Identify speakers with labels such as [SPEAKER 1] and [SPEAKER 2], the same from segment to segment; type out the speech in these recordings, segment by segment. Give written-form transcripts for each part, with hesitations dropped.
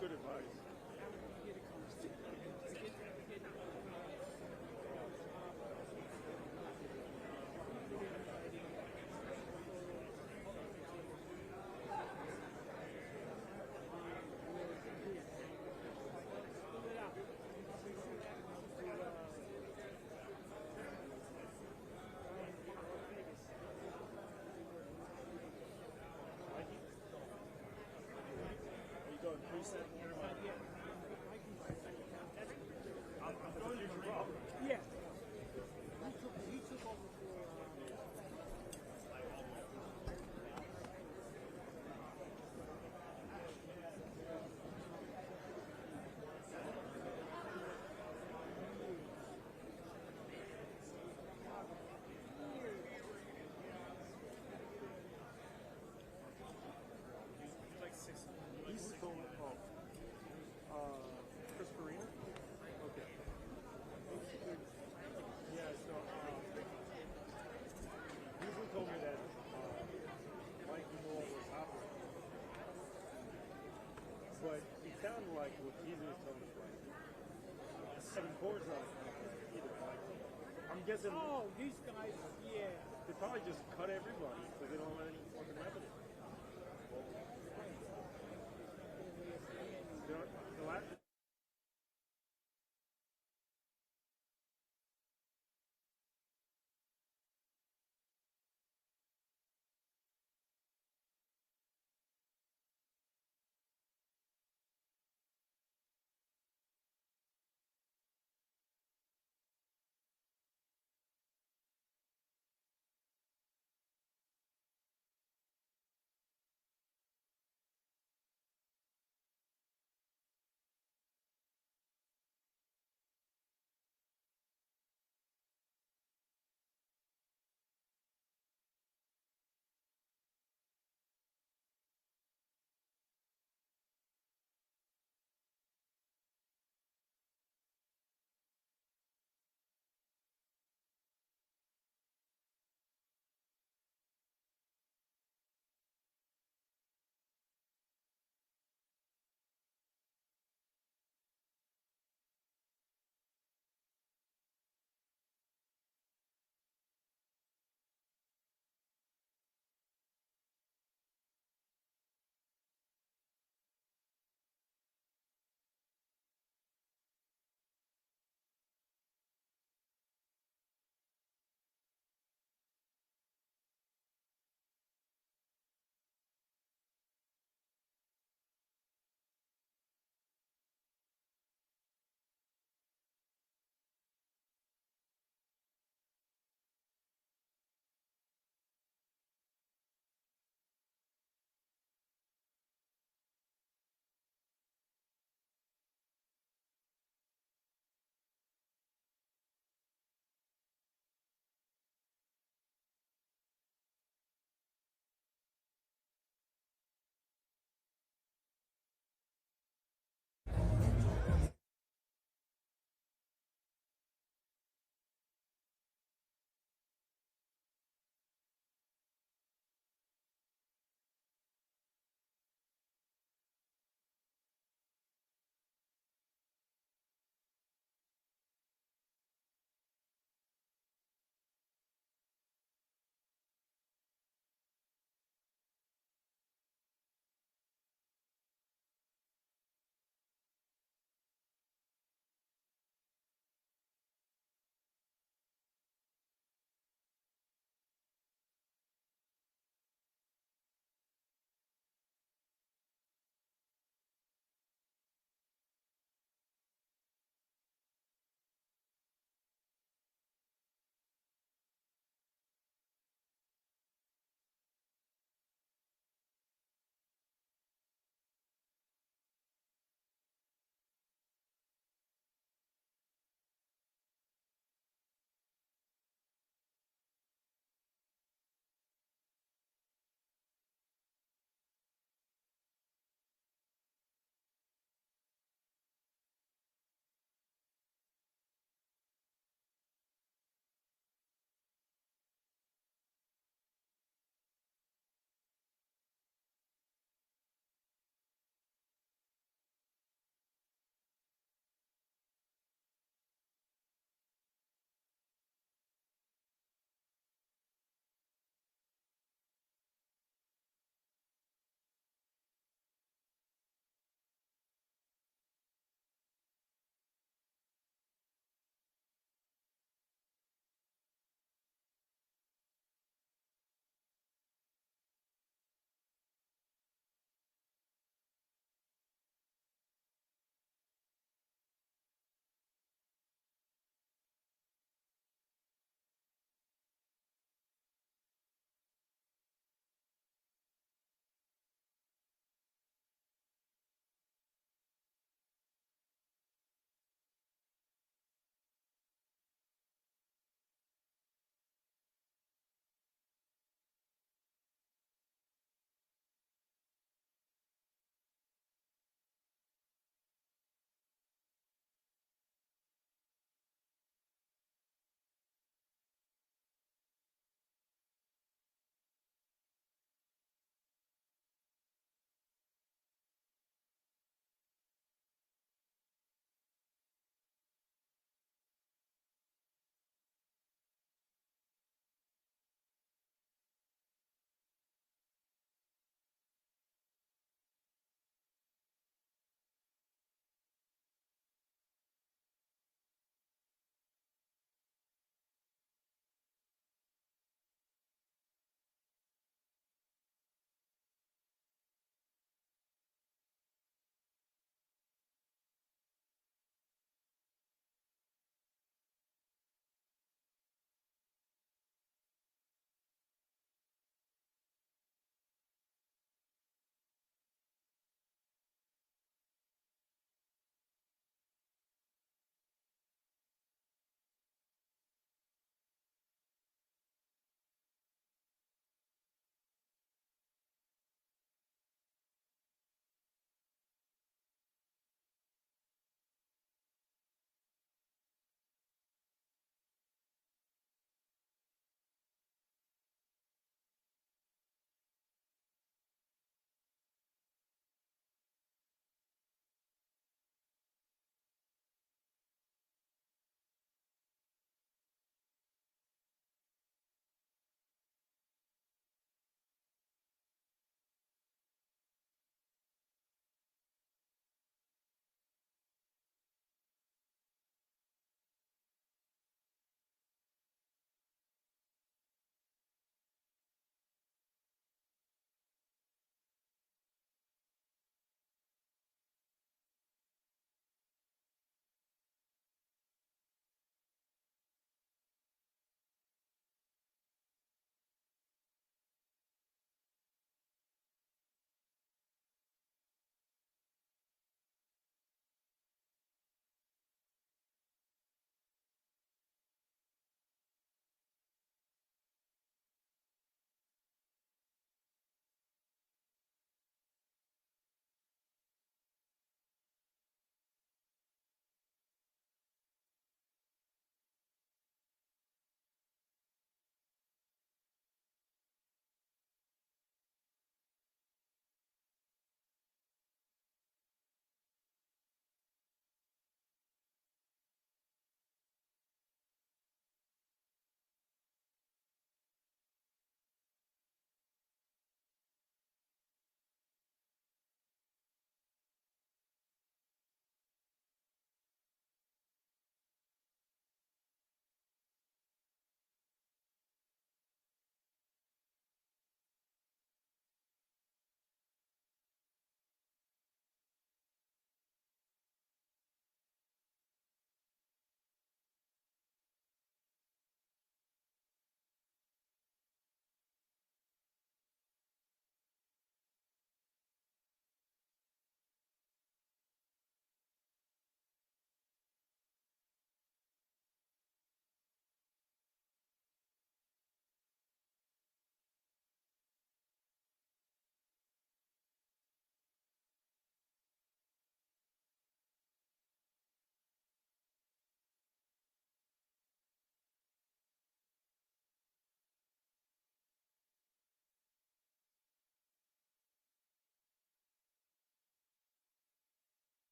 [SPEAKER 1] good advice. Preset here. I'm going to Rob.
[SPEAKER 2] Yeah. He took over for.
[SPEAKER 1] Like 6. He's going Chris Farina? Okay. Yeah, so usually told me that Mikey Moore was operating. But it sounded like what Jesus was telling us, like 7 chords on either. Like, I'm guessing.
[SPEAKER 2] Oh, these guys, yeah.
[SPEAKER 1] They probably just cut everybody because they don't have any fucking revenue. The last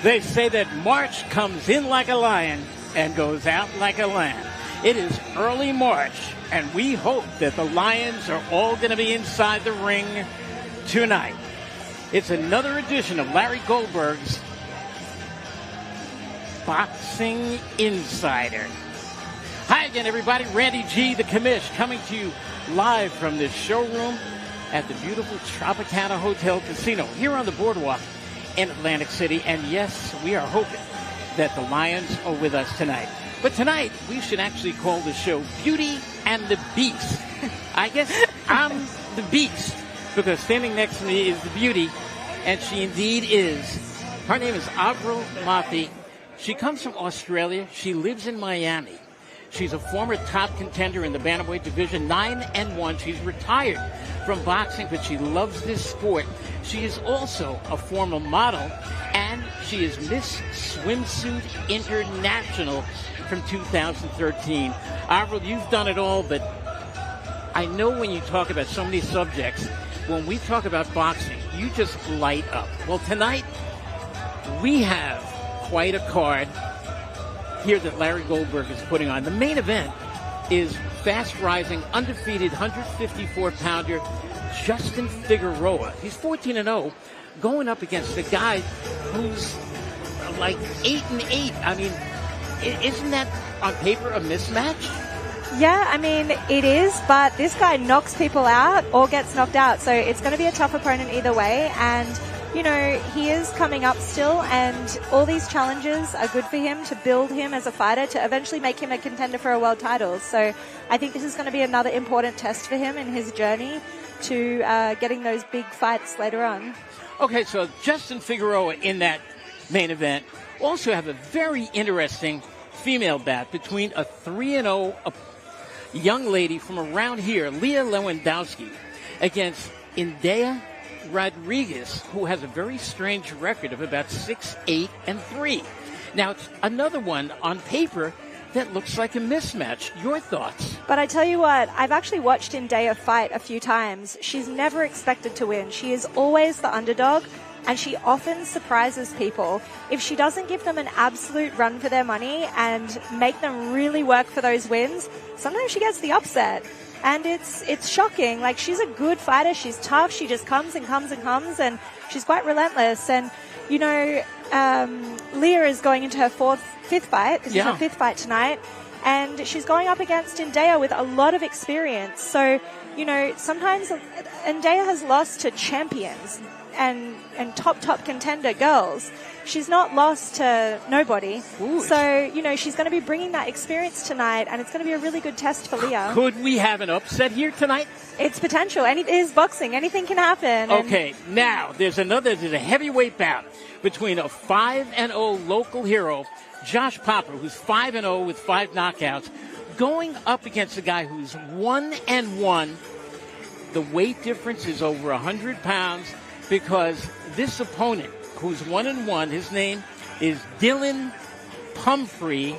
[SPEAKER 3] They say that March comes in like a lion and goes out like a lamb. It is early March, and we hope that the Lions are all going to be inside the ring tonight. It's another edition of Larry Goldberg's Boxing Insider. Hi again, everybody. Randy G, the commish, coming to you live from the showroom at the beautiful Tropicana Hotel Casino here on the boardwalk in Atlantic City. And yes, we are hoping that the Lions are with us tonight. But tonight, we should actually call the show Beauty and the Beast. I guess I'm the Beast because standing next to me is the Beauty, and she indeed is. Her name is Avril Mathie. She comes from Australia. She lives in Miami. She's a former top contender in the bantamweight division, 9-1. She's retired from boxing, but she loves this sport. She is also a former model, and she is Miss Swimsuit International from 2013. Avril, you've done it all, but I know when you talk about so many subjects, when we talk about boxing, you just light up. Well, tonight, we have quite a card here that Larry Goldberg is putting on. The main event is fast-rising, undefeated 154-pounder Justin Figueroa. He's 14-0, going up against a guy who's like 8-8. I mean, isn't that on paper a mismatch?
[SPEAKER 4] Yeah, I mean, it is, but this guy knocks people out or gets knocked out, so it's going to be a tough opponent either way. And you know, he is coming up still, and all these challenges are good for him to build him as a fighter, to eventually make him a contender for a world title. So I think this is going to be another important test for him in his journey to getting those big fights later on.
[SPEAKER 3] Okay, so Justin Figueroa in that main event also have a very interesting female bout between a 3-0 young lady from around here, Lia Lewandowski, against Indeya Rodriguez, who has a very strange record of about 6-8-3. Now, it's another one on paper that looks like a mismatch. Your thoughts?
[SPEAKER 4] But I tell you what, I've actually watched Indeya fight a few times. She's never expected to win. She is always the underdog, and she often surprises people. If she doesn't give them an absolute run for their money and make them really work for those wins, sometimes she gets the upset. And it's shocking. Like, she's a good fighter. She's tough. She just comes and comes and comes, and she's quite relentless. And, you know, Lia is going into her fifth fight. This is her fifth fight tonight. And she's going up against Indeya with a lot of experience. So, you know, sometimes Indeya has lost to champions and top contender girls. She's not lost to nobody. Ooh. So, you know, she's going to be bringing that experience tonight, and it's going to be a really good test for Lia.
[SPEAKER 3] Could we have an upset here tonight?
[SPEAKER 4] It's potential. It is boxing. Anything can happen.
[SPEAKER 3] Okay, now there's a heavyweight bout between a 5-0 local hero, Josh Popper, who's 5-0 with 5 knockouts, going up against a guy who's 1-1. The weight difference is over 100 pounds because this opponent, who's 1-1, his name is Dillion Pumphrey,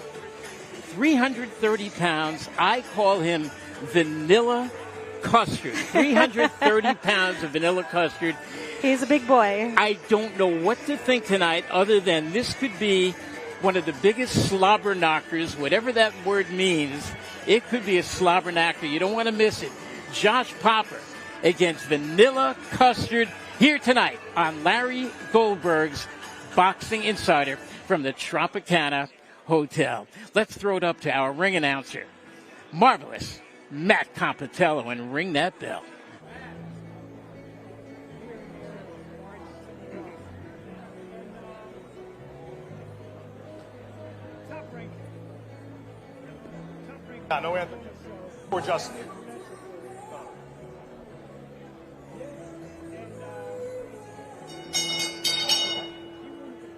[SPEAKER 3] 330 pounds. I call him vanilla custard. 330 pounds of vanilla custard.
[SPEAKER 4] He's a big boy.
[SPEAKER 3] I don't know what to think tonight other than this could be one of the biggest slobber knockers, whatever that word means. It could be a slobber knocker. You don't want to miss it. Josh Popper against vanilla custard here tonight on Larry Goldberg's Boxing Insider from the Tropicana Hotel. Let's throw it up to our ring announcer, marvelous Matt Competello, and ring that bell.
[SPEAKER 5] No anthem for Justin.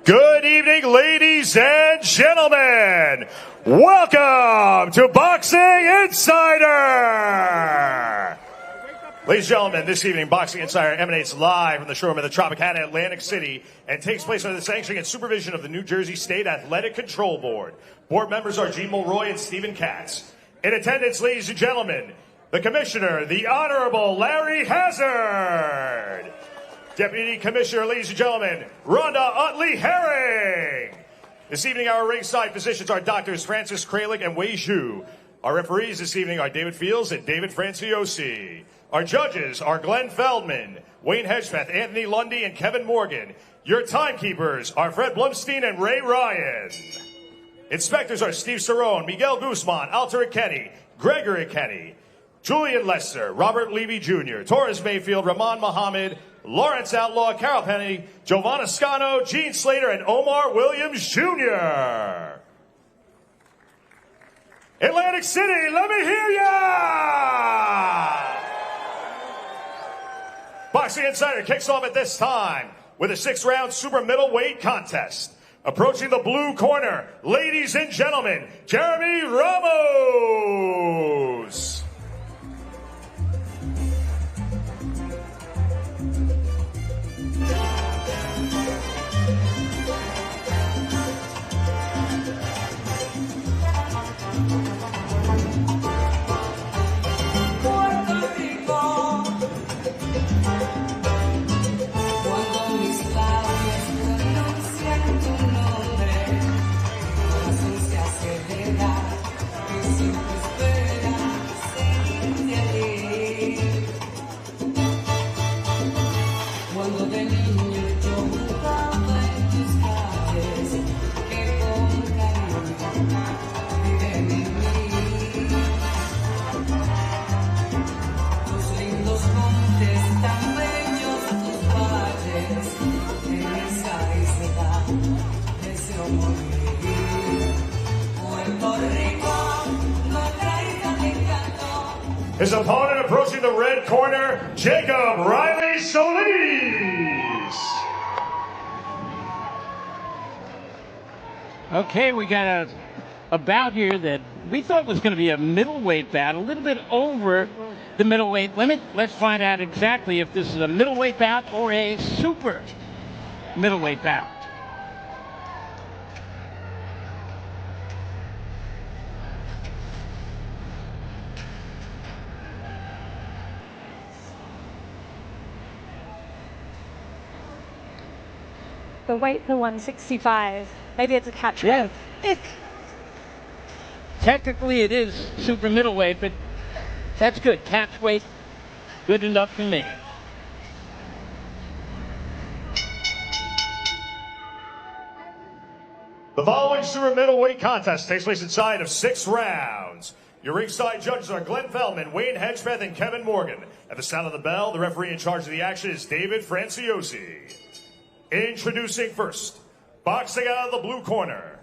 [SPEAKER 5] Good evening, ladies and gentlemen. Welcome to Boxing Insider. Ladies and gentlemen, this evening, Boxing Insider emanates live from the showroom of the Tropicana, Atlantic City, and takes place under the sanctioning and supervision of the New Jersey State Athletic Control Board. Board members are Gene Mulroy and Stephen Katz. In attendance, ladies and gentlemen, the Commissioner, the Honorable Larry Hazard. Deputy Commissioner, ladies and gentlemen, Rhonda Utley Herring. This evening, our ringside physicians are Doctors Francis Kralik and Wei Zhu. Our referees this evening are David Fields and David Franciosi. Our judges are Glenn Feldman, Wayne Hedgepeth, Anthony Lundy, and Kevin Morgan. Your timekeepers are Fred Blumstein and Ray Ryan. Inspectors are Steve Cerrone, Miguel Guzman, Alter Kenny, Gregory Kenny, Julian Lester, Robert Levy Jr., Torres Mayfield, Rahman Mohammed, Lawrence Outlaw, Carol Penny, Giovanna Scano, Gene Slater, and Omar Williams Jr. Atlantic City, let me hear ya! Boxing Insider kicks off at this time with a 6-round super middleweight contest. Approaching the blue corner, ladies and gentlemen, Jeremy Ramos. His opponent approaching the red corner, Jacob Riley Solis.
[SPEAKER 3] Okay, we got a bout here that we thought was going to be a middleweight bout, a little bit over the middleweight limit. Let's find out exactly if this is a middleweight bout or a super middleweight bout.
[SPEAKER 4] The weight for 165. Maybe it's a catch.
[SPEAKER 3] Yeah. Technically it is super middleweight, but that's good. Catch weight, good enough for me.
[SPEAKER 5] The following super middleweight contest takes place inside of 6 rounds. Your ringside judges are Glenn Feldman, Wayne Hedgepeth, and Kevin Morgan. At the sound of the bell, the referee in charge of the action is David Franciosi. Introducing first, boxing out of the blue corner,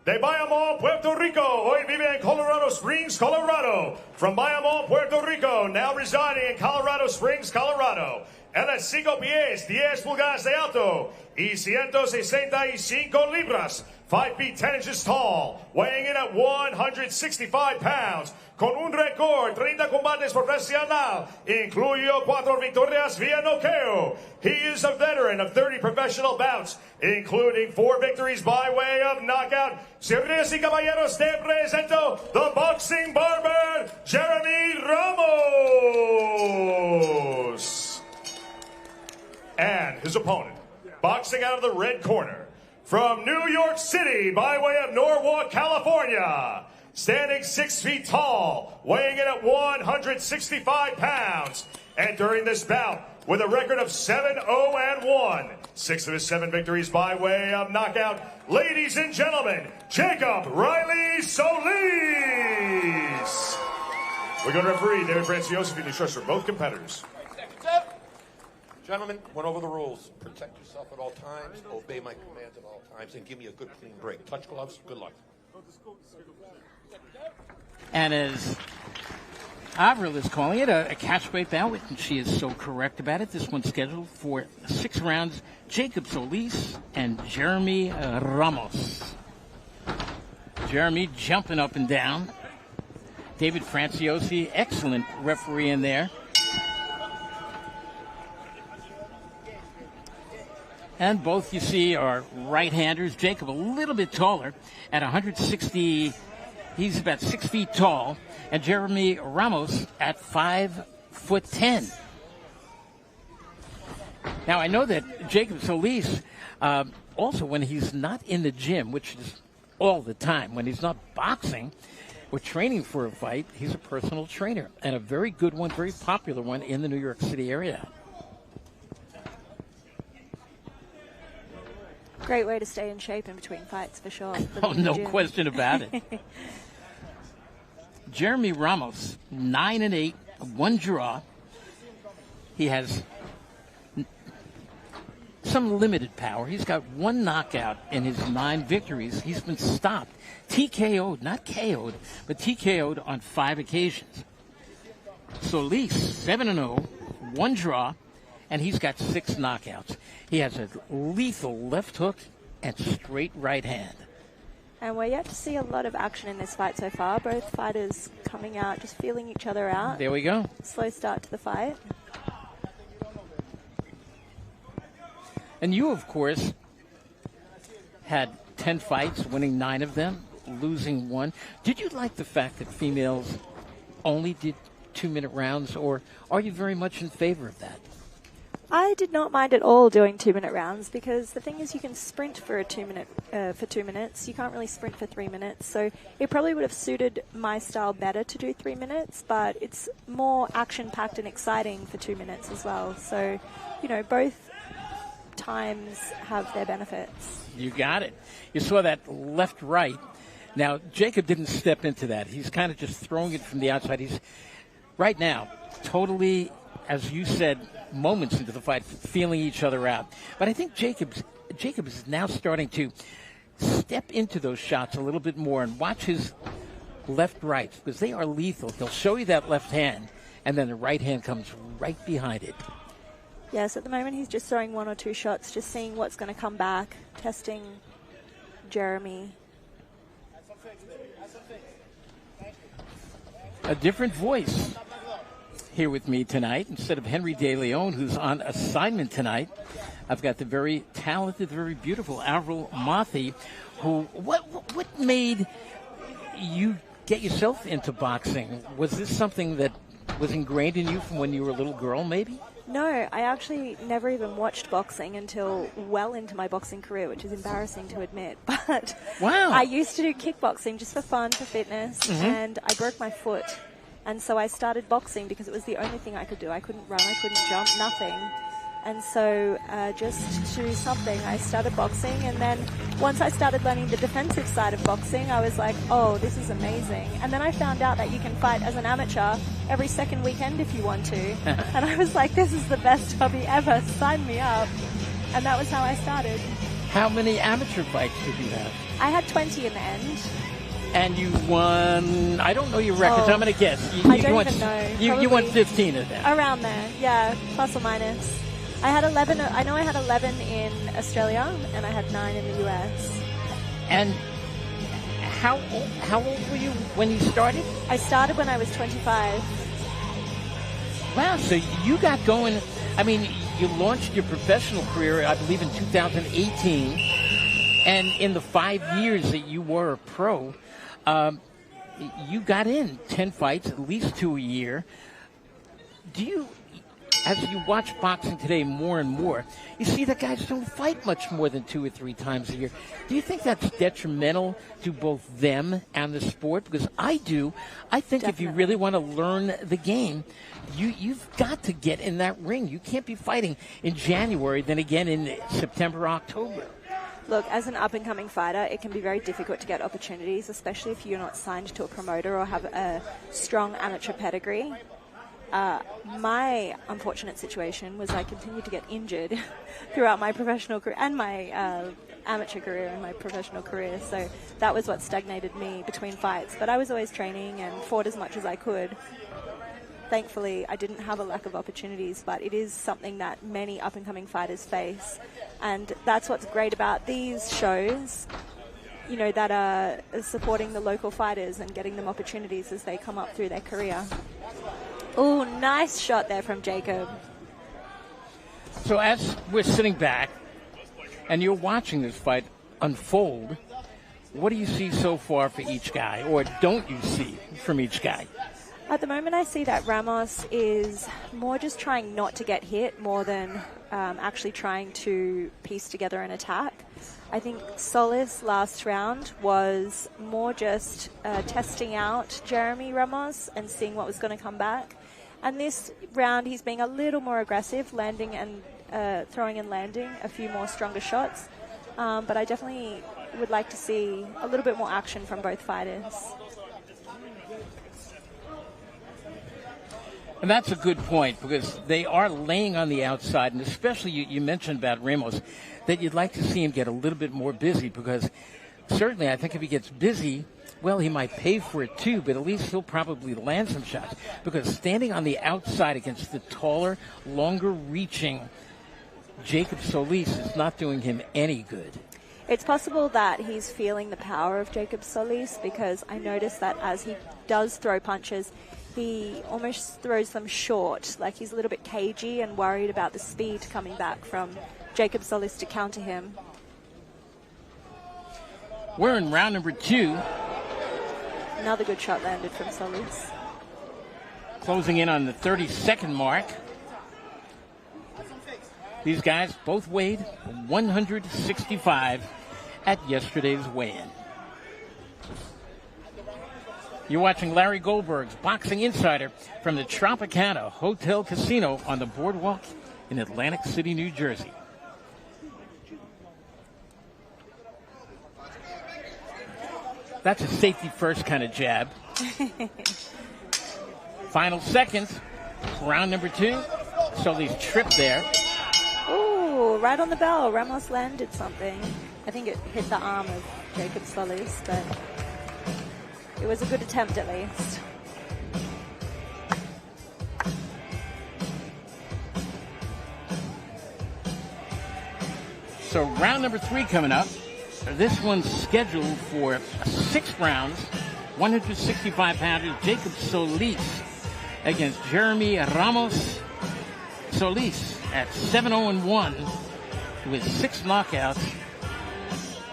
[SPEAKER 5] de Bayamón, Puerto Rico, hoy vive en Colorado Springs, Colorado. From Bayamón, Puerto Rico, now residing in Colorado Springs, Colorado. Él es 5 pies, 10 pulgadas de alto y 165 libras, 5 feet 10 inches tall, weighing in at 165 pounds. Con un récord, 30 combates profesional, incluyó 4 victorias via nocaut. He is a veteran of 30 professional bouts, including 4 victories by way of knockout. Señores y caballeros, te presento the boxing barber, Jeremy Ramos. And his opponent, boxing out of the red corner, from New York City by way of Norwalk, California, standing 6 feet tall, weighing in at 165 pounds, entering this bout with a record of 7-0-1, 6 of his 7 victories by way of knockout. Ladies and gentlemen, Jacob Riley Solis. We go to referee David Franciosi for instructions for both competitors.
[SPEAKER 6] Gentlemen, went over the rules. Protect yourself at all times, obey my commands at all times, and give me a good clean break. Touch gloves, good luck.
[SPEAKER 3] And as Avril is calling it, a catch weight bout, and she is so correct about it. This one's scheduled for 6 rounds. Jacob Solis and Jeremy Ramos. Jeremy jumping up and down. David Franciosi, excellent referee in there. And both, you see, are right-handers. Jacob a little bit taller at 160. He's about 6 feet tall. And Jeremy Ramos at 5'10". Now, I know that Jacob Solis, also when he's not in the gym, which is all the time, when he's not boxing or training for a fight, he's a personal trainer, and a very good one, very popular one in the New York City area.
[SPEAKER 4] Great way to stay in shape in between fights, for sure.
[SPEAKER 3] Oh, no question about it. Jeremy Ramos, 9-8, 1 draw. He has some limited power. He's got 1 knockout in his 9 victories. He's been stopped, TKO'd, not KO'd, but TKO'd on 5 occasions. Solis, 7-0, 1 draw, and he's got 6 knockouts. He has a lethal left hook and straight right hand.
[SPEAKER 4] And we're yet to see a lot of action in this fight so far. Both fighters coming out, just feeling each other out.
[SPEAKER 3] There we go.
[SPEAKER 4] Slow start to the fight.
[SPEAKER 3] And you, of course, had 10 fights, winning 9 of them, losing 1. Did you like the fact that females only did 2-minute rounds, or are you very much in favor of that?
[SPEAKER 4] I did not mind at all doing 2-minute rounds, because the thing is, you can sprint for a 2 minutes. You can't really sprint for 3 minutes. So it probably would have suited my style better to do 3 minutes, but it's more action-packed and exciting for 2 minutes as well. So, you know, both times have their benefits.
[SPEAKER 3] You got it. You saw that left-right. Now, Jacob didn't step into that. He's kind of just throwing it from the outside. He's, right now, totally, as you said, moments into the fight, feeling each other out. But I think Jacob is now starting to step into those shots a little bit more and watch his left-right, because they are lethal. He'll show you that left hand, and then the right hand comes right behind it.
[SPEAKER 4] Yes, at the moment he's just throwing 1 or 2 shots, just seeing what's going to come back, testing Jeremy.
[SPEAKER 3] A different voice here with me tonight. Instead of Henry De Leon, who's on assignment tonight, I've got the very talented, very beautiful Avril Mathie, who, what made you get yourself into boxing? Was this something that was ingrained in you from when you were a little girl, maybe?
[SPEAKER 4] No, I actually never even watched boxing until well into my boxing career, which is embarrassing to admit. But
[SPEAKER 3] wow.
[SPEAKER 4] I used to do kickboxing just for fun, for fitness, and I broke my foot. And so I started boxing because it was the only thing I could do. I couldn't run, I couldn't jump, nothing. And so just to do something, I started boxing. And then once I started learning the defensive side of boxing, I was like, oh, this is amazing. And then I found out that you can fight as an amateur every second weekend if you want to. And I was like, this is the best hobby ever. Sign me up. And that was how I started.
[SPEAKER 3] How many amateur fights did you have?
[SPEAKER 4] I had 20 in the end.
[SPEAKER 3] And you won, I don't know your records, I'm going to guess.
[SPEAKER 4] I don't even know.
[SPEAKER 3] You won 15 of them.
[SPEAKER 4] Around there, yeah, plus or minus. I had 11, I know I had 11 in Australia, and I had 9 in the US.
[SPEAKER 3] And how old were you when you started?
[SPEAKER 4] I started when I was 25.
[SPEAKER 3] Wow, so you got going, I mean, you launched your professional career, I believe, in 2018. And in the 5 years that you were a pro, you got in 10 fights, at least 2 a year. Do you, as you watch boxing today more and more, you see that guys don't fight much more than 2 or 3 times a year. Do you think that's detrimental to both them and the sport? Because I do. I think Definitely. If you really want to learn the game, you've got to get in that ring. You can't be fighting in January, then again in September, October.
[SPEAKER 4] Look, as an up-and-coming fighter, it can be very difficult to get opportunities, especially if you're not signed to a promoter or have a strong amateur pedigree. My unfortunate situation was I continued to get injured throughout my professional career and my amateur career and my professional career. So that was what stagnated me between fights. But I was always training and fought as much as I could. Thankfully, I didn't have a lack of opportunities, but it is something that many up-and-coming fighters face. And that's what's great about these shows, you know, that are supporting the local fighters and getting them opportunities as they come up through their career. Oh, nice shot there from Jacob.
[SPEAKER 3] So as we're sitting back and you're watching this fight unfold, what do you see so far for each guy, or don't you see from each guy?
[SPEAKER 4] At the moment, I see that Ramos is more just trying not to get hit more than actually trying to piece together an attack. I think Solis last round was more just testing out Jeremy Ramos and seeing what was going to come back. And this round, he's being a little more aggressive, landing and throwing and landing a few more stronger shots. But I definitely would like to see a little bit more action from both fighters.
[SPEAKER 3] And that's a good point, because they are laying on the outside, and especially you mentioned about Ramos, that you'd like to see him get a little bit more busy, because certainly I think if he gets busy, well, he might pay for it too, but at least he'll probably land some shots, because standing on the outside against the taller, longer-reaching Jacob Solis is not doing him any good.
[SPEAKER 4] It's possible that he's feeling the power of Jacob Solis, because I noticed that as he does throw punches, he almost throws them short, like he's a little bit cagey and worried about the speed coming back from Jacob Solis to counter him.
[SPEAKER 3] We're in round number 2.
[SPEAKER 4] Another good shot landed from Solis.
[SPEAKER 3] Closing in on the 30-second mark. These guys both weighed 165 at yesterday's weigh-in. You're watching Larry Goldberg's Boxing Insider from the Tropicana Hotel Casino on the boardwalk in Atlantic City, New Jersey. That's a safety first kind of jab. Final seconds, round number 2. Solis tripped there.
[SPEAKER 4] Ooh, right on the bell. Ramos landed something. I think it hit the arm of Jacob Solis, but it was a good attempt at least.
[SPEAKER 3] So round number 3 coming up. This one's scheduled for 6 rounds. 165-pounder Jacob Solis against Jeremy Ramos. Solis at 7-0-1 with 6 knockouts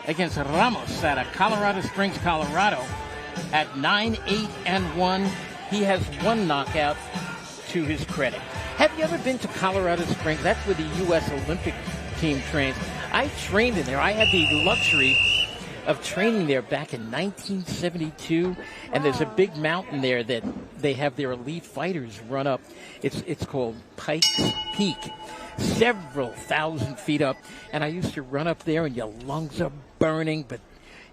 [SPEAKER 3] against Ramos out of Colorado Springs, Colorado at 9-8-1. He has 1 knockout to his credit. Have you ever been to Colorado Springs? That's where the U.S. Olympic team trains. I trained in there. I had the luxury of training there back in 1972, and there's a big mountain there that they have their elite fighters run up. It's called Pikes Peak, several thousand feet up, and I used to run up there, and your lungs are burning, but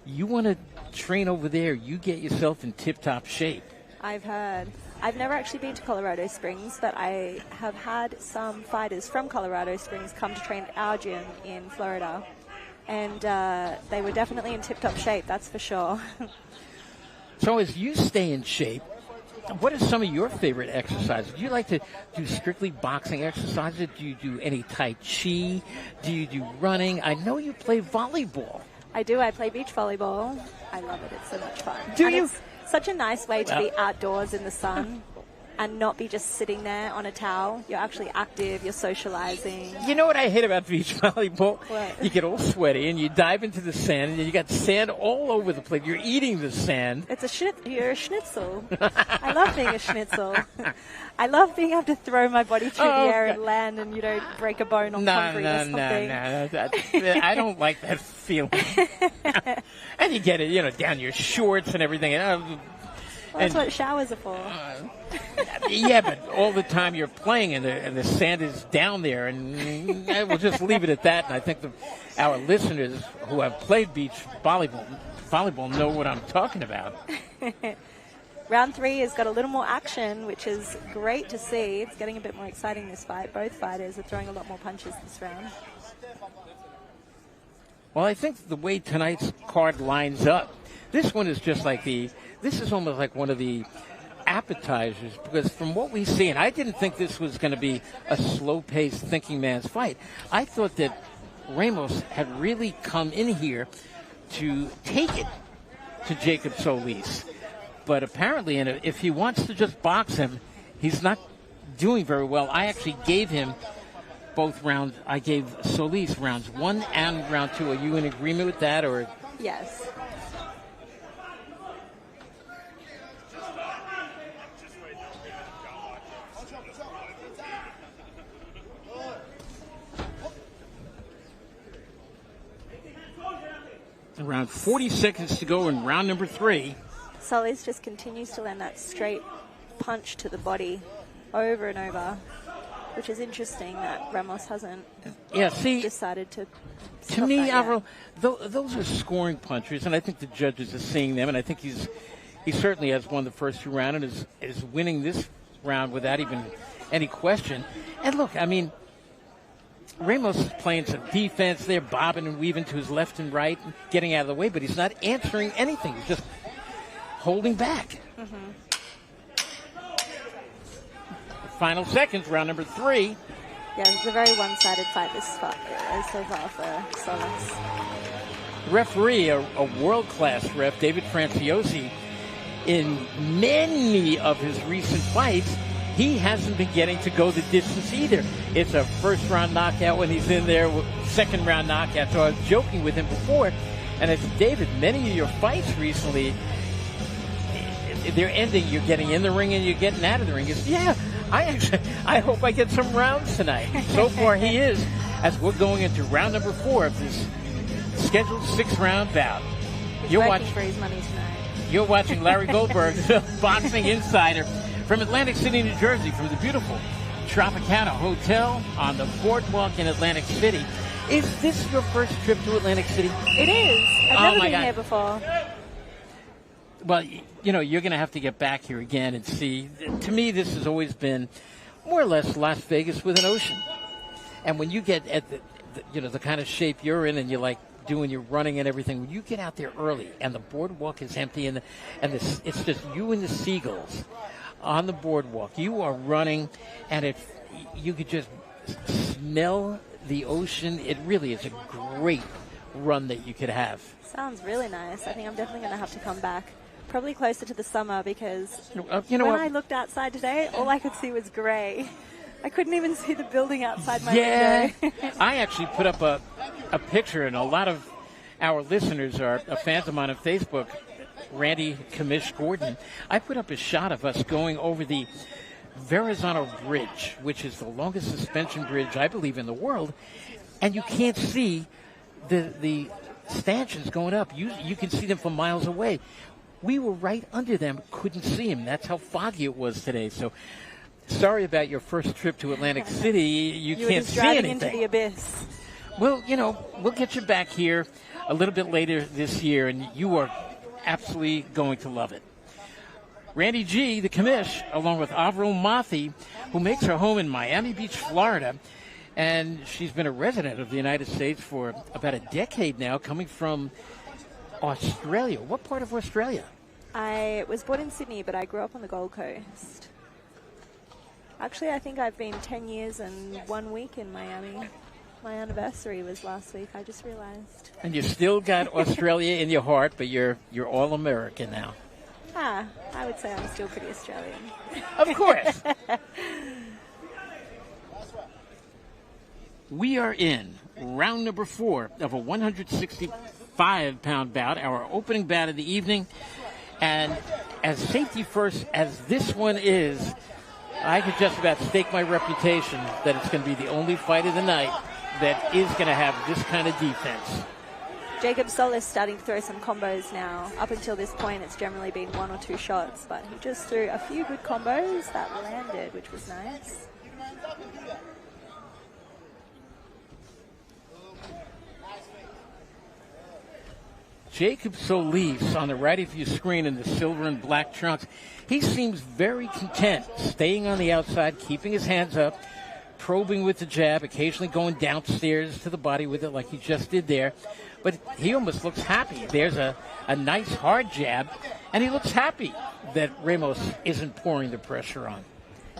[SPEAKER 3] you want to train over there, you get yourself in tip-top shape.
[SPEAKER 4] I've heard. I've never actually been to Colorado Springs, but I have had some fighters from Colorado Springs come to train at our gym in Florida. And they were definitely in tip-top shape, that's for sure.
[SPEAKER 3] So as you stay in shape, what are some of your favorite exercises? Do you like to do strictly boxing exercises? Do you do any Tai Chi? Do you do running? I know you play volleyball.
[SPEAKER 4] I do. I play beach volleyball. I love it. It's so much fun.
[SPEAKER 3] Do
[SPEAKER 4] and
[SPEAKER 3] you?
[SPEAKER 4] It's such a nice way to be outdoors in the sun and not be just sitting there on a towel. You're actually active. You're socializing.
[SPEAKER 3] You know what I hate about beach volleyball?
[SPEAKER 4] What?
[SPEAKER 3] You get all sweaty and you dive into the sand and you got sand all over the place. You're eating the sand.
[SPEAKER 4] It's you're a schnitzel. I love being a schnitzel. I love being able to throw my body through the air and land and you don't break a bone on concrete or something.
[SPEAKER 3] No. I don't like that feeling. And you get it, down your shorts and everything.
[SPEAKER 4] That's what showers are for.
[SPEAKER 3] Yeah, but all the time you're playing and the sand is down there, and we'll just leave it at that. And I think our listeners who have played beach volleyball know what I'm talking about.
[SPEAKER 4] Round 3 has got a little more action, which is great to see. It's getting a bit more exciting, this fight. Both fighters are throwing a lot more punches this round.
[SPEAKER 3] Well, I think the way tonight's card lines up, this one is just like this is almost like one of the appetizers, because from what we see, and I didn't think this was going to be a slow-paced thinking man's fight. I thought that Ramos had really come in here to take it to Jacob Solis. But apparently, and if he wants to just box him, he's not doing very well. I actually gave him both rounds. I gave Solis rounds 1 and round 2. Are you in agreement with that, or?
[SPEAKER 4] Yes.
[SPEAKER 3] Around 40 seconds to go in round number 3.
[SPEAKER 4] Solis just continues to land that straight punch to the body over and over, which is interesting that Ramos hasn't decided to stop
[SPEAKER 3] To me,
[SPEAKER 4] that yet.
[SPEAKER 3] Avril, those are scoring punches, and I think the judges are seeing them, and I think he certainly has won the first 2 rounds and is winning this round without even any question. And look, I mean, Ramos is playing some defense there, bobbing and weaving to his left and right, getting out of the way, but he's not answering anything. He's just holding back. Final seconds, round number 3.
[SPEAKER 4] Yeah, it's a very one-sided fight so far for Solis.
[SPEAKER 3] Referee, a world-class ref, David Franciosi, in many of his recent fights, he hasn't been getting to go the distance either. It's a first-round knockout when he's in there, second-round knockout. So I was joking with him before, and I said, David, many of your fights recently, they're ending, you're getting in the ring and you're getting out of the ring. He said, yeah, I hope I get some rounds tonight. So far he is, as we're going into round number 4 of this scheduled 6-round bout.
[SPEAKER 4] He's working for his money tonight.
[SPEAKER 3] You're watching Larry Goldberg, the Boxing Insider, from Atlantic City, New Jersey, from the beautiful Tropicana Hotel on the boardwalk in Atlantic City. Is this your first trip to Atlantic City?
[SPEAKER 4] It is. I've never been here before.
[SPEAKER 3] Well, you know, you're going to have to get back here again and see. To me, this has always been more or less Las Vegas with an ocean. And when you get at the kind of shape you're in, and you're like doing your running and everything, when you get out there early and the boardwalk is empty and it's just you and the seagulls on the boardwalk, you are running, and you could just smell the ocean. It really is a great run that you could have.
[SPEAKER 4] Sounds really nice. I think I'm definitely going to have to come back. Probably closer to the summer, because I looked outside today, all I could see was gray. I couldn't even see the building outside my window.
[SPEAKER 3] I actually put up a picture, and a lot of our listeners are fans of mine on Facebook, Randy Commish Gordon. I put up a shot of us going over the Verrazano Bridge, which is the longest suspension bridge, I believe, in the world, and you can't see the stanchions going up. You can see them from miles away. We were right under them, couldn't see them. That's how foggy it was today. So sorry about your first trip to Atlantic City. You can't see anything.
[SPEAKER 4] Into the abyss.
[SPEAKER 3] Well, we'll get you back here a little bit later this year, and you are absolutely going to love it. Randy G, the commish, along with Avril Mathie, who makes her home in Miami Beach, Florida, and she's been a resident of the United States for about a decade now, coming from Australia. What part of Australia?
[SPEAKER 4] I was born in Sydney, but I grew up on the Gold Coast. Actually, I think I've been 10 years and 1 week in Miami. My anniversary was last week, I just realized.
[SPEAKER 3] And you still got Australia in your heart, but you're all American now.
[SPEAKER 4] I would say I'm still pretty Australian.
[SPEAKER 3] Of course. We are in round number 4 of a 165-pound bout, our opening bout of the evening. And as safety first as this one is, I could just about stake my reputation that it's going to be the only fight of the night that is going to have this kind of defense.
[SPEAKER 4] Jacob Solis starting to throw some combos now. Up until this point, it's generally been 1 or 2 shots, but he just threw a few good combos that landed, which was nice.
[SPEAKER 3] Jacob Solis on the right of your screen in the silver and black trunks. He seems very content, staying on the outside, keeping his hands up, probing with the jab, occasionally going downstairs to the body with it like he just did there. But he almost looks happy. There's a nice hard jab, and he looks happy that Ramos isn't pouring the pressure on.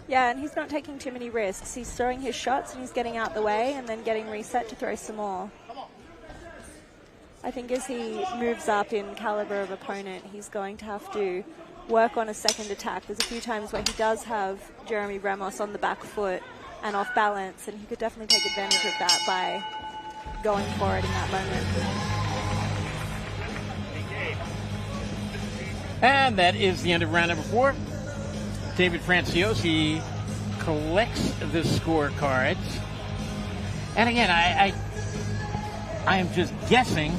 [SPEAKER 4] Yeah, and he's not taking too many risks. He's throwing his shots and he's getting out the way and then getting reset to throw some more. I think as he moves up in caliber of opponent, he's going to have to work on a second attack. There's a few times where he does have Jeremy Ramos on the back foot and off balance, and he could definitely take advantage of that by going for it in that moment.
[SPEAKER 3] And that is the end of round number 4. David Franciosi collects the scorecards. And again, I am just guessing,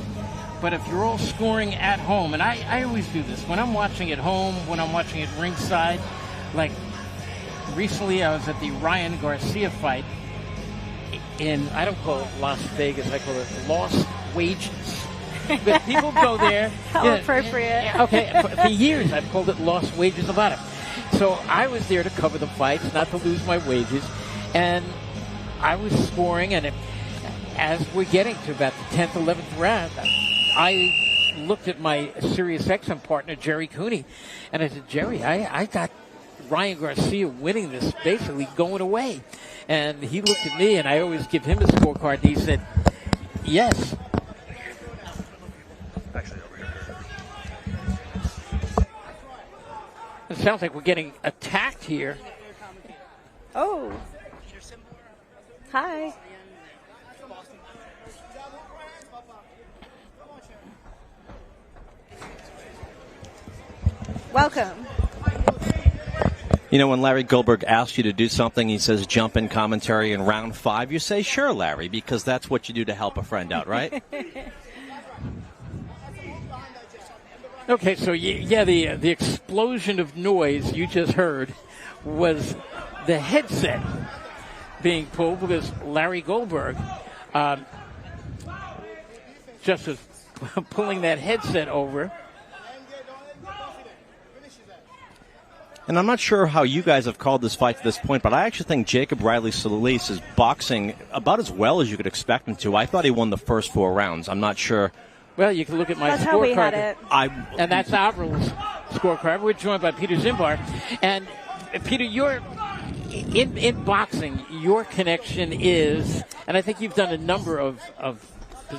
[SPEAKER 3] but if you're all scoring at home, and I always do this, when I'm watching at home, when I'm watching at ringside, like recently I was at the Ryan Garcia fight in, I don't call it Las Vegas, I call it Lost Wages. But people go there.
[SPEAKER 4] How appropriate.
[SPEAKER 3] Yeah, okay, for years I've called it Lost Wages about it. So I was there to cover the fights, not to lose my wages, and I was scoring, and as we're getting to about the 10th, 11th round, I looked at my Sirius XM partner, Jerry Cooney, and I said, Jerry, I got Ryan Garcia winning this, basically going away. And he looked at me, and I always give him a scorecard, and he said, yes. It sounds like we're getting attacked here.
[SPEAKER 4] Oh. Hi. Welcome.
[SPEAKER 7] You know, when Larry Goldberg asks you to do something, he says jump in commentary in round 5, you say, sure, Larry, because that's what you do to help a friend out, right?
[SPEAKER 3] Okay, so yeah, the explosion of noise you just heard was the headset being pulled because Larry Goldberg just was pulling that headset over.
[SPEAKER 7] And I'm not sure how you guys have called this fight to this point, but I actually think Jacob Riley Solis is boxing about as well as you could expect him to. I thought he won the first 4 rounds. I'm not sure.
[SPEAKER 3] Well, you can look at my
[SPEAKER 4] That's
[SPEAKER 3] scorecard.
[SPEAKER 4] how we had it.
[SPEAKER 3] And that's Avril's scorecard. We're joined by Peter Zimbar. And, Peter, you're in boxing, your connection is, and I think you've done a number of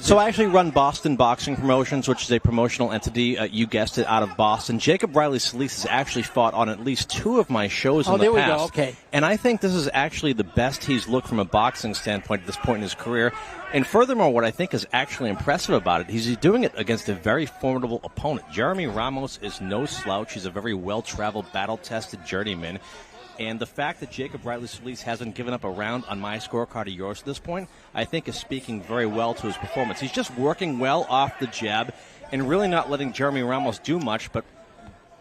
[SPEAKER 7] So I actually run Boston Boxing Promotions, which is a promotional entity, you guessed it, out of Boston. Jacob Riley Solis has actually fought on at least 2 of my shows in the past.
[SPEAKER 3] Oh, there we go, okay.
[SPEAKER 7] And I think this is actually the best he's looked from a boxing standpoint at this point in his career. And furthermore, what I think is actually impressive about it, he's doing it against a very formidable opponent. Jeremy Ramos is no slouch. He's a very well-traveled, battle-tested journeyman. And the fact that Jacob Riley Solis hasn't given up a round on my scorecard or yours at this point, I think is speaking very well to his performance. He's just working well off the jab and really not letting Jeremy Ramos do much but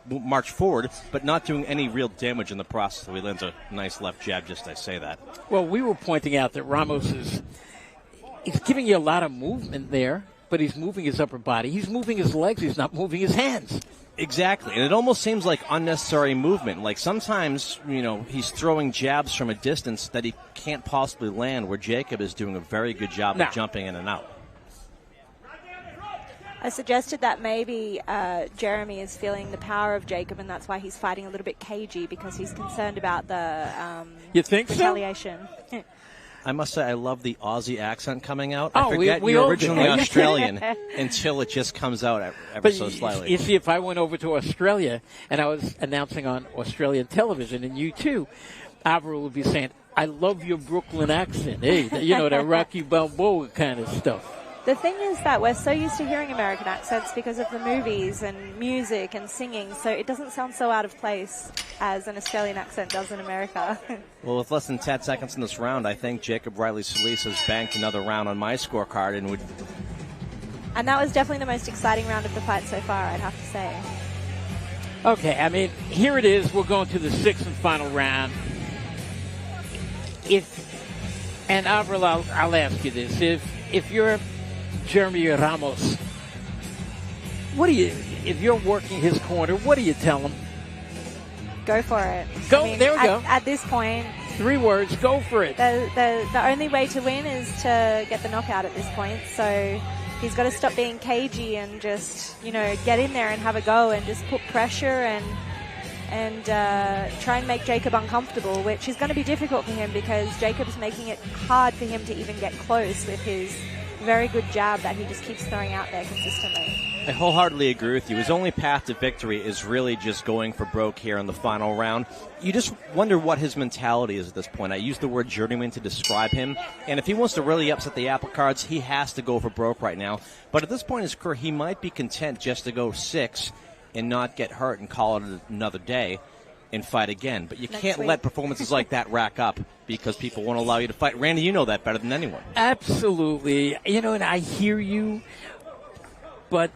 [SPEAKER 7] march forward, but not doing any real damage in the process. So he lands a nice left jab, just I say that.
[SPEAKER 3] Well, we were pointing out that Ramos he's giving you a lot of movement there, but he's moving his upper body. He's moving his legs. He's not moving his hands.
[SPEAKER 7] Exactly, and it almost seems like unnecessary movement. Like sometimes, you know, he's throwing jabs from a distance that he can't possibly land, where Jacob is doing a very good job of jumping in and out.
[SPEAKER 4] I suggested that maybe Jeremy is feeling the power of Jacob, and that's why he's fighting a little bit cagey, because he's concerned about the
[SPEAKER 3] you think
[SPEAKER 4] retaliation.
[SPEAKER 3] So?
[SPEAKER 7] I must say, I love the Aussie accent coming out.
[SPEAKER 3] Oh,
[SPEAKER 7] I forget
[SPEAKER 3] we
[SPEAKER 7] you're
[SPEAKER 3] all
[SPEAKER 7] originally
[SPEAKER 3] do.
[SPEAKER 7] Australian until it just comes out ever so slightly.
[SPEAKER 3] You see, if I went over to Australia and I was announcing on Australian television, and you too, Avril would be saying, I love your Brooklyn accent. Hey, you know, that Rocky Balboa kind of stuff.
[SPEAKER 4] The thing is that we're so used to hearing American accents because of the movies and music and singing, so it doesn't sound so out of place as an Australian accent does in America.
[SPEAKER 7] Well, with less than 10 seconds in this round, I think Jacob Riley Solis has banked another round on my scorecard.
[SPEAKER 4] And that was definitely the most exciting round of the fight so far, I'd have to say.
[SPEAKER 3] Okay, I mean, here it is. We're going to the 6th and final round. And Avril, I'll ask you this. If you're Jeremy Ramos, if you're working his corner, what do you tell him?
[SPEAKER 4] Go for it.
[SPEAKER 3] Go, there we go.
[SPEAKER 4] At this point,
[SPEAKER 3] 3 words, go for it.
[SPEAKER 4] The only way to win is to get the knockout at this point, so he's got to stop being cagey and just, you know, get in there and have a go and just put pressure and try and make Jacob uncomfortable, which is going to be difficult for him because Jacob's making it hard for him to even get close with his very good jab that he just keeps throwing out there consistently.
[SPEAKER 7] I wholeheartedly agree with you. His only path to victory is really just going for broke here in the final round. You just wonder what his mentality is at this point. I use the word journeyman to describe him, and if he wants to really upset the apple cards, he has to go for broke right now. But at this point in his career, he might be content just to go 6 and not get hurt and call it another day and fight again. But you can't let performances like that rack up because people won't allow you to fight. Randy, you know that better than anyone.
[SPEAKER 3] Absolutely. You know, and I hear you. But,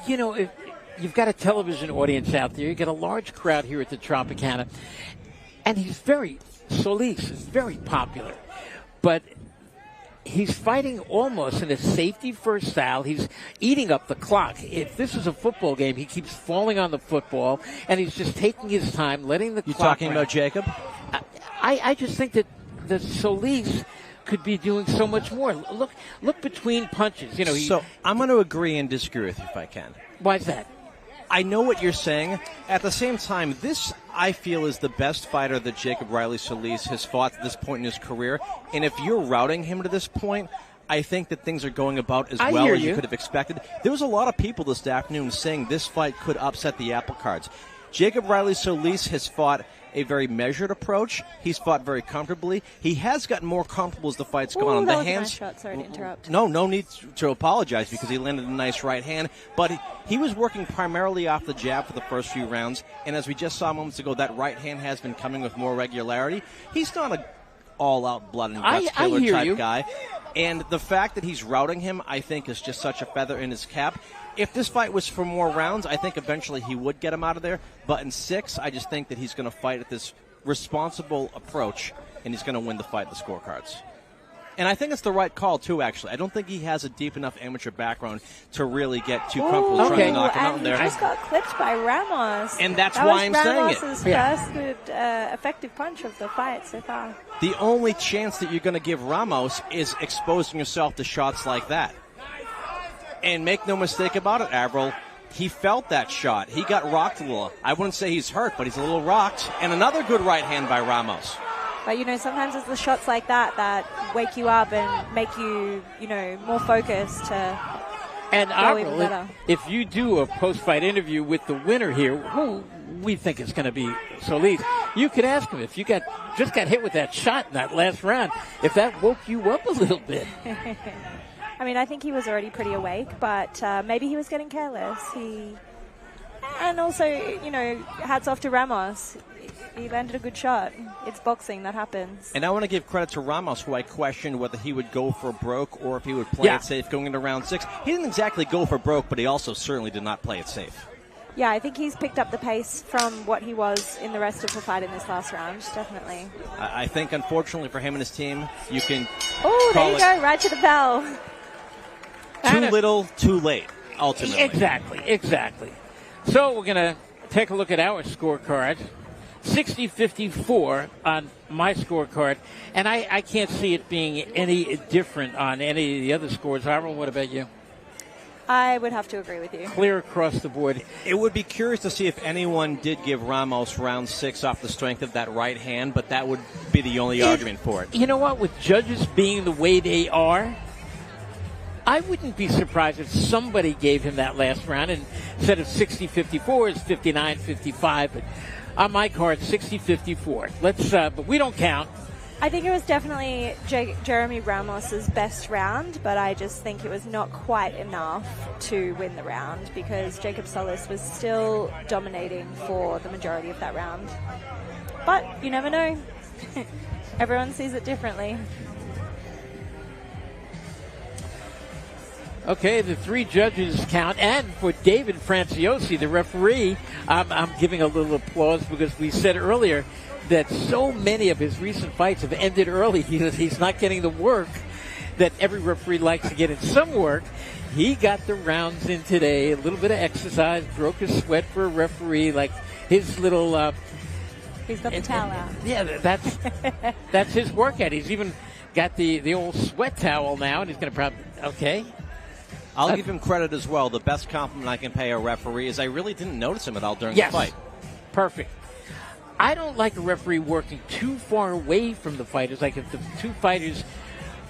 [SPEAKER 3] you know, if you've got a television audience out there, you get a large crowd here at the Tropicana, and Solis is very popular. But he's fighting almost in a safety-first style. He's eating up the clock. If this is a football game, he keeps falling on the football, and he's just taking his time, letting the clock
[SPEAKER 7] You talking
[SPEAKER 3] run.
[SPEAKER 7] about Jacob?
[SPEAKER 3] I just think that the Solis could be doing so much more. Look between punches. You know.
[SPEAKER 7] So I'm going to agree and disagree with you if I can.
[SPEAKER 3] Why is that?
[SPEAKER 7] I know what you're saying. At the same time, this, I feel, is the best fighter that Jacob Riley Solis has fought at this point in his career. And if you're routing him to this point, I think that things are going about as well as you could have expected. There was a lot of people this afternoon saying this fight could upset the apple cards. Jacob Riley Solis has fought a very measured approach. He's fought very comfortably. He has gotten more comfortable as the fight's gone on.
[SPEAKER 4] That
[SPEAKER 7] The
[SPEAKER 4] was a
[SPEAKER 7] hands.
[SPEAKER 4] nice shot. Sorry to interrupt.
[SPEAKER 7] No need to apologize because he landed a nice right hand. But he was working primarily off the jab for the first few rounds. And as we just saw moments ago, that right hand has been coming with more regularity. He's not an all-out blood and guts killer type guy. And the fact that he's routing him, I think, is just such a feather in his cap. If this fight was for more rounds, I think eventually he would get him out of there. But in 6, I just think that he's going to fight at this responsible approach, and he's going to win the fight in the scorecards. And I think it's the right call, too, actually. I don't think he has a deep enough amateur background to really get too comfortable trying to knock him out there.
[SPEAKER 4] He just got clipped by Ramos.
[SPEAKER 7] And that's why I'm saying it.
[SPEAKER 4] Ramos's first good effective punch of the fight so far.
[SPEAKER 7] The only chance that you're going to give Ramos is exposing yourself to shots like that. And make no mistake about it, Avril, he felt that shot. He got rocked a little. I wouldn't say he's hurt, but he's a little rocked. And another good right hand by Ramos.
[SPEAKER 4] But, you know, sometimes it's the shots like that that wake you up and make you, you know, more focused to go even better.
[SPEAKER 3] If you do a post-fight interview with the winner here, who we think is going to be Solis, you could ask him if you just got hit with that shot in that last round, if that woke you up a little bit.
[SPEAKER 4] I mean, I think he was already pretty awake, but maybe he was getting careless. And also, you know, hats off to Ramos. He landed a good shot. It's boxing, that happens.
[SPEAKER 7] And I want to give credit to Ramos, who I questioned whether he would go for broke or if he would play it safe going into round 6. He didn't exactly go for broke, but he also certainly did not play it safe.
[SPEAKER 4] Yeah, I think he's picked up the pace from what he was in the rest of the fight in this last round, definitely.
[SPEAKER 7] I think, unfortunately for him and his team, you can
[SPEAKER 4] there you go, right to the bell.
[SPEAKER 7] Too little, too late, ultimately.
[SPEAKER 3] Exactly. So we're going to take a look at our scorecard. 60-54 on my scorecard, and I can't see it being any different on any of the other scores. Avril, what about you?
[SPEAKER 4] I would have to agree with you.
[SPEAKER 3] Clear across the board.
[SPEAKER 7] It would be curious to see if anyone did give Ramos round 6 off the strength of that right hand, but that would be the only argument for it.
[SPEAKER 3] You know what? With judges being the way they are, I wouldn't be surprised if somebody gave him that last round, and instead of 60-54, it's 59-55. But on my card, 60-54. But we don't count.
[SPEAKER 4] I think it was definitely Jeremy Ramos's best round, but I just think it was not quite enough to win the round because Jacob Solis was still dominating for the majority of that round. But you never know. Everyone sees it differently.
[SPEAKER 3] Okay, the 3 judges count, and for David Franciosi, the referee, I'm giving a little applause because we said earlier that so many of his recent fights have ended early. He's not getting the work that every referee likes to get in some work. He got the rounds in today, a little bit of exercise, broke a sweat for a referee, like his little...
[SPEAKER 4] He's got the towel out.
[SPEAKER 3] Yeah, that's his workout. He's even got the old sweat towel now, and he's going to probably... Okay.
[SPEAKER 7] I'll give him credit as well. The best compliment I can pay a referee is I really didn't notice him at all during the fight.
[SPEAKER 3] Perfect. I don't like a referee working too far away from the fighters. Like if the 2 fighters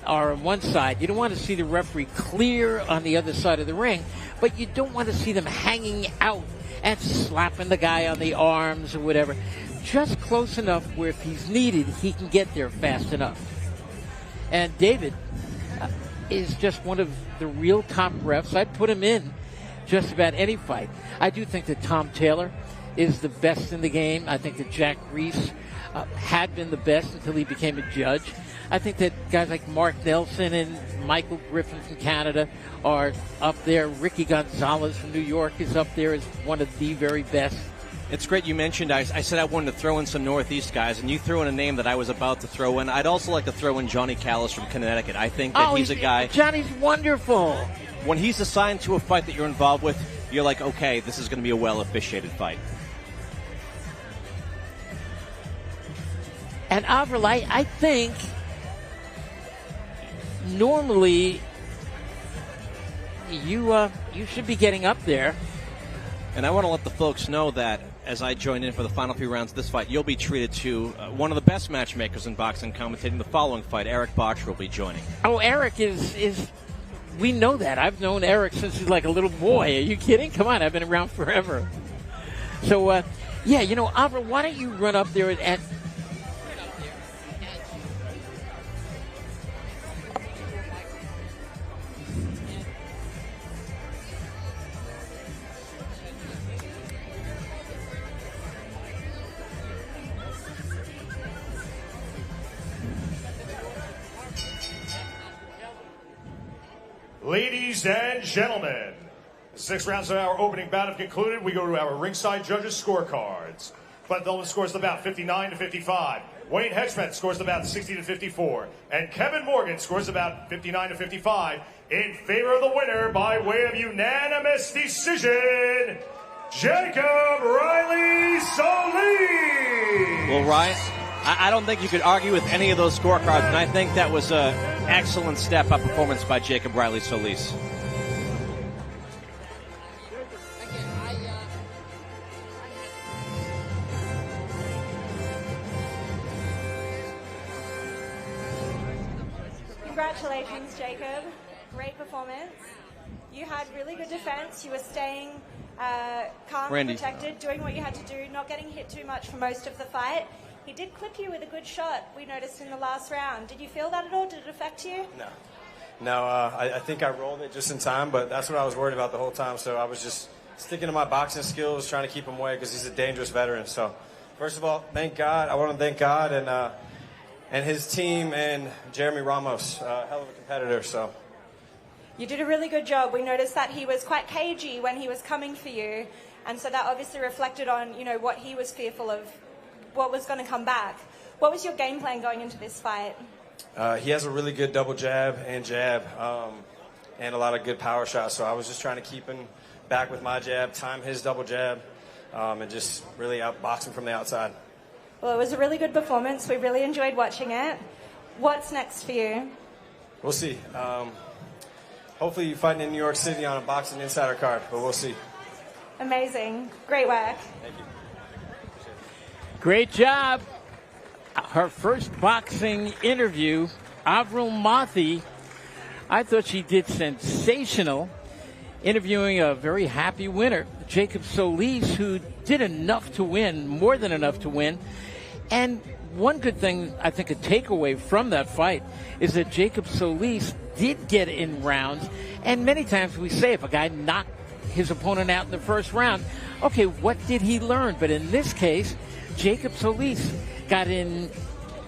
[SPEAKER 3] are on one side, you don't want to see the referee clear on the other side of the ring, but you don't want to see them hanging out and slapping the guy on the arms or whatever. Just close enough where if he's needed, he can get there fast enough. And David is just one of the real top refs. I'd put him in just about any fight. I do think that Tom Taylor is the best in the game. I think that Jack Reese had been the best until he became a judge. I think that guys like Mark Nelson and Michael Griffin from Canada are up there. Ricky Gonzalez from New York is up there as one of the very best.
[SPEAKER 7] It's great you mentioned, I said I wanted to throw in some Northeast guys, and you threw in a name that I was about to throw in. I'd also like to throw in Johnny Callis from Connecticut. I think that he's a guy.
[SPEAKER 3] Johnny's wonderful.
[SPEAKER 7] When he's assigned to a fight that you're involved with, you're like, okay, this is going to be a well-officiated fight.
[SPEAKER 3] And Avril, I think normally you should be getting up there.
[SPEAKER 7] And I want to let the folks know that as I join in for the final few rounds of this fight, you'll be treated to one of the best matchmakers in boxing commentating the following fight. Eric Bottjer will be joining.
[SPEAKER 3] Oh, Eric is we know that. I've known Eric since he's like a little boy. Are you kidding? Come on, I've been around forever. So, yeah, Avril, why don't you run up there and
[SPEAKER 5] Ladies and gentlemen, 6 rounds of our opening bout have concluded. We go to our ringside judges' scorecards. Clint Dillman scores the bout 59-55. Wayne Hedgeman scores the bout 60-54. And Kevin Morgan scores the bout 59-55 in favor of the winner by way of unanimous decision, Jacob Riley Solis.
[SPEAKER 7] Well, Ryan, I don't think you could argue with any of those scorecards, and I think that was an excellent step-up performance by Jacob Riley Solis.
[SPEAKER 4] Congratulations, Jacob. Great performance. You had really good defense. You were staying calm and protected, doing what you had to do, not getting hit too much for most of the fight. He did clip you with a good shot, we noticed in the last round. Did you feel that at all? Did it affect you?
[SPEAKER 8] No, I think I rolled it just in time, but that's what I was worried about the whole time. So I was just sticking to my boxing skills, trying to keep him away because he's a dangerous veteran. So first of all, thank God. I want to thank God and his team and Jeremy Ramos, hell of a competitor. So
[SPEAKER 4] you did a really good job. We noticed that he was quite cagey when he was coming for you, and so that obviously reflected on what he was fearful of, what was going to come back. What was your game plan going into this fight?
[SPEAKER 8] He has a really good double jab and a lot of good power shots. So I was just trying to keep him back with my jab, time his double jab, and just really outbox him from the outside.
[SPEAKER 4] Well, it was a really good performance. We really enjoyed watching it. What's next for you?
[SPEAKER 8] We'll see. Hopefully you're fighting in New York City on a Boxing Insider card, but we'll see.
[SPEAKER 4] Amazing. Great work.
[SPEAKER 8] Thank you.
[SPEAKER 3] Great job. Her first boxing interview, Avril Mathie. I thought she did sensational, interviewing a very happy winner, Jacob Solis, who did enough to win, more than enough to win. And one good thing, I think, a takeaway from that fight is that Jacob Solis did get in rounds. And many times we say if a guy knocked his opponent out in the first round, okay, what did he learn? But in this case, Jacob Solis got in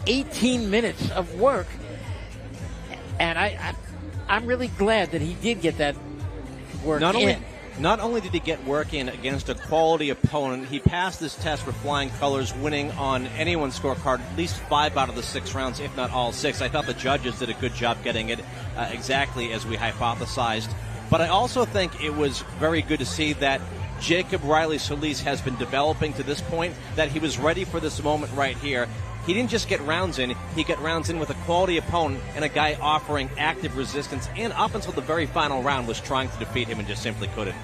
[SPEAKER 3] 18 minutes of work. And I'm really glad that he did get that work in.
[SPEAKER 7] Not only did he get work in against a quality opponent, he passed this test with flying colors, winning on anyone's scorecard at least 5 out of the 6 rounds, if not all 6. I thought the judges did a good job getting it exactly as we hypothesized. But I also think it was very good to see that Jacob Riley Solis has been developing to this point, that he was ready for this moment right here. He didn't just get rounds in, he got rounds in with a quality opponent and a guy offering active resistance, and up until the very final round was trying to defeat him and just simply couldn't.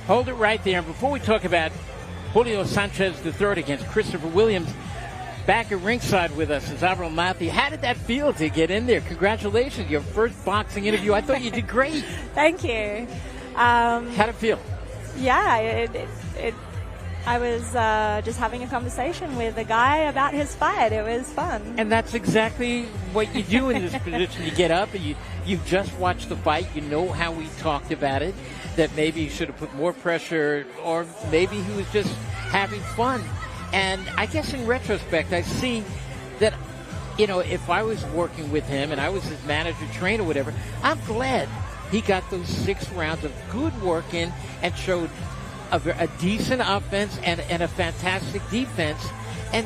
[SPEAKER 3] Hold it right there. And before we talk about Julio Sanchez III against Christopher Williams, back at ringside with us is Avril Mathie. How did that feel to get in there? Congratulations, your first boxing interview. I thought you did great.
[SPEAKER 4] Thank you.
[SPEAKER 3] How'd it feel?
[SPEAKER 4] Yeah, I was just having a conversation with a guy about his fight. It was fun.
[SPEAKER 3] And that's exactly what you do in this position. You get up and you've just watched the fight. You know how we talked about it, that maybe he should have put more pressure, or maybe he was just having fun. And I guess in retrospect, I see that you know, if I was working with him and I was his manager, trainer, whatever, I'm glad he got those 6 rounds of good work in and showed a decent offense and a fantastic defense and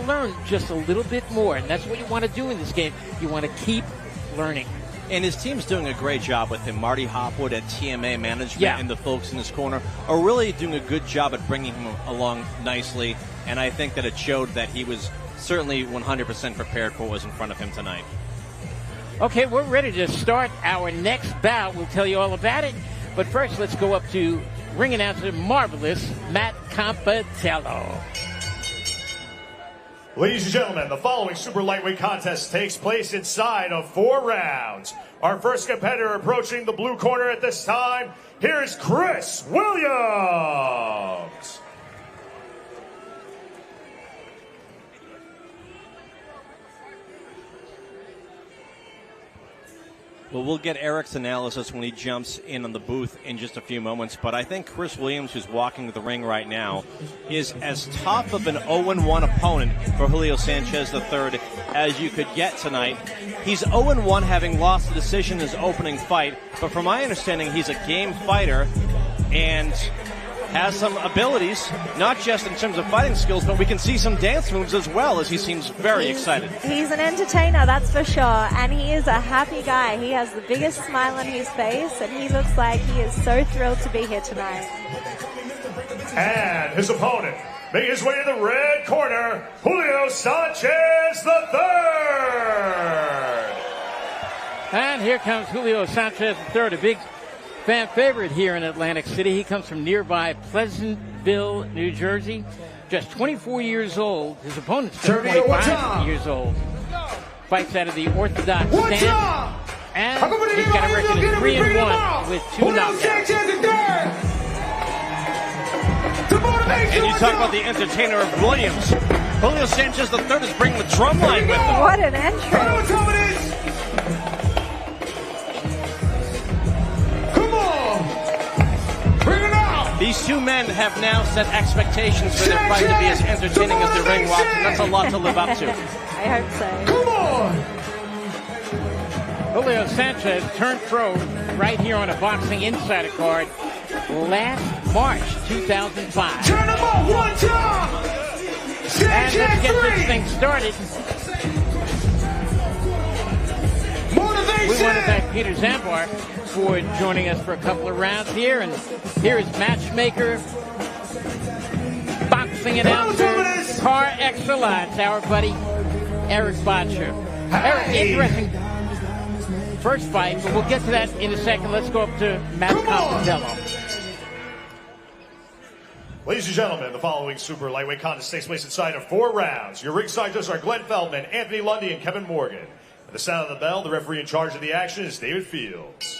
[SPEAKER 3] learn just a little bit more. And that's what you want to do in this game. You want to keep learning.
[SPEAKER 7] And his team's doing a great job with him. Marty Hopwood at TMA Management and the folks in his corner are really doing a good job at bringing him along nicely. And I think that it showed that he was certainly 100% prepared for what was in front of him tonight.
[SPEAKER 3] Okay, we're ready to start our next bout. We'll tell you all about it. But first, let's go up to ring announcer Marvelous Matt Competello.
[SPEAKER 5] Ladies and gentlemen, the following super lightweight contest takes place inside of 4 rounds. Our first competitor approaching the blue corner at this time, here's Chris Williams.
[SPEAKER 7] Well, we'll get Eric's analysis when he jumps in on the booth in just a few moments, but I think Chris Williams, who's walking the ring right now, is as tough of an 0-1 opponent for Julio Sanchez III as you could get tonight. He's 0-1 having lost the decision in his opening fight, but from my understanding, he's a game fighter and has some abilities, not just in terms of fighting skills, but we can see some dance moves as well, as he seems very excited.
[SPEAKER 4] He's an entertainer, that's for sure, and he is a happy guy. He has the biggest smile on his face, and he looks like he is so thrilled to be here tonight.
[SPEAKER 5] And his opponent, making his way to the red corner, Julio Sanchez III.
[SPEAKER 3] And here comes Julio Sanchez III, a big fan favorite here in Atlantic City. He comes from nearby Pleasantville, New Jersey. Just 24 years old. His opponent's just 25 years old. Fights out of the orthodox stance. And he's got a record of 3-1 with 2 knockouts.
[SPEAKER 7] And you talk about the entertainer of Williams. Julio Sanchez III is bringing the drum line with him.
[SPEAKER 4] What an entrance.
[SPEAKER 7] These two men have now set expectations for their fight to be as entertaining as their ring walks, and that's a lot to live up to.
[SPEAKER 4] I hope so.
[SPEAKER 5] Come on!
[SPEAKER 3] Julio Sanchez turned pro right here on a Boxing Insider card last March 2005.
[SPEAKER 5] Turn him up one time!
[SPEAKER 3] And let's get this thing started.
[SPEAKER 5] Motivation!
[SPEAKER 3] We want to thank Peter Zambar for joining us for a couple of rounds here. And here is matchmaker, boxing announcer, par excellence, our buddy Eric Bottjer. Eric, interesting first fight, but we'll get to that in a second. Let's go up to Matt Competello.
[SPEAKER 5] Ladies and gentlemen, the following super lightweight contest takes place inside of 4 rounds. Your ringside judges are Glenn Feldman, Anthony Lundy, and Kevin Morgan. At the sound of the bell, the referee in charge of the action is David Fields.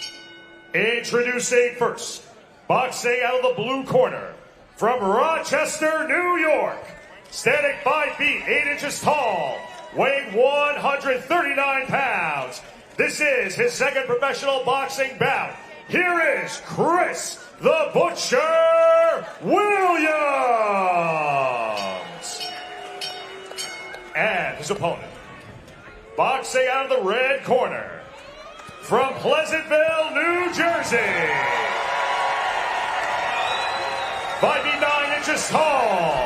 [SPEAKER 5] Introducing first, boxing out of the blue corner, from Rochester, New York, standing 5 feet 8 inches tall, weighing 139 pounds. This is his second professional boxing bout. Here is Chris the Butcher Williams. And his opponent, boxing out of the red corner, from Pleasantville, New Jersey, 5 feet 9 inches tall.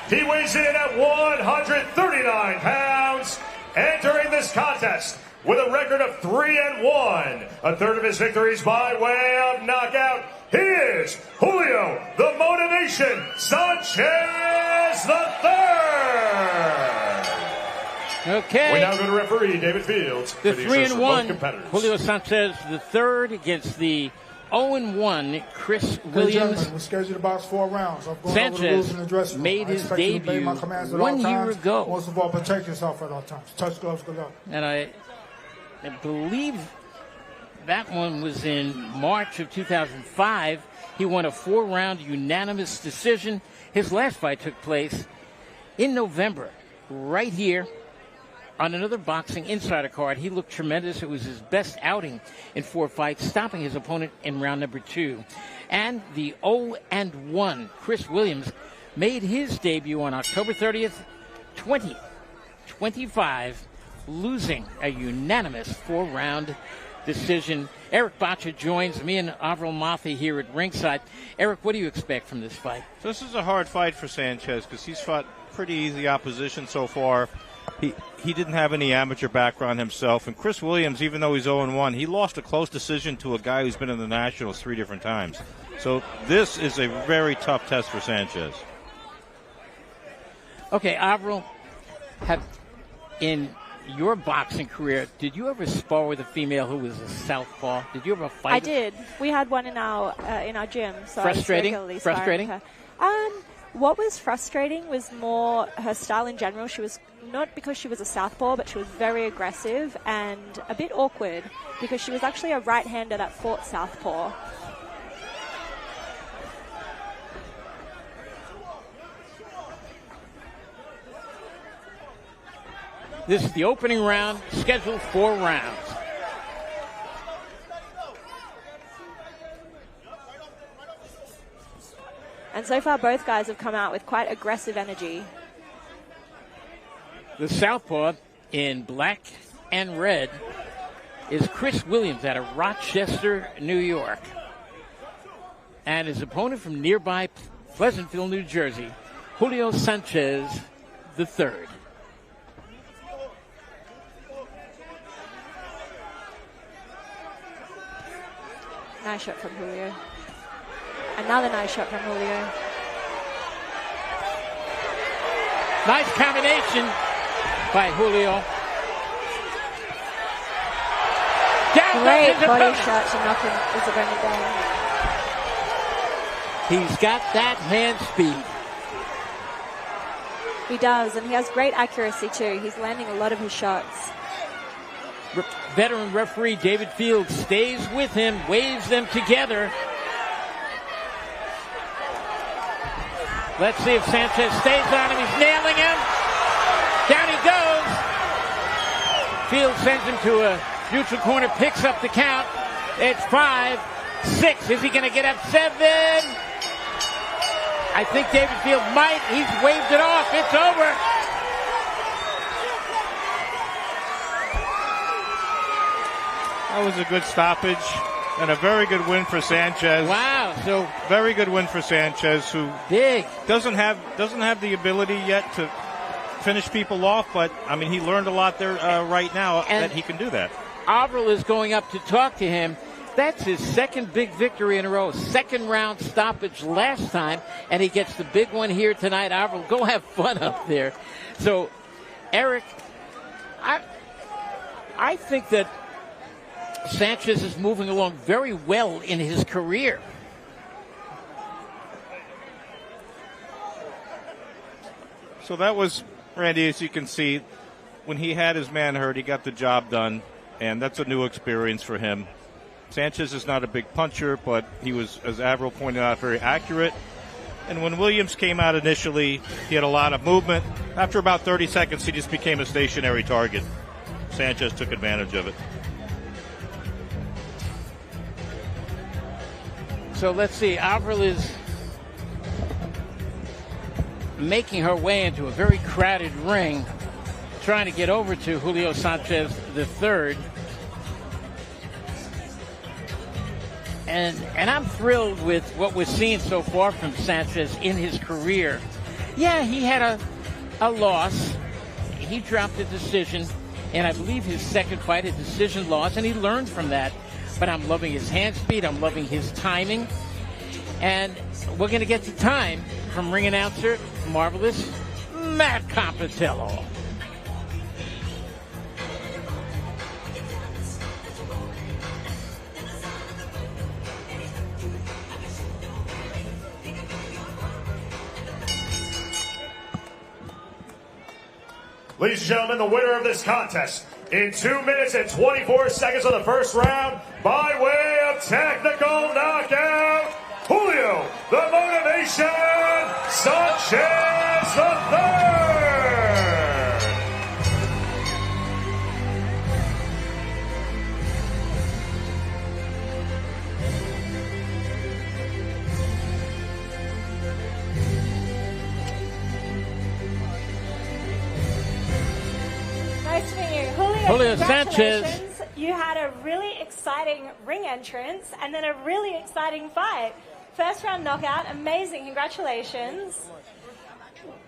[SPEAKER 5] He weighs in at 139 pounds, entering this contest with a record of 3-1. A third of his victories by way of knockout. He is Julio the Motivation Sanchez III.
[SPEAKER 3] Okay.
[SPEAKER 5] We now go to referee David Fields.
[SPEAKER 3] The 3-1 Julio Sanchez III against the 0-1 Chris Williams.
[SPEAKER 2] We're scheduled to box 4 rounds.
[SPEAKER 3] Sanchez made his debut 1 year ago.
[SPEAKER 2] Most of all, protect yourself at all times. Touch gloves, good luck.
[SPEAKER 3] And I believe that one was in March of 2005. He won a 4-round unanimous decision. His last fight took place in November, right here on another Boxing Insider card. He looked tremendous. It was his best outing in 4 fights, stopping his opponent in round number 2. And the 0-1 Chris Williams made his debut on October 30th, 25, losing a unanimous 4-round decision. Eric Bottjer joins me and Avril Mathie here at ringside. Eric, what do you expect from this fight?
[SPEAKER 9] This is a hard fight for Sanchez because he's fought pretty easy opposition so far. He didn't have any amateur background himself. And Chris Williams, even though he's 0-1, he lost a close decision to a guy who's been in the Nationals 3 different times. So this is a very tough test for Sanchez.
[SPEAKER 3] Okay, Avril, in your boxing career, did you ever spar with a female who was a southpaw? Did you ever fight?
[SPEAKER 4] I did. We had one in our gym. So
[SPEAKER 3] frustrating?
[SPEAKER 4] I was regularly sparring with her. What was frustrating was more her style in general. She was not because she was a southpaw, but she was very aggressive and a bit awkward because she was actually a right-hander that fought southpaw.
[SPEAKER 3] This is the opening round, scheduled 4 rounds.
[SPEAKER 4] And so far, both guys have come out with quite aggressive energy.
[SPEAKER 3] The southpaw in black and red is Chris Williams out of Rochester, New York. And his opponent from nearby Pleasantville, New Jersey, Julio Sanchez III.
[SPEAKER 4] Nice shot from Julio. Another nice shot from Julio.
[SPEAKER 3] Nice combination by Julio.
[SPEAKER 4] Great body shot to knock his opponent down.
[SPEAKER 3] He's got that hand speed.
[SPEAKER 4] He does, and he has great accuracy too. He's landing a lot of his shots.
[SPEAKER 3] Veteran referee David Fields stays with him, waves them together. Let's see if Sanchez stays on him. He's nailing him. Down he goes. Fields sends him to a neutral corner, picks up the count. It's 5, 6. Is he going to get up 7? I think David Fields might. He's waved it off. It's over.
[SPEAKER 9] That was a good stoppage and a very good win for Sanchez.
[SPEAKER 3] Wow! So
[SPEAKER 9] very good win for Sanchez, who
[SPEAKER 3] big
[SPEAKER 9] doesn't have the ability yet to finish people off, but I mean he learned a lot there right now that he can do that.
[SPEAKER 3] Avril is going up to talk to him. That's his second big victory in a row. Second round stoppage last time, and he gets the big one here tonight. Avril, go have fun up there. So, Eric, I think that Sanchez is moving along very well in his career.
[SPEAKER 9] So that was, Randy, as you can see, when he had his man hurt, he got the job done, and that's a new experience for him. Sanchez is not a big puncher, but he was, as Avril pointed out, very accurate. And when Williams came out initially, he had a lot of movement. After about 30 seconds, he just became a stationary target. Sanchez took advantage of it.
[SPEAKER 3] So let's see. Avril is making her way into a very crowded ring, trying to get over to Julio Sanchez III. And I'm thrilled with what we're seeing so far from Sanchez in his career. Yeah, he had a loss. He dropped a decision, and I believe his second fight, a decision loss, and he learned from that. But I'm loving his hand speed. I'm loving his timing. And we're going to get to time from ring announcer, marvelous Matt Competello.
[SPEAKER 5] Ladies and gentlemen, the winner of this contest in 2 minutes and 24 seconds of the first round, by way of technical knockout, Julio, the Motivation Sanchez III.
[SPEAKER 3] Julio Sanchez.
[SPEAKER 4] Congratulations. You had a really exciting ring entrance and then a really exciting fight. First round knockout, amazing, congratulations.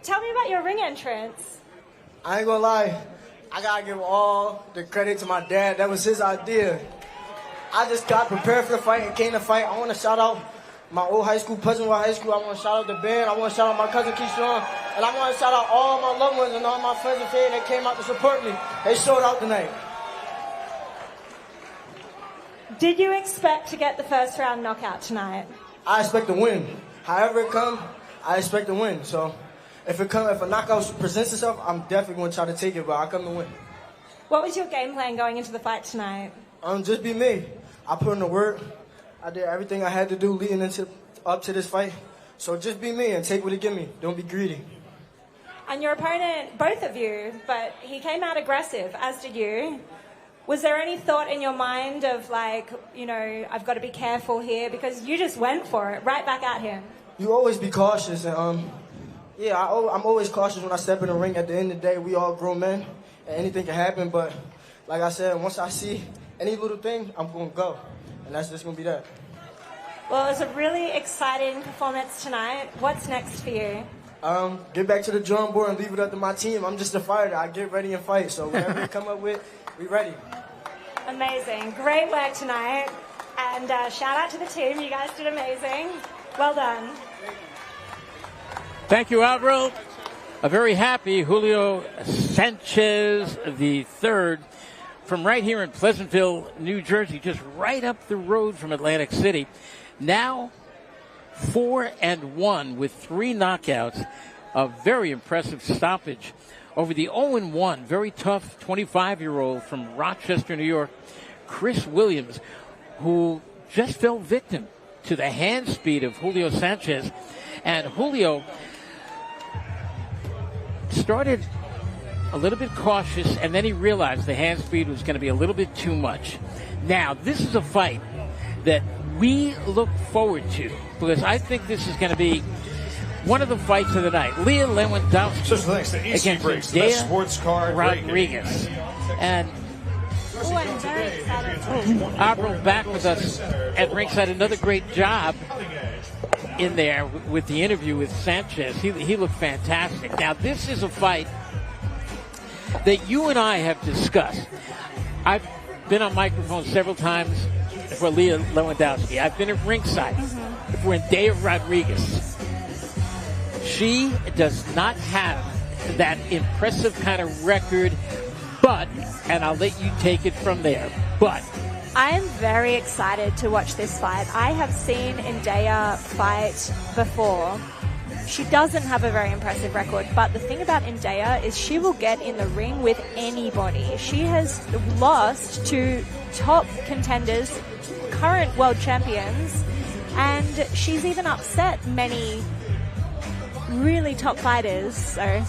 [SPEAKER 4] Tell me about your ring entrance.
[SPEAKER 2] I ain't gonna lie, I gotta give all the credit to my dad. That was his idea. I just got prepared for the fight and came to fight. I want to shout out my old high school, Pleasantville High School. I want to shout out the band. I want to shout out my cousin Keyshawn. And I want to shout out all my loved ones and all my friends and family that came out to support me. They showed out tonight.
[SPEAKER 4] Did you expect to get the first round knockout tonight?
[SPEAKER 2] I expect to win. However it comes, I expect to win. So if a knockout presents itself, I'm definitely going to try to take it, but I come to win.
[SPEAKER 4] What was your game plan going into the fight tonight?
[SPEAKER 2] Just be me. I put in the work. I did everything I had to do leading up to this fight. So just be me and take what it give me. Don't be greedy.
[SPEAKER 4] And your opponent, both of you, but he came out aggressive, as did you. Was there any thought in your mind of like, you know, I've got to be careful here? Because you just went for it, right back at him.
[SPEAKER 2] You always be cautious. And I'm always cautious when I step in the ring. At the end of the day, we all grown men, and anything can happen. But like I said, once I see any little thing, I'm going to go. And that's just going to be that.
[SPEAKER 4] Well, it was a really exciting performance tonight. What's next for you?
[SPEAKER 2] Get back to the drawing board and leave it up to my team. I'm just a fighter. I get ready and fight. So whatever they come up with, we ready.
[SPEAKER 4] Amazing. Great work tonight. And shout out to the team. You guys did amazing. Well done.
[SPEAKER 3] Thank you, Avril. A very happy Julio Sanchez III from right here in Pleasantville, New Jersey, just right up the road from Atlantic City. Now 4-1 with 3 knockouts. A very impressive stoppage over the 0-1, very tough 25-year-old from Rochester, New York, Chris Williams, who just fell victim to the hand speed of Julio Sanchez. And Julio started a little bit cautious, and then he realized the hand speed was going to be a little bit too much. Now, this is a fight that we look forward to, because I think this is going to be one of the fights of the night. Lia Lewandowski against
[SPEAKER 5] Indeya sports card
[SPEAKER 3] Rodriguez. And
[SPEAKER 4] I'm very excited.
[SPEAKER 3] Avril back with us at ringside. Another great job in there with the interview with Sanchez. He looked fantastic. Now, this is a fight that you and I have discussed. I've been on microphone several times for Lia Lewandowski. I've been at ringside for Indeya Rodriguez. She does not have that impressive kind of record, but, and I'll let you take it from there, but
[SPEAKER 4] I am very excited to watch this fight. I have seen Indeya fight before. She doesn't have a very impressive record, but the thing about Indeya is she will get in the ring with anybody. She has lost to top contenders, current world champions, and she's even upset many really top fighters. So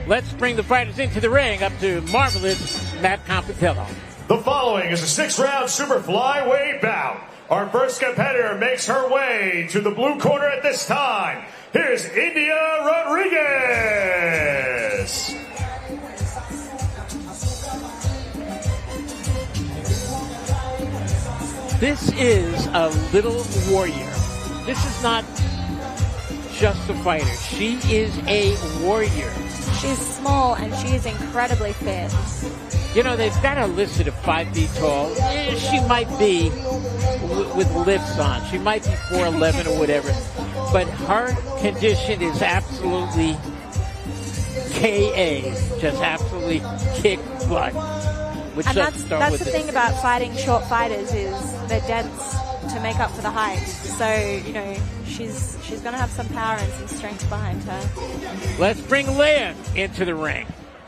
[SPEAKER 3] let's bring the fighters into the ring, up to marvelous Matt Competello.
[SPEAKER 5] The following is a 6-round super flyweight bout. Our first competitor makes her way to the blue corner at this time. Here's Indeya Rodriguez.
[SPEAKER 3] This is a little warrior. This is not just a fighter. She is a warrior.
[SPEAKER 4] she's small and she is incredibly fit.
[SPEAKER 3] You know, they've got her listed at 5 feet tall. She might be with lifts on. She might be 4'11" or whatever. But her condition is absolutely K.A. Just absolutely kick butt.
[SPEAKER 4] And that's the thing about fighting short fighters is they're dense to make up for the height. So, you know, she's going to have some power and some strength behind her.
[SPEAKER 3] Let's bring Lia into the ring.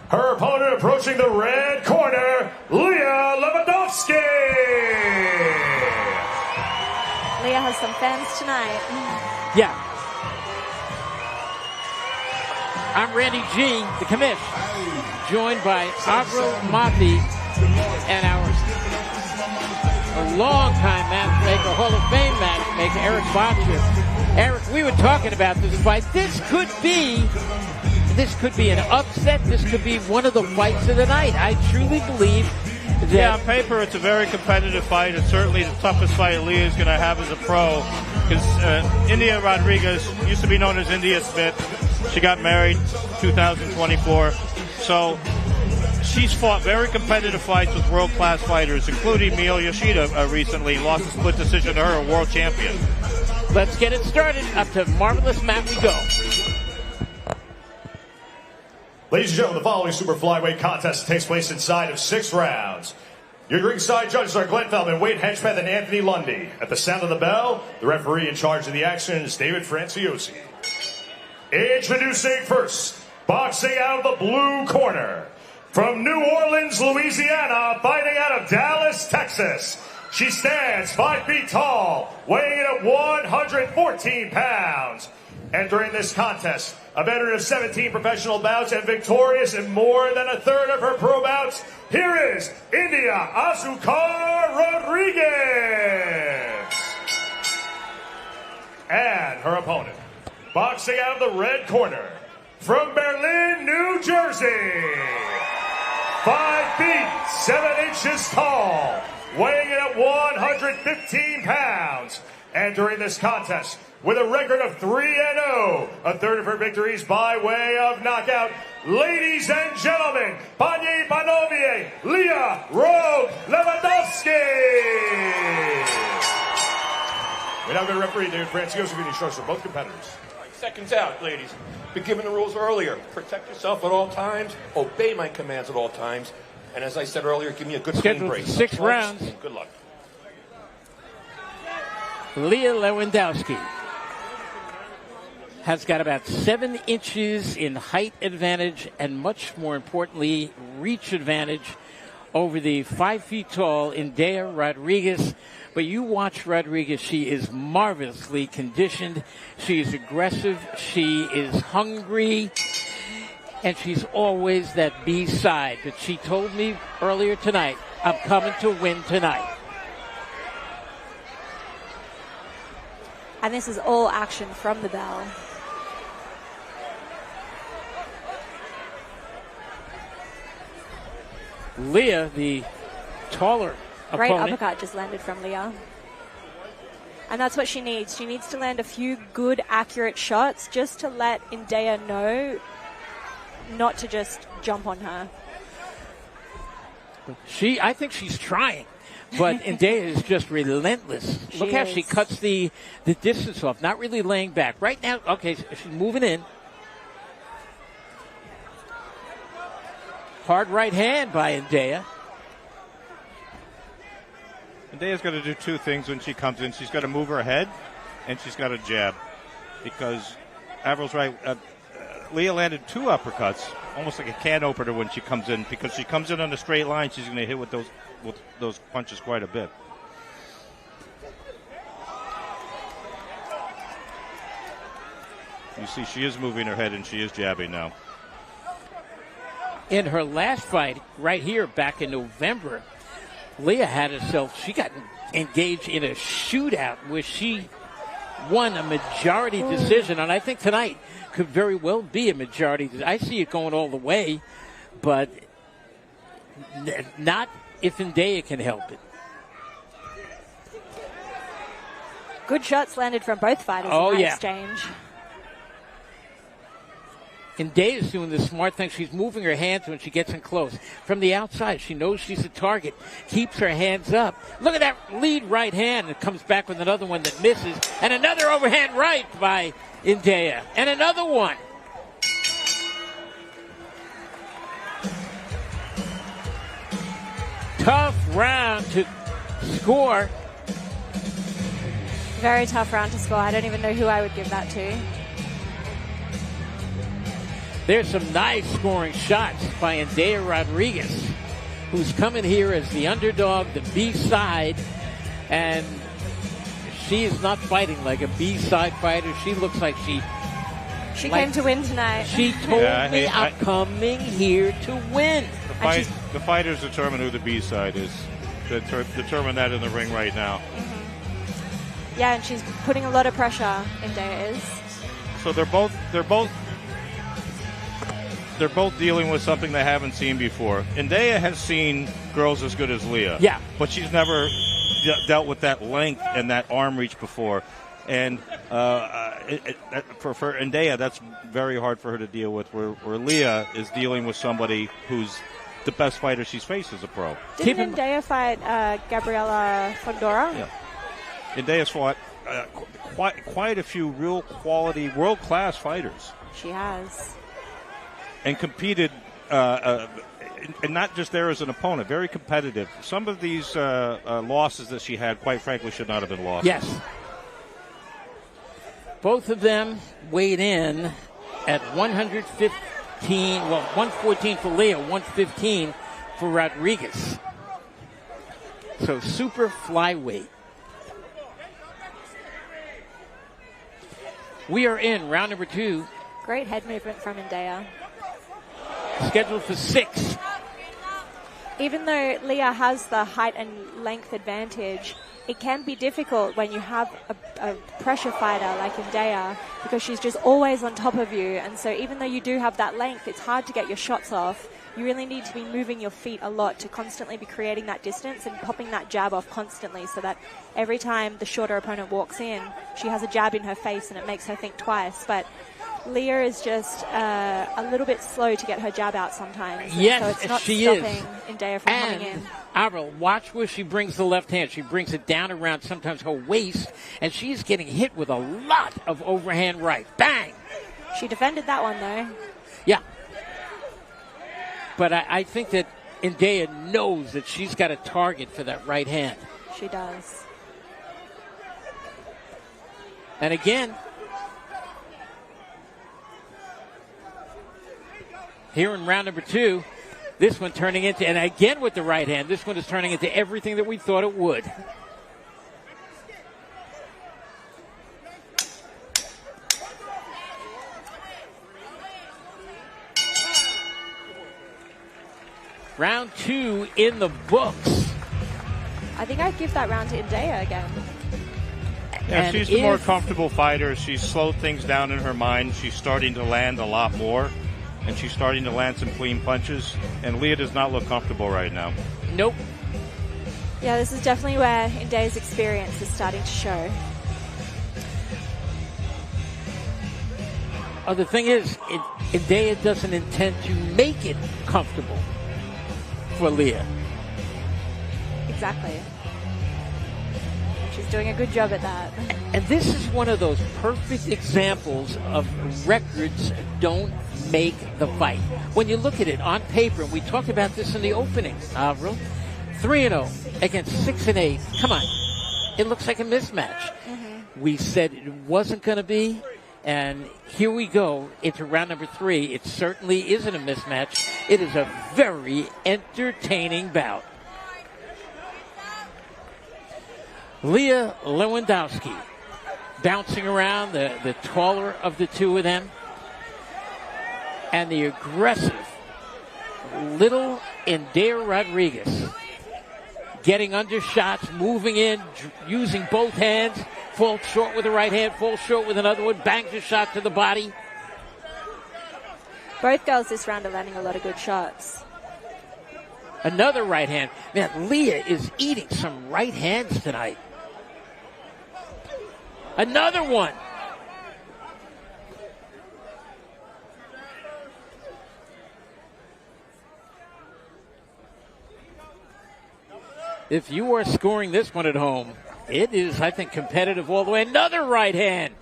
[SPEAKER 5] Her opponent approaching the red corner, Lia Lewandowski.
[SPEAKER 4] Lia has some fans tonight.
[SPEAKER 3] Yeah. I'm Randy G, the commish, joined by Avril, Mathie, and our longtime matchmaker, Hall of Fame matchmaker, Eric Bottjer. Eric, we were talking about this fight. This could be this could be an upset. This could be one of the fights of the night. I truly believe that.
[SPEAKER 9] Yeah, on paper, it's a very competitive fight. It's certainly the toughest fight Lia is going to have as a pro. Because Indeya Rodriguez used to be known as Indeya Smith. She got married 2024. So she's fought very competitive fights with world-class fighters, including Mio Yoshida recently. Lost a split decision to her, a world champion.
[SPEAKER 3] Let's get it started. Up to Marvelous Matt we go.
[SPEAKER 5] Ladies and gentlemen, the following super flyweight contest takes place inside of 6 rounds. Your ringside judges are Glenn Feldman, Wade Henchpeth, and Anthony Lundy. At the sound of the bell, the referee in charge of the action is David Franciosi. Introducing first, boxing out of the blue corner. From New Orleans, Louisiana, fighting out of Dallas, Texas. She stands 5 feet tall, weighing in at 114 pounds. Entering this contest, a veteran of 17 professional bouts and victorious in more than a third of her pro bouts, here is Indeya Rodriguez. And her opponent, boxing out of the red corner, from Berlin, New Jersey. 5 feet, 7 inches tall, weighing in at 115 pounds. Entering this contest with a record of 3-0, a third of her victories by way of knockout. Ladies and gentlemen, Panie Panowie, Lia Lewandowski. We now got a referee, David Franciosi, giving instructions for both competitors.
[SPEAKER 6] Seconds out, ladies. Been given the rules earlier. Protect yourself at all times. Obey my commands at all times. And as I said earlier, give me a good clean break.
[SPEAKER 3] 6 rounds.
[SPEAKER 6] Good luck.
[SPEAKER 3] Lia Lewandowski has got about 7 inches in height advantage and much more importantly, reach advantage over the 5 feet tall Indeya Rodriguez. But you watch Rodriguez, she is marvelously conditioned. She is aggressive. She is hungry. And she's always that B side. But she told me earlier tonight, I'm coming to win tonight.
[SPEAKER 4] And this is all action from the bell.
[SPEAKER 3] Lia, the taller
[SPEAKER 4] Great
[SPEAKER 3] opponent.
[SPEAKER 4] uppercut just landed from Lia. And that's what she needs. She needs to land a few good, accurate shots just to let Indeya know not to just jump on her.
[SPEAKER 3] I think she's trying. But Indeya is just relentless. Look how she cuts the distance off, not really laying back. Right now, okay, she's moving in. Hard right hand by Indeya.
[SPEAKER 9] Indeya's got to do 2 things when she comes in. She's got to move her head, and she's got to jab. Because Avril's right. Lia landed 2 uppercuts, almost like a can opener when she comes in. Because she comes in on a straight line, she's going to hit with those punches quite a bit. You see she is moving her head and she is jabbing now.
[SPEAKER 3] In her last fight, right here back in November, Lia had herself, she got engaged in a shootout where she won a majority decision. And I think tonight could very well be a majority. I see it going all the way, but not if Indeya can help it.
[SPEAKER 4] Good shots landed from both fighters in that exchange.
[SPEAKER 3] Indeya's doing the smart thing. She's moving her hands when she gets in close. From the outside, she knows she's a target. Keeps her hands up. Look at that lead right hand. It comes back with another one that misses. And another overhand right by Indeya. And another one. Tough round to score.
[SPEAKER 4] Very tough round to score. I don't even know who I would give that to.
[SPEAKER 3] There's some nice scoring shots by Indeya Rodriguez, who's coming here as the underdog, the B-side, and she is not fighting like a B-side fighter. She looks like she
[SPEAKER 4] came to win tonight.
[SPEAKER 3] She told me I'm coming here to win.
[SPEAKER 9] The fighters determine who the B-side is. Determine that in the ring right now.
[SPEAKER 4] Mm-hmm. Yeah, and she's putting a lot of pressure, Indeya is.
[SPEAKER 9] So they're both they're both dealing with something they haven't seen before. Indeya has seen girls as good as Lia.
[SPEAKER 3] Yeah.
[SPEAKER 9] But she's never dealt with that length and that arm reach before. And for Indeya, that's very hard for her to deal with, where Lia is dealing with somebody who's the best fighter she's faced as a pro.
[SPEAKER 4] Didn't Indeya fight Gabriela Figueroa?
[SPEAKER 9] Yeah. Indeya's fought quite a few real quality, world-class fighters.
[SPEAKER 4] She has.
[SPEAKER 9] And competed, and not just there as an opponent, very competitive. Some of these losses that she had, quite frankly, should not have been lost.
[SPEAKER 3] Yes. Both of them weighed in at 115, 114 for Lia, 115 for Rodriguez. So super flyweight. We are in round number 2.
[SPEAKER 4] Great head movement from Indeya.
[SPEAKER 3] Scheduled for 6.
[SPEAKER 4] Even though Lia has the height and length advantage, it can be difficult when you have a pressure fighter like Indeya, because she's just always on top of you. And so even though you do have that length, it's hard to get your shots off. You really need to be moving your feet a lot to constantly be creating that distance and popping that jab off constantly, so that every time the shorter opponent walks in, she has a jab in her face and it makes her think twice. But Lia is just a little bit slow to get her jab out sometimes.
[SPEAKER 3] Yes,
[SPEAKER 4] so it's not
[SPEAKER 3] she
[SPEAKER 4] stopping
[SPEAKER 3] is.
[SPEAKER 4] Indeya from coming in.
[SPEAKER 3] Avril, watch where she brings the left hand. She brings it down around sometimes her waist, and she's getting hit with a lot of overhand right. Bang!
[SPEAKER 4] She defended that one, though.
[SPEAKER 3] Yeah. But I think that Indeya knows that she's got a target for that right hand.
[SPEAKER 4] She does.
[SPEAKER 3] And again, here in round number 2, this one turning into, and again with the right hand, this one is turning into everything that we thought it would. Round 2 in the books.
[SPEAKER 4] I think I'd give that round to Indeya again.
[SPEAKER 9] Yeah, she's the more comfortable fighter. She's slowed things down in her mind. She's starting to land a lot more, and she's starting to land some clean punches. And Lia does not look comfortable right now.
[SPEAKER 3] Nope.
[SPEAKER 4] Yeah, this is definitely where Indeya's experience is starting to show.
[SPEAKER 3] Oh, the thing is, Indeya doesn't intend to make it comfortable for Lia.
[SPEAKER 4] Exactly. She's doing a good job at that.
[SPEAKER 3] And this is one of those perfect examples of records don't make the fight. When you look at it on paper, and we talked about this in the opening, Avril, 3-0 against 6-8. Come on. It looks like a mismatch. Mm-hmm. We said it wasn't going to be, and here we go into round number 3. It certainly isn't a mismatch. It is a very entertaining bout. Lia Lewandowski bouncing around, the taller of the two of them, and the aggressive little Indeya Rodriguez getting under shots, moving in, using both hands, falls short with the right hand, falls short with another one, bangs a shot to the body.
[SPEAKER 4] Both girls this round are landing a lot of good shots.
[SPEAKER 3] Another right hand. Man, Lia is eating some right hands tonight. Another one. If you are scoring this one at home, it is, I think, competitive all the way. Another right hand.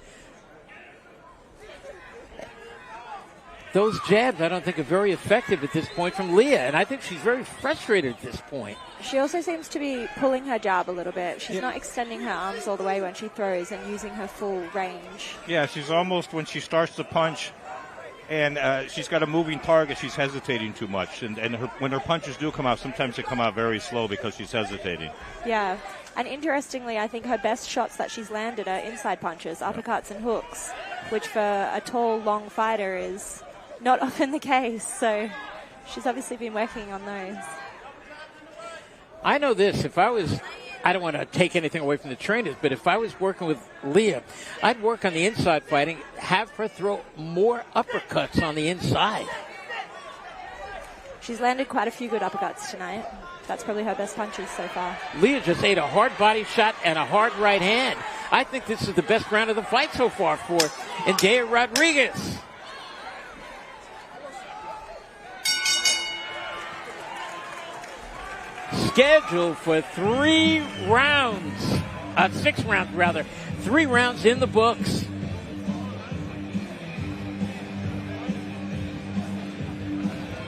[SPEAKER 3] Those jabs, I don't think, are very effective at this point from Lia, and I think she's very frustrated at this point.
[SPEAKER 4] She also seems to be pulling her jab a little bit. She's not extending her arms all the way when she throws and using her full range.
[SPEAKER 9] Yeah, she's almost, when she starts to punch and she's got a moving target, she's hesitating too much. And when her punches do come out, sometimes they come out very slow because she's hesitating.
[SPEAKER 4] Yeah, and interestingly, I think her best shots that she's landed are inside punches, uppercuts and hooks, which for a tall, long fighter is not often the case. So she's obviously been working on those.
[SPEAKER 3] I know this, if I was, I don't want to take anything away from the trainers, but if I was working with Lia, I'd work on the inside fighting, have her throw more uppercuts on the inside.
[SPEAKER 4] She's landed quite a few good uppercuts tonight. That's probably her best punches so far.
[SPEAKER 3] Lia just ate a hard body shot and a hard right hand. I think this is the best round of the fight so far for Indeya Rodriguez. Scheduled for 3 rounds. 6 rounds, rather. 3 rounds in the books.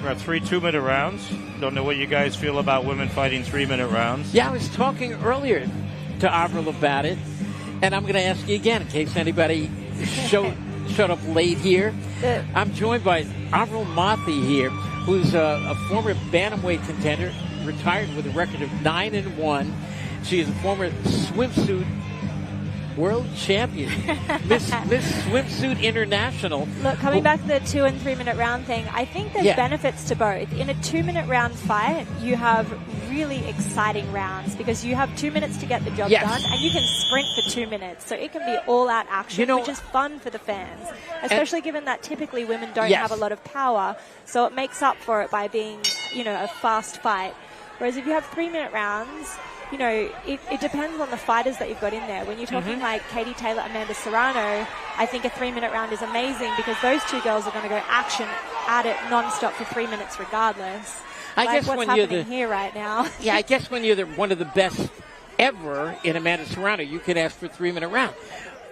[SPEAKER 9] We're at 3 2-minute rounds. Don't know what you guys feel about women fighting 3-minute rounds.
[SPEAKER 3] Yeah, I was talking earlier to Avril about it, and I'm going to ask you again in case anybody showed up late here. I'm joined by Avril Mathie here, who's a former bantamweight contender, retired with a record of 9-1. She is a former swimsuit world champion, Miss Swimsuit International.
[SPEAKER 4] Look, coming back to the 2 and 3 minute round thing, I think there's benefits to both. In a 2 minute round fight, you have really exciting rounds because you have 2 minutes to get the job done, and you can sprint for 2 minutes. So it can be all out action, which is fun for the fans, especially given that typically women don't have a lot of power. So it makes up for it by being, a fast fight. Whereas if you have 3 minute rounds, it depends on the fighters that you've got in there. When you're talking like Katie Taylor, Amanda Serrano, I think a 3 minute round is amazing because those two girls are going to go action at it non-stop for 3 minutes regardless.
[SPEAKER 3] I guess
[SPEAKER 4] what's
[SPEAKER 3] when
[SPEAKER 4] happening here right now.
[SPEAKER 3] Yeah, I guess when you're one of the best ever in Amanda Serrano, you can ask for a 3 minute round.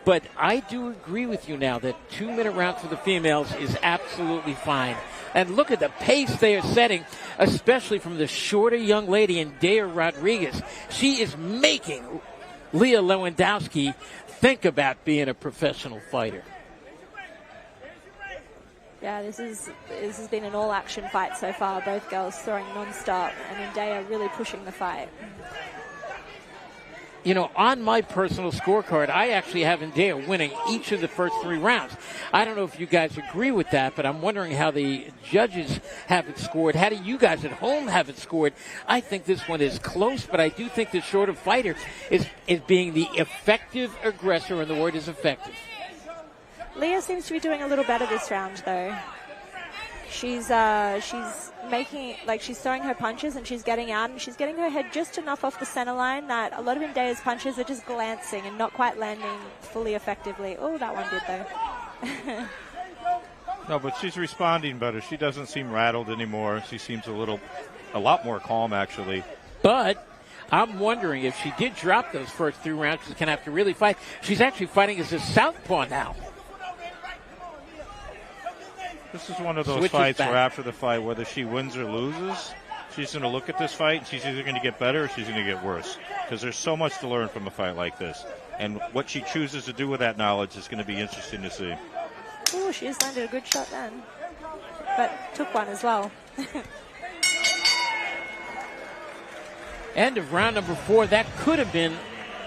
[SPEAKER 3] But I do agree with you now that 2 minute rounds for the females is absolutely fine. And look at the pace they are setting, especially from the shorter young lady, Indeya Rodriguez. She is making Lia Lewandowski think about being a professional fighter.
[SPEAKER 4] Yeah, this has been an all-action fight so far. Both girls throwing non-stop, and Indeya really pushing the fight.
[SPEAKER 3] On my personal scorecard, I actually have Indeya winning each of the first 3 rounds. I don't know if you guys agree with that, but I'm wondering how the judges have it scored. How do you guys at home have it scored? I think this one is close, but I do think the shorter fighter is being the effective aggressor, and the word is effective.
[SPEAKER 4] Lia seems to be doing a little better this round, though. She's making, she's throwing her punches and she's getting out, and she's getting her head just enough off the center line that a lot of Indeya's punches are just glancing and not quite landing fully effectively. Oh, that one did, though.
[SPEAKER 9] No, but she's responding better. She doesn't seem rattled anymore. She seems a lot more calm, actually.
[SPEAKER 3] But I'm wondering if she did drop those first 3 rounds, she's going to have to really fight. She's actually fighting as a southpaw now.
[SPEAKER 9] This is one of those fights where after the fight, whether she wins or loses, she's going to look at this fight and she's either going to get better or she's going to get worse. Because there's so much to learn from a fight like this. And what she chooses to do with that knowledge is going to be interesting to see.
[SPEAKER 4] Oh, she just landed a good shot then. But took one as well.
[SPEAKER 3] End of round number 4. That could have been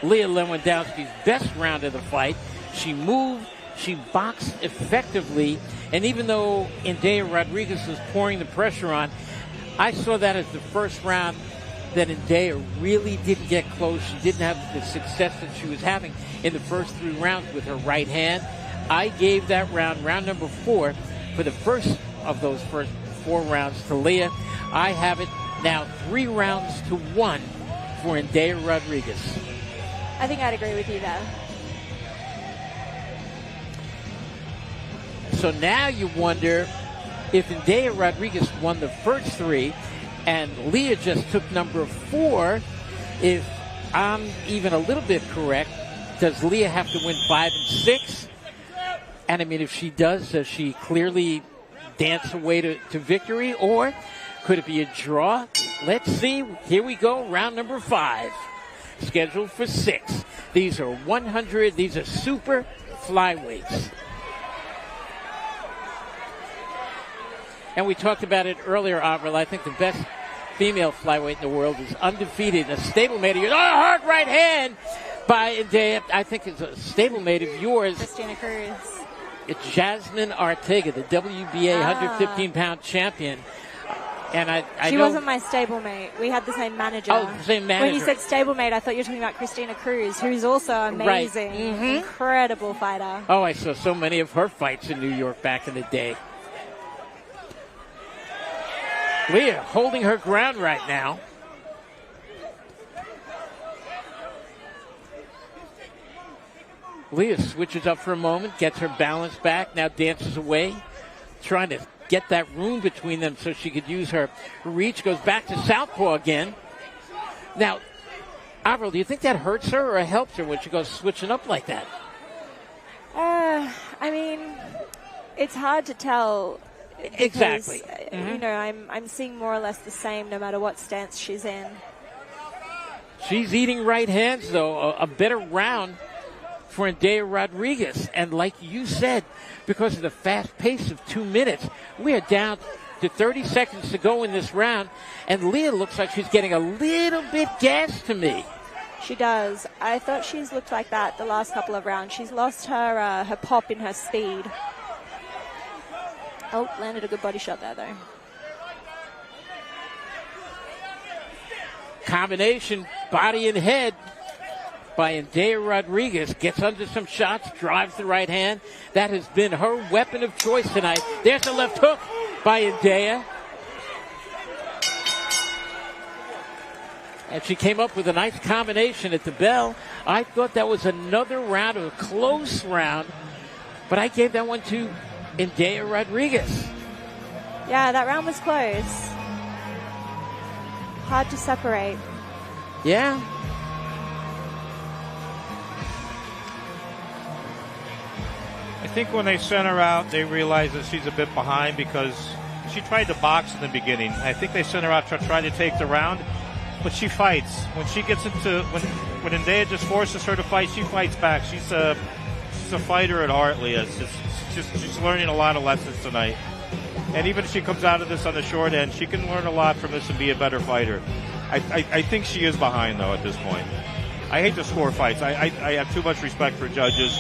[SPEAKER 3] Lia Lewandowski's best round of the fight. She moved. She boxed effectively, and even though Indeya Rodriguez was pouring the pressure on, I saw that as the first round that Indeya really didn't get close. She didn't have the success that she was having in the first 3 rounds with her right hand. I gave that round number 4, for the first of those first 4 rounds to Lia. I have it now 3-1 for Indeya Rodriguez.
[SPEAKER 4] I think I'd agree with you there.
[SPEAKER 3] So now you wonder if Indeya Rodriguez won the first 3 and Lia just took number 4, if I'm even a little bit correct, does Lia have to win 5 and 6? And I mean, if she does she clearly dance away to victory, or could it be a draw? Let's see. Here we go, round number 5, scheduled for 6. These are super flyweights. And we talked about it earlier, Avril. I think the best female flyweight in the world is undefeated. A stablemate of yours. Oh, hard right hand by Indeya. I think it's a stablemate of yours.
[SPEAKER 4] Christina Cruz.
[SPEAKER 3] It's Jasmine Ortega, the WBA 115-pound champion. And
[SPEAKER 4] she wasn't my stablemate. We had the same manager.
[SPEAKER 3] Oh, the same manager.
[SPEAKER 4] When you said stablemate, I thought you were talking about Christina Cruz, who's also amazing.
[SPEAKER 3] Right. Mm-hmm.
[SPEAKER 4] Incredible fighter.
[SPEAKER 3] Oh, I saw so many of her fights in New York back in the day. Lia holding her ground right now. Lia switches up for a moment, gets her balance back, now dances away, trying to get that room between them so she could use her reach. Goes back to southpaw again. Now, Avril, do you think that hurts her or helps her when she goes switching up like that?
[SPEAKER 4] I mean, it's hard to tell. Because,
[SPEAKER 3] exactly.
[SPEAKER 4] You know, I'm seeing more or less the same no matter what stance she's in.
[SPEAKER 3] She's eating right hands, though. A better round for Indeya Rodriguez. And like you said, because of the fast pace of 2 minutes, we are down to 30 seconds to go in this round. And Lia looks like she's getting a little bit gassed to me.
[SPEAKER 4] She does. I thought she's looked like that the last couple of rounds. She's lost her pop in her speed. Oh, landed a good body shot there, though.
[SPEAKER 3] Combination, body and head by Indeya Rodriguez. Gets under some shots, drives the right hand. That has been her weapon of choice tonight. There's a left hook by Indeya. And she came up with a nice combination at the bell. I thought that was another round, a close round, but I gave that one to Indeya Rodriguez.
[SPEAKER 4] Yeah, that round was close. Hard to separate.
[SPEAKER 3] Yeah.
[SPEAKER 9] I think when they sent her out, they realized that she's a bit behind because she tried to box in the beginning. I think they sent her out to try to take the round, but she fights. When she gets into, when Indeya just forces her to fight, she fights back. She's a fighter at heart, Lia. She's learning a lot of lessons tonight. And even if she comes out of this on the short end, she can learn a lot from this and be a better fighter. I think she is behind, though, at this point. I hate to score fights. I have too much respect for judges.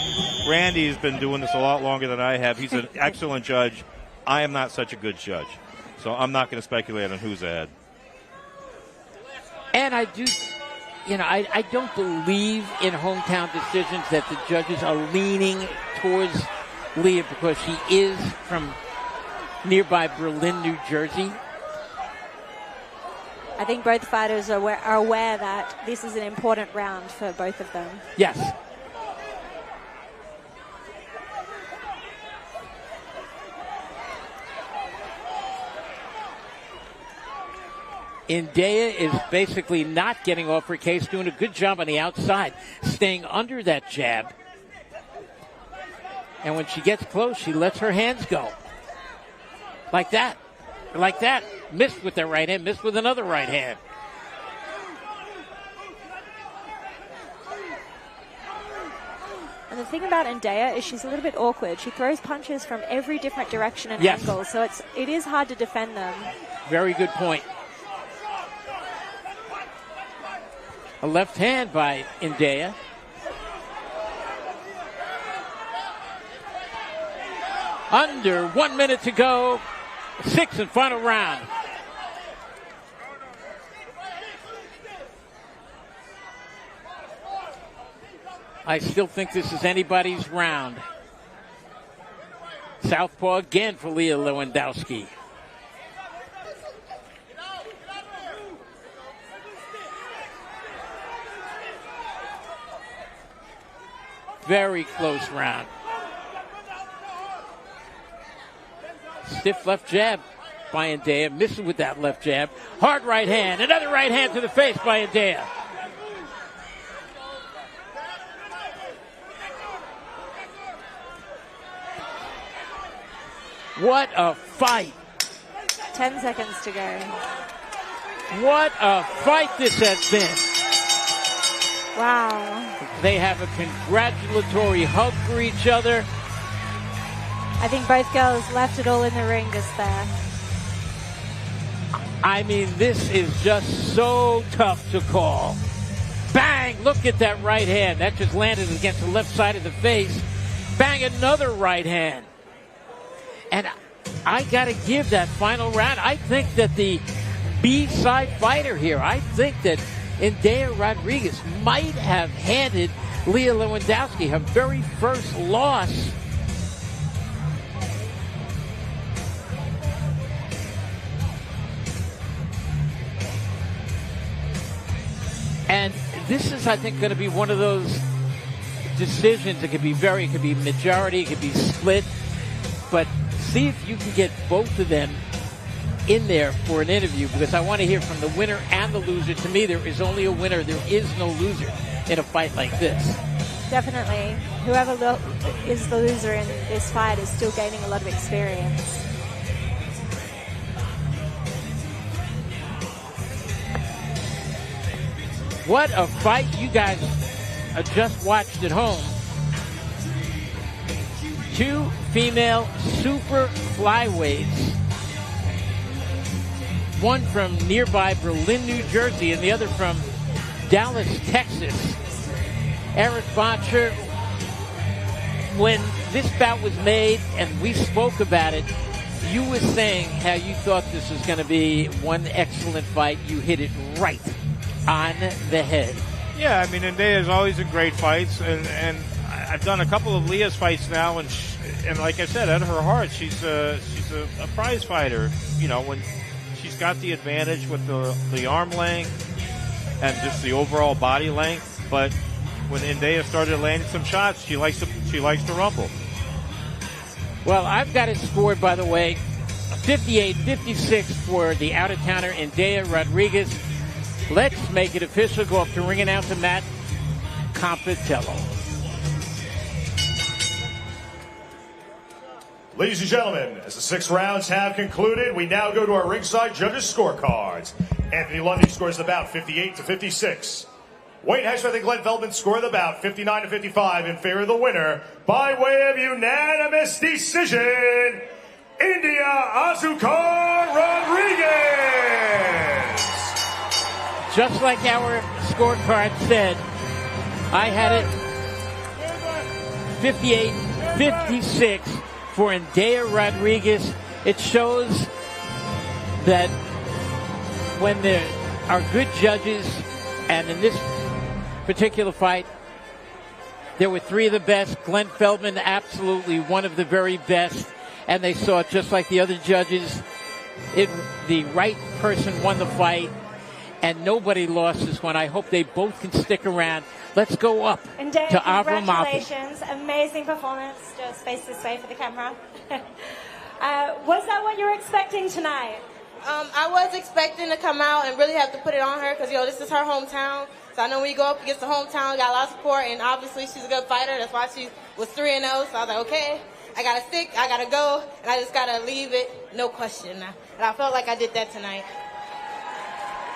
[SPEAKER 9] Randy has been doing this a lot longer than I have. He's an excellent judge. I am not such a good judge. So I'm not going to speculate on who's ahead.
[SPEAKER 3] And I do, I don't believe in hometown decisions that the judges are leaning towards Lia because she is from nearby Berlin, New Jersey.
[SPEAKER 4] I think both fighters are aware that this is an important round for both of them.
[SPEAKER 3] Yes. Indeya is basically not getting off her case, doing a good job on the outside, staying under that jab. And when she gets close, she lets her hands go. Like that. Like that. Missed with that right hand, missed with another right hand.
[SPEAKER 4] And the thing about Indeya is she's a little bit awkward. She throws punches from every different direction and
[SPEAKER 3] yes.
[SPEAKER 4] angle, so it is hard to defend them.
[SPEAKER 3] Very good point. A left hand by Indeya. Under 1 minute to go. Sixth and final round. I still think this is anybody's round. Southpaw again for Lia Lewandowski. Very close round. Stiff left jab by Indeya. Missing with that left jab. Hard right hand. Another right hand to the face by Indeya. What a fight.
[SPEAKER 4] 10 seconds to go.
[SPEAKER 3] What a fight this has been.
[SPEAKER 4] Wow.
[SPEAKER 3] They have a congratulatory hug for each other.
[SPEAKER 4] I think both girls left it all in the ring just there.
[SPEAKER 3] I mean, this is just so tough to call. Bang! Look at that right hand. That just landed against the left side of the face. Bang! Another right hand. And I got to give that final round. I think that the B-side fighter here, I think that Indeya Rodriguez might have handed Lia Lewandowski her very first loss. And this is, I think, going to be one of those decisions. It could be majority, it could be split. But see if you can get both of them in there for an interview, because I want to hear from the winner and the loser. To me, there is only a winner. There is no loser in a fight like this.
[SPEAKER 4] Definitely. Whoever is the loser in this fight is still gaining a lot of experience.
[SPEAKER 3] What a fight you guys just watched at home. Two female super flyweights. One from nearby Berlin, New Jersey, and the other from Dallas, Texas. Eric Bottjer, when this bout was made and we spoke about it, you were saying how you thought this was going to be one excellent fight. You hit it right on the head.
[SPEAKER 9] Yeah, I mean, Indeya is always in great fights, and I've done a couple of Lia's fights now, and like I said, at her heart, she's a prize fighter. You know, when she's got the advantage with the arm length and just the overall body length, but when Indeya started landing some shots, she likes to rumble.
[SPEAKER 3] Well, I've got it scored, by the way, 58-56 for the out-of-towner Indeya Rodriguez. Let's make it official. Go up to ring announcer Matt Competello.
[SPEAKER 5] Ladies and gentlemen, as the 6 rounds have concluded, we now go to our ringside judges' scorecards. Anthony Lundy scores the bout 58-56. Wayne Hexworth and Glenn Feldman score the bout 59-55 in favor of the winner by way of unanimous decision, Indeya Azúcar Rodriguez.
[SPEAKER 3] Just like our scorecard said, I had it 58-56 for Indeya Rodriguez. It shows that when there are good judges, and in this particular fight, there were 3 of the best. Glenn Feldman, absolutely one of the very best. And they saw it just like the other judges. The right person won the fight. And nobody lost this one. I hope they both can stick around. Let's go up
[SPEAKER 4] Indeya,
[SPEAKER 3] to Avril.
[SPEAKER 4] congratulations. Amazing performance. Just face this way for the camera. Was that what you were expecting tonight?
[SPEAKER 10] I was expecting to come out and really have to put it on her because, this is her hometown. So I know when you go up against the hometown, got a lot of support, and obviously she's a good fighter. That's why she was 3-0. So I was like, okay, I got to stick, I got to go, and I just got to leave it, no question. And I felt like I did that tonight.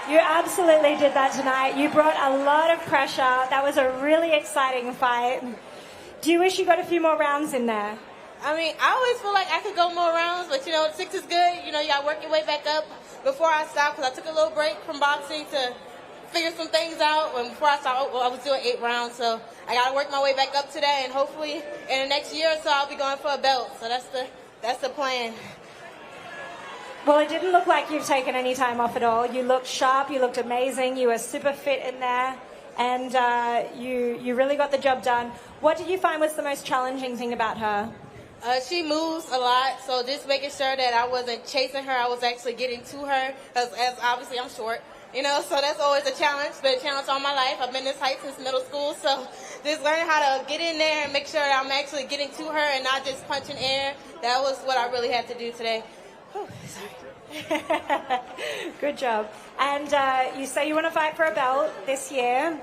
[SPEAKER 4] You absolutely did that tonight. You brought a lot of pressure. That was a really exciting fight. Do you wish you got a few more rounds in there?
[SPEAKER 10] I mean, I always feel like I could go more rounds, but 6 is good. You got to work your way back up before I stop, because I took a little break from boxing to figure some things out. And before I stopped, I was doing 8 rounds, so I got to work my way back up today, and hopefully in the next year or so I'll be going for a belt. So that's the plan.
[SPEAKER 4] Well, it didn't look like you've taken any time off at all. You looked sharp, you looked amazing, you were super fit in there, and you really got the job done. What did you find was the most challenging thing about her?
[SPEAKER 10] She moves a lot, so just making sure that I wasn't chasing her, I was actually getting to her, because as obviously I'm short, so that's always a challenge. It's been a challenge all my life. I've been this height since middle school, so just learning how to get in there and make sure that I'm actually getting to her and not just punching air. That was what I really had to do today. Whew, sorry.
[SPEAKER 4] Good job. And you say you want to fight for a belt this year.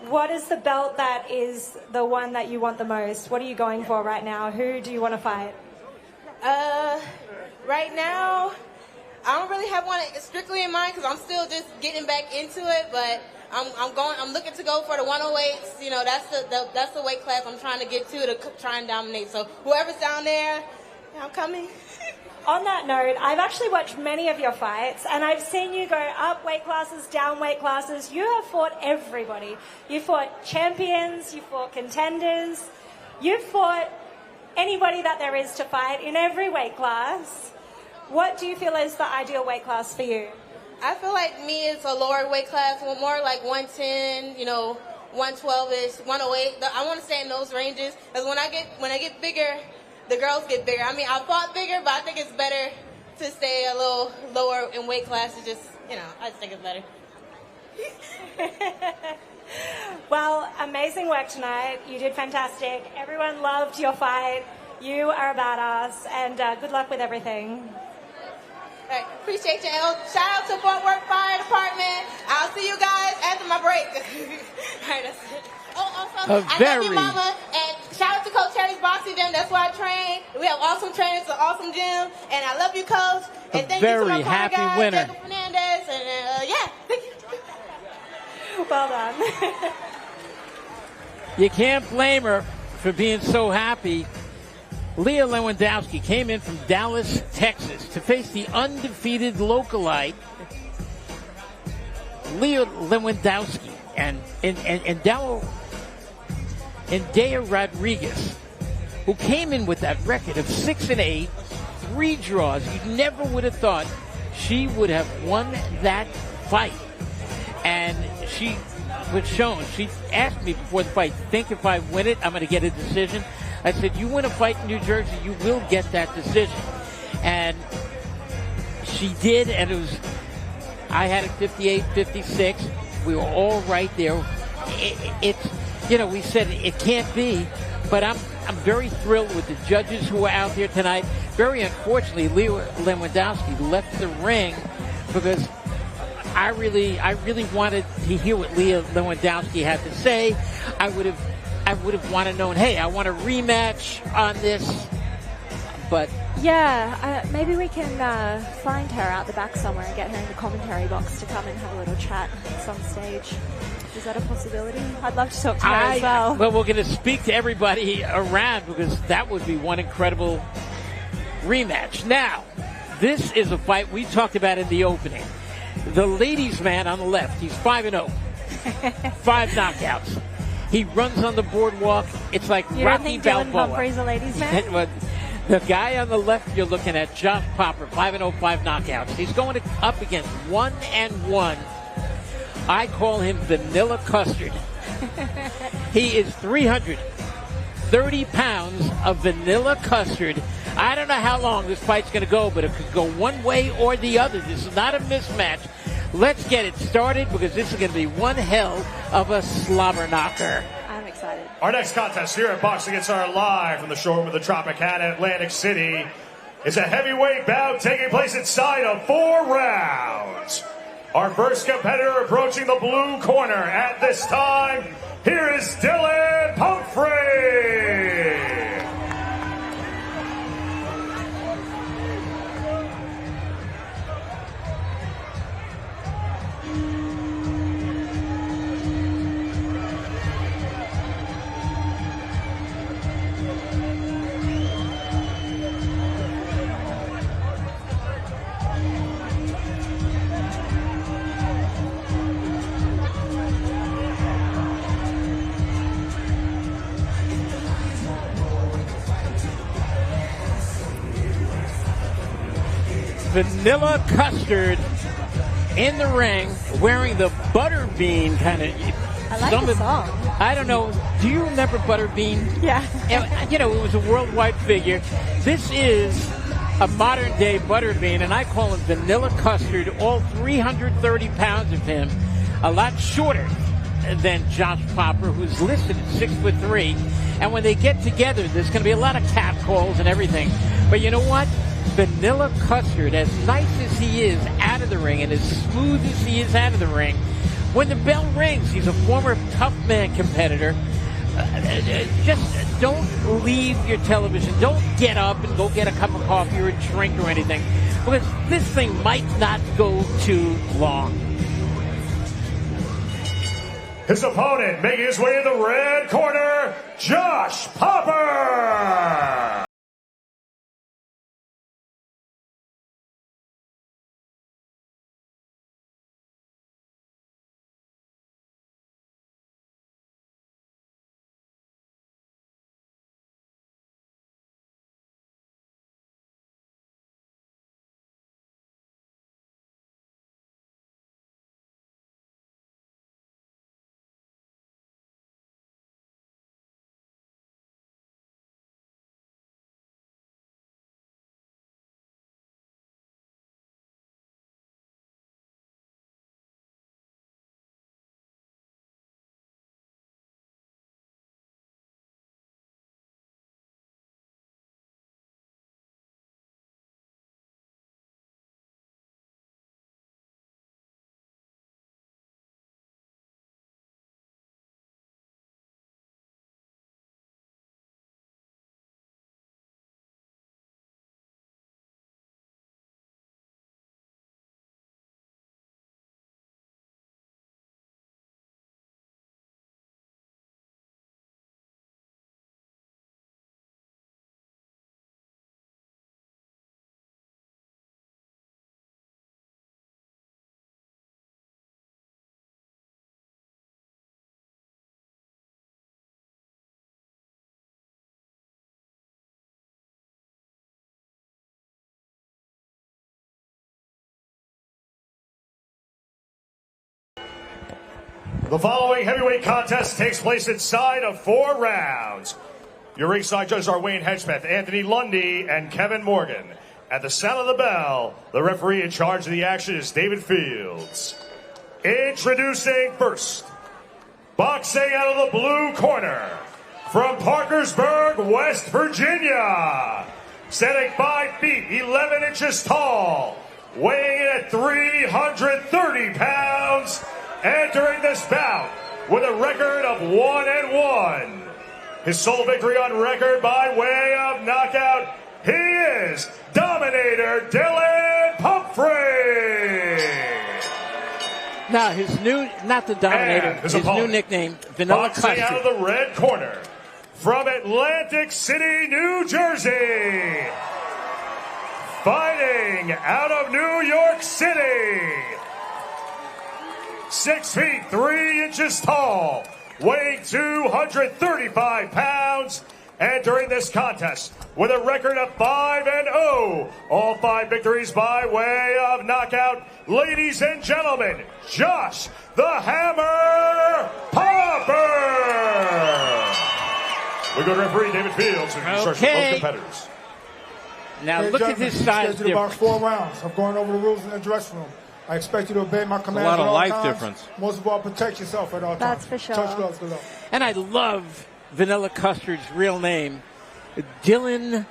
[SPEAKER 4] What is the belt that is the one that you want the most? What are you going for right now? Who do you want to fight?
[SPEAKER 10] Right now, I don't really have one strictly in mind because I'm still just getting back into it. But I'm looking to go for the 108s. That's the weight class I'm trying to get to try and dominate. So whoever's down there, I'm coming.
[SPEAKER 4] On that note, I've actually watched many of your fights, and I've seen you go up weight classes, down weight classes. You have fought everybody. You fought champions, you fought contenders, you've fought anybody that there is to fight in every weight class. What do you feel is the ideal weight class for you?
[SPEAKER 10] I feel like me is a lower weight class, more like 110, 112-ish, 108. I want to stay in those ranges, because when I get bigger, the girls get bigger. I mean, I fought bigger, but I think it's better to stay a little lower in weight classes. I just think it's better.
[SPEAKER 4] Well, amazing work tonight. You did fantastic. Everyone loved your fight. You are a badass, and good luck with everything.
[SPEAKER 10] All right, appreciate you, El. Shout out to Fort Worth Fire Department. I'll see you guys after my break. All right, that's it. Oh, also, I love you, Mama. And shout out to Coach Terry's Boxing Gym. That's where I train. We have awesome trainers, an awesome gym. And I love you, Coach. And thank you to my
[SPEAKER 3] happy
[SPEAKER 10] guy,
[SPEAKER 3] winner.
[SPEAKER 10] Jacob Fernandez. And yeah, thank you.
[SPEAKER 4] Well done.
[SPEAKER 3] You can't blame her for being so happy. Lia Lewandowski came in from Dallas, Texas to face the undefeated localite, Lia Lewandowski, and Indeya Rodriguez, who came in with that record of 6-8, 3 draws. You never would have thought she would have won that fight. And she was shown. She asked me before the fight, think if I win it, I'm going to get a decision. I said, you win a fight in New Jersey, you will get that decision. And she did, and I had it 58-56. We were all right there. We said it can't be, but I'm very thrilled with the judges who were out there tonight. Very unfortunately, Lia Lewandowski left the ring because I really wanted to hear what Lia Lewandowski had to say. I would have wanted to know, hey, I want a rematch on this, but
[SPEAKER 4] yeah, maybe we can find her out the back somewhere and get her in the commentary box to come and have a little chat at some stage. Is that a possibility? I'd love to talk to her as well.
[SPEAKER 3] Well, we're going to speak to everybody around because that would be one incredible rematch. Now, this is a fight we talked about in the opening. The ladies' man on the left, he's 5-0. 5 knockouts. He runs on the boardwalk. It's like
[SPEAKER 4] you
[SPEAKER 3] Rocky
[SPEAKER 4] don't think Dylan
[SPEAKER 3] Balboa.
[SPEAKER 4] Pumphrey's a ladies' man?
[SPEAKER 3] The guy on the left, you're looking at Josh Popper, 5-0, 5 knockouts. He's going up against 1-1. I call him Vanilla Custard. He is 330 pounds of vanilla custard. I don't know how long this fight's going to go, but it could go one way or the other. This is not a mismatch. Let's get it started because this is going to be one hell of a slobber knocker.
[SPEAKER 4] I'm excited.
[SPEAKER 5] Our next contest here at Boxing Insider Live from the showroom of the Tropicana, Atlantic City, is a heavyweight bout taking place inside of 4 rounds. Our first competitor approaching the blue corner at this time, here is Dillion Pumphrey.
[SPEAKER 3] Vanilla Custard in the ring wearing the Butterbean kind of.
[SPEAKER 4] I like the song.
[SPEAKER 3] I don't know. Do you remember Butterbean?
[SPEAKER 4] Yeah.
[SPEAKER 3] It was a worldwide figure. This is a modern day Butterbean, and I call him Vanilla Custard. All 330 pounds of him, a lot shorter than Josh Popper, who's listed at 6'3". And when they get together, there's going to be a lot of catcalls and everything. But you know what? Vanilla Custard, as nice as he is out of the ring and as smooth as he is out of the ring, when the bell rings, he's a former tough man competitor. Just don't leave your television. Don't get up and go get a cup of coffee or a drink or anything, because this thing might not go too long.
[SPEAKER 5] His opponent making his way in the red corner, Josh Popper. The following heavyweight contest takes place inside of 4 rounds. Your ringside judges are Wayne Hedgepeth, Anthony Lundy, and Kevin Morgan. At the sound of the bell, the referee in charge of the action is David Fields. Introducing first, boxing out of the blue corner, from Parkersburg, West Virginia, standing 5 feet 11 inches tall, weighing in at 330 pounds, entering this bout with a record of 1-1. His sole victory on record by way of knockout, he is Dominator Dillion Pumphrey.
[SPEAKER 3] Now, his new, not the Dominator, his new nickname, Vanilla Custard.
[SPEAKER 5] Boxing out of the red corner, from Atlantic City, New Jersey, fighting out of New York City, 6 feet 3 inches tall, weighing 235 pounds, entering this contest with a record of 5-0. All 5 victories by way of knockout. Ladies and gentlemen, Josh the Hammer Popper. We go to referee David Fields, who starts with both competitors.
[SPEAKER 3] Now look at this size
[SPEAKER 11] difference. About 4 rounds. I'm going over the rules in the dressing room. I expect you to obey my commands at all times. A lot of life difference. Most of all, protect yourself at all times.
[SPEAKER 4] That's for sure.
[SPEAKER 11] Touch gloves below.
[SPEAKER 3] And I love Vanilla Custard's real name, Dillion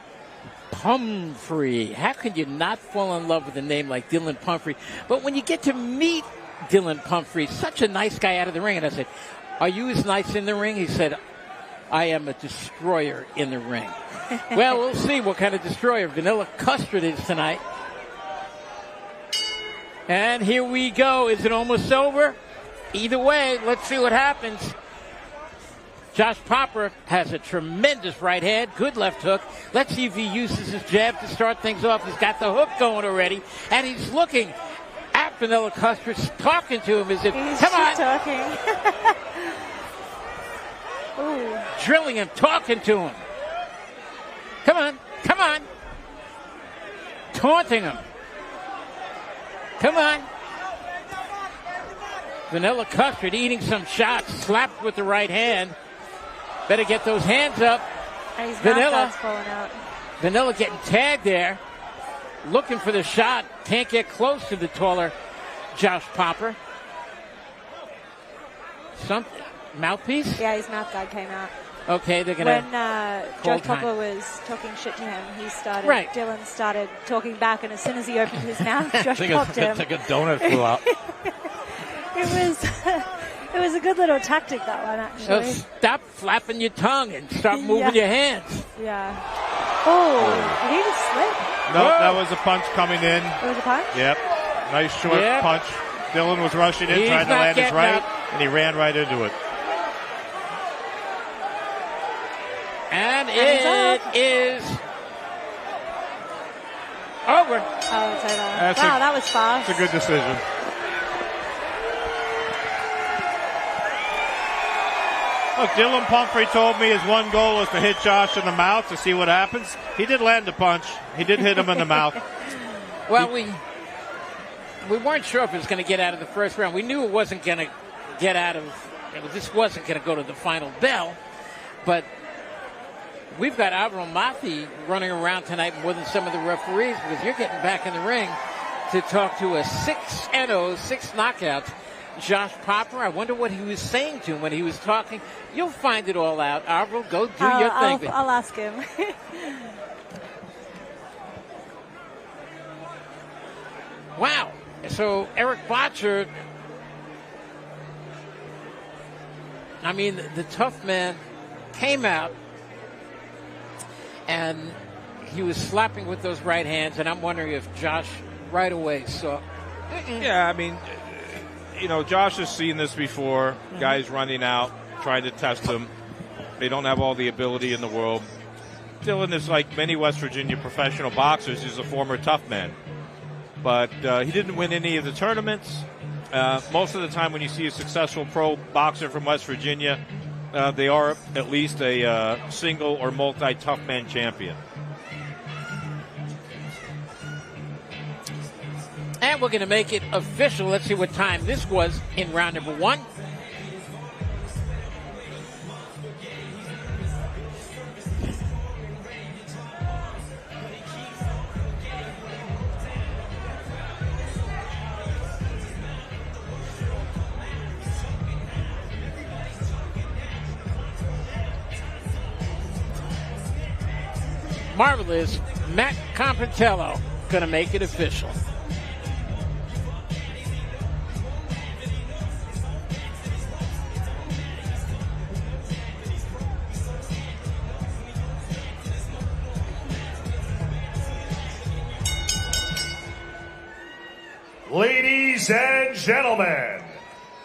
[SPEAKER 3] Pumphrey. How could you not fall in love with a name like Dillion Pumphrey? But when you get to meet Dillion Pumphrey, such a nice guy out of the ring, and I said, "Are you as nice in the ring?" He said, "I am a destroyer in the ring." Well, we'll see what kind of destroyer Vanilla Custard is tonight. And here we go. Is it almost over? Either way, let's see what happens. Josh Popper has a tremendous right hand, good left hook. Let's see if he uses his jab to start things off. He's got the hook going already, and he's looking at Vanilla Custard, talking to him as if, come on.
[SPEAKER 4] Talking. Ooh.
[SPEAKER 3] Drilling him, talking to him. Come on, come on. Taunting him. Come on. Vanilla Custard eating some shots, slapped with the right hand. Better get those hands up. Vanilla getting tagged there. Looking for the shot. Can't get close to the taller Josh Popper. Something. Mouthpiece?
[SPEAKER 4] Yeah, his mouth guard came out.
[SPEAKER 3] Okay, they're going to...
[SPEAKER 4] When Josh Popper was talking shit to him, he started...
[SPEAKER 3] Right.
[SPEAKER 4] Dylan started talking back, and as soon as he opened his mouth, Josh popped him.
[SPEAKER 7] It's like a donut flew out.
[SPEAKER 4] It was a good little tactic, that one, actually.
[SPEAKER 3] So stop flapping your tongue and start moving your hands.
[SPEAKER 4] Yeah. Oh, did he just slip?
[SPEAKER 9] No, that was a punch coming in.
[SPEAKER 4] It was a punch?
[SPEAKER 9] Yep. Nice short punch. Dylan was rushing in, trying to land his right, and he ran right into it.
[SPEAKER 3] And it is over.
[SPEAKER 4] Oh, it's over. Wow, that was fast.
[SPEAKER 9] That's a good decision. Look, Dillion Pumphrey told me his one goal was to hit Josh in the mouth to see what happens. He did land a punch. He did hit him in the mouth.
[SPEAKER 3] Well, we weren't sure if it was going to get out of the first round. We knew it wasn't going to get out of, this wasn't going to go to the final bell. But we've got Avril Mathie running around tonight more than some of the referees, because you're getting back in the ring to talk to a 6-0, 6 knockouts. Josh Popper, I wonder what he was saying to him when he was talking. You'll find it all out. Avril, go do your thing.
[SPEAKER 4] I'll ask him.
[SPEAKER 3] Wow. So Eric Bottjer, I mean, the tough man came out and he was slapping with those right hands, and I'm wondering if Josh right away saw.
[SPEAKER 9] Yeah, I mean, you know, Josh has seen this before. Guys running out, trying to test him. They don't have all the ability in the world. Dillion is like many West Virginia professional boxers. He's a former tough man. But he didn't win any of the tournaments. Most of the time when you see a successful pro boxer from West Virginia, they are at least a single or multi-tough man champion.
[SPEAKER 3] And we're going to make it official. Let's see what time this was in round number 1. marvelous Matt Competello going to make it official.
[SPEAKER 5] Ladies and gentlemen,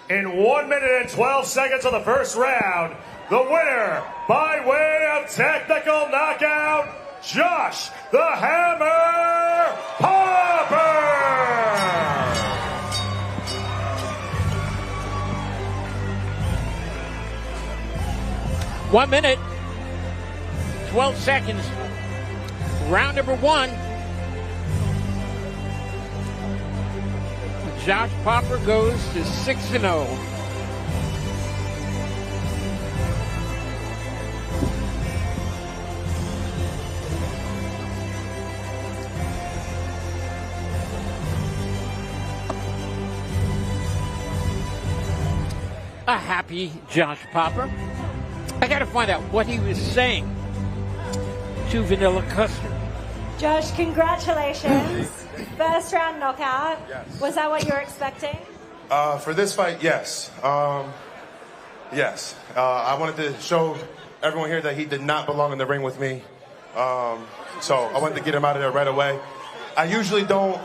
[SPEAKER 5] in 1 minute and 12 seconds of the first round, the winner by way of technical knockout, Josh the Hammer Popper!
[SPEAKER 3] 1 minute, 12 seconds. Round number 1. Josh Popper goes to 6-0. A happy Josh Popper. I got to find out what he was saying to Vanilla Custard.
[SPEAKER 4] Josh, congratulations. First round knockout.
[SPEAKER 12] Yes.
[SPEAKER 4] Was that what you were expecting?
[SPEAKER 12] For this fight, yes. Yes. I wanted to show everyone here that he did not belong in the ring with me. So I wanted to get him out of there right away. I usually don't.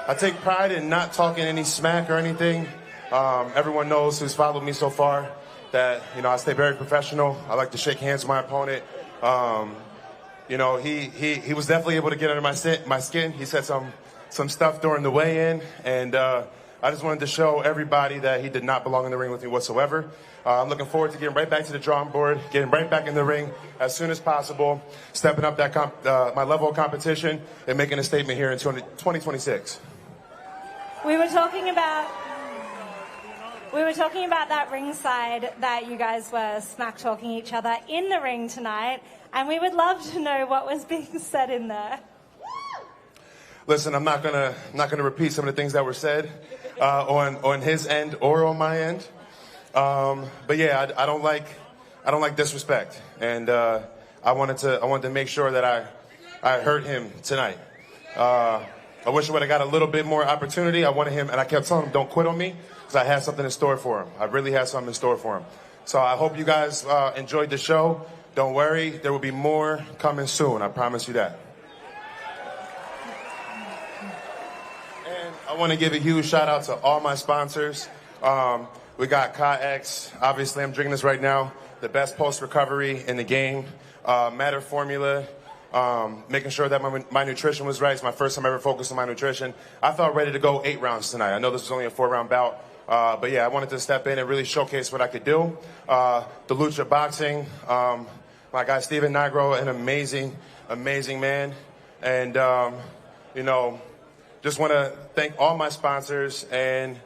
[SPEAKER 12] I take pride in not talking any smack or anything. Everyone knows who's followed me so far that, you know, I stay very professional. I like to shake hands with my opponent. You know, he was definitely able to get under my skin. He said some stuff during the weigh-in, and I just wanted to show everybody that he did not belong in the ring with me whatsoever. I'm looking forward to getting right back to the drawing board, getting right back in the ring as soon as possible, stepping up that my level of competition, and making a statement here in 2026.
[SPEAKER 4] We were talking about that ringside that you guys were smack talking each other in the ring tonight, and we would love to know what was being said in there.
[SPEAKER 12] Listen, I'm not gonna repeat some of the things that were said on his end or on my end, but yeah, I don't like disrespect, and I wanted to make sure that I hurt him tonight. I wish I would have got a little bit more opportunity. I wanted him, and I kept telling him, don't quit on me, because I had something in store for him. I really had something in store for him. So I hope you guys enjoyed the show. Don't worry, there will be more coming soon. I promise you that. And I want to give a huge shout out to all my sponsors. We got Ka-X. Obviously, I'm drinking this right now. The best post-recovery in the game. Matter Formula. Making sure that my nutrition was right. It's my first time ever focused on my nutrition. I felt ready to go 8 rounds tonight. I know this was only a 4-round bout. But yeah, I wanted to step in and really showcase what I could do. The Lucha Boxing. My guy Steven Nigro, an amazing man. And, you know, just want to thank all my sponsors and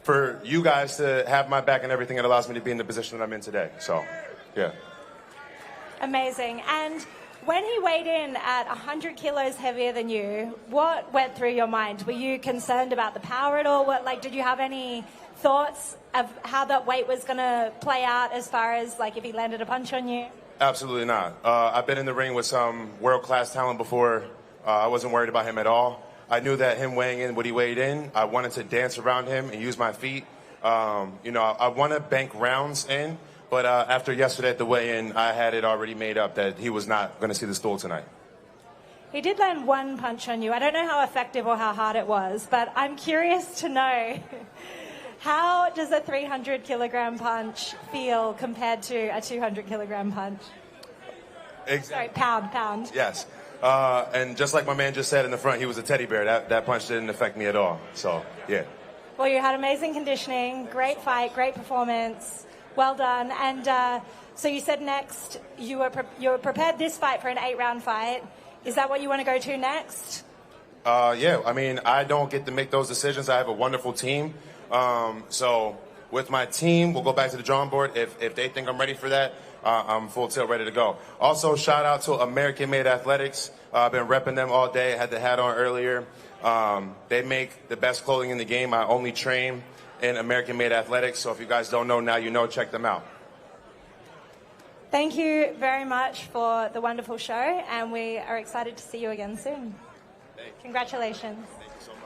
[SPEAKER 12] for you guys to have my back and everything that allows me to be in the position that I'm in today. So, yeah.
[SPEAKER 4] Amazing. And when he weighed in at 100 kilos heavier than you, what went through your mind? Were you concerned about the power at all? Did you have any thoughts of how that weight was going to play out as far as, if he landed a punch on you?
[SPEAKER 12] Absolutely not. I've been in the ring with some world-class talent before. I wasn't worried about him at all. I knew that him weighing in what he weighed in, I wanted to dance around him and use my feet. You know, I want to bank rounds in, but after yesterday at the weigh-in, I had it already made up that he was not going to see the stool tonight.
[SPEAKER 4] He did land one punch on you. I don't know how effective or how hard it was, but I'm curious to know, how does a 300-kilogram punch feel compared to a 200-kilogram punch?
[SPEAKER 12] Exactly.
[SPEAKER 4] Sorry, pound.
[SPEAKER 12] Yes. And just like my man just said in the front, he was a teddy bear. That punch didn't affect me at all. So, yeah.
[SPEAKER 4] Well, you had amazing conditioning, great fight, great performance. Well done. And so you said next you were prepared this fight for an 8-round fight. Is that what you want to go to next?
[SPEAKER 12] Yeah. I mean, I don't get to make those decisions. I have a wonderful team. So with my team, we'll go back to the drawing board. If they think I'm ready for that, I'm full tilt ready to go. Also, shout out to American Made Athletics. I've been repping them all day. I had the hat on earlier. They make the best clothing in the game. I only train in American Made Athletics. So if you guys don't know now, you know, check them out.
[SPEAKER 4] Thank you very much for the wonderful show, and we are excited to see you again soon. Congratulations.
[SPEAKER 12] Thank you so much.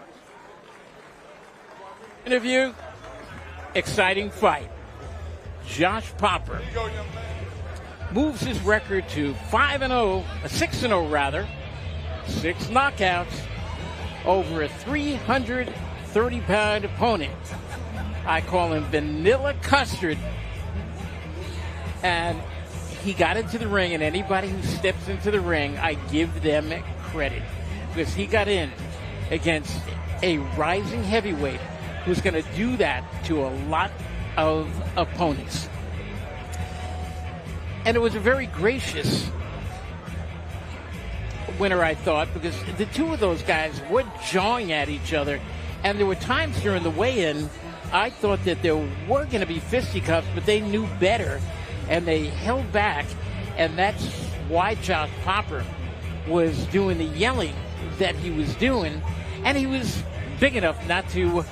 [SPEAKER 3] Interview, exciting fight. Josh Popper moves his record to 5-0, 6-0 rather, 6 knockouts over a 330-pound opponent. I call him Vanilla Custard. And he got into the ring, and anybody who steps into the ring, I give them credit. Because he got in against a rising heavyweight who's going to do that to a lot of opponents. And it was a very gracious winner, I thought, because the two of those guys were jawing at each other. And there were times during the weigh-in, I thought that there were going to be fisticuffs, but they knew better. And they held back, and that's why Josh Popper was doing the yelling that he was doing. And he was big enough not to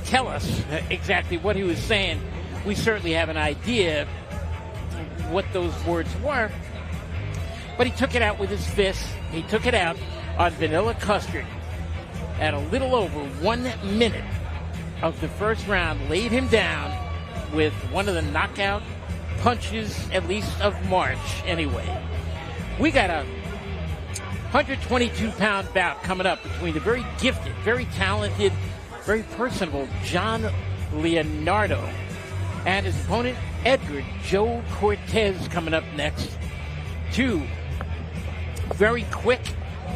[SPEAKER 3] tell us exactly what he was saying. We certainly have an idea what those words were. But he took it out with his fist. He took it out on Vanilla Custard at a little over 1 minute of the first round, laid him down with one of the knockout punches, at least of March, anyway. We got a 122-pound bout coming up between the very gifted, very talented, very personable John Leonardo and his opponent, Edgar Joe Cortes, coming up next. Two very quick,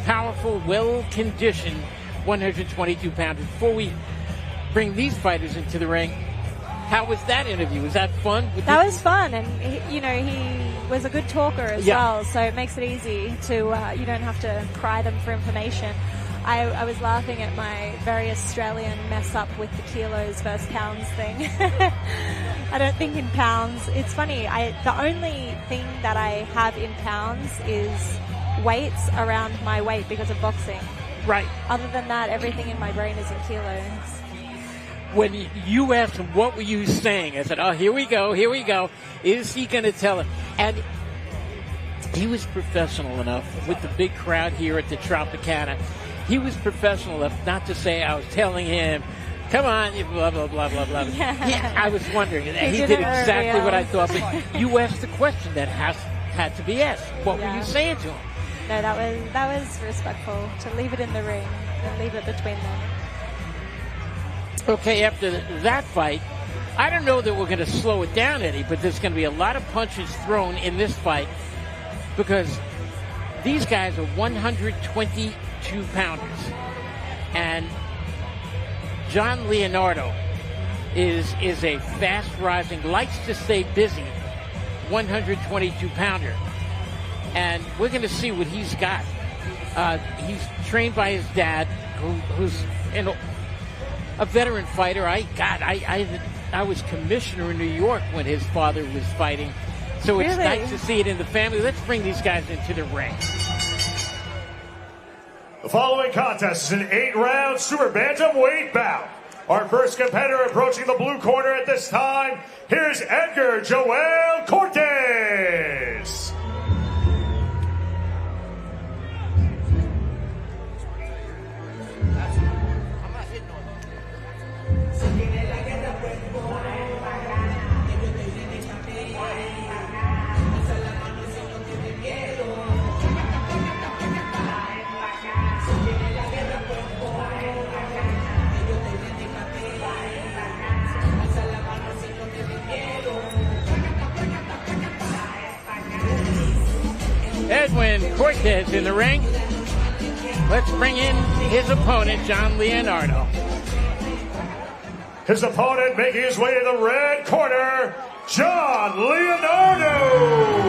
[SPEAKER 3] powerful, well-conditioned 122-pounders. Before we bring these fighters into the ring, how was that interview? Was that fun?
[SPEAKER 4] That was fun, and he was a good talker as well, so it makes it easy to, you don't have to pry them for information. I was laughing at my very Australian mess up with the kilos versus pounds thing. I don't think in pounds. It's funny, the only thing that I have in pounds is weights around my weight because of boxing.
[SPEAKER 3] Right.
[SPEAKER 4] Other than that, everything in my brain is in kilos.
[SPEAKER 3] When you asked him, what were you saying? I said, oh, here we go. Is he going to tell him? And he was professional enough with the big crowd here at the Tropicana. He was professional enough not to say I was telling him, come on, blah, blah, blah, blah, blah. Yeah, I was wondering. And he did exactly what I thought. But you asked the question that had to be asked. What were you saying to him?
[SPEAKER 4] No, that was respectful, to leave it in the ring and leave it between them.
[SPEAKER 3] Okay, after that fight, I don't know that we're going to slow it down any, but there's going to be a lot of punches thrown in this fight because these guys are 122-pounders. And John Leonardo is a fast-rising, likes to stay busy 122-pounder. And we're going to see what he's got. He's trained by his dad, who's a veteran fighter. I was commissioner in New York when his father was fighting. So it's nice to see it in the family. Let's bring these guys into the ring.
[SPEAKER 5] The following contest is an 8-round super bantamweight bout. Our first competitor approaching the blue corner at this time, here's Edgar Joel Cortes.
[SPEAKER 3] Edwin Cortes in the ring. Let's bring in his opponent, John Leonardo.
[SPEAKER 5] His opponent making his way to the red corner, John Leonardo.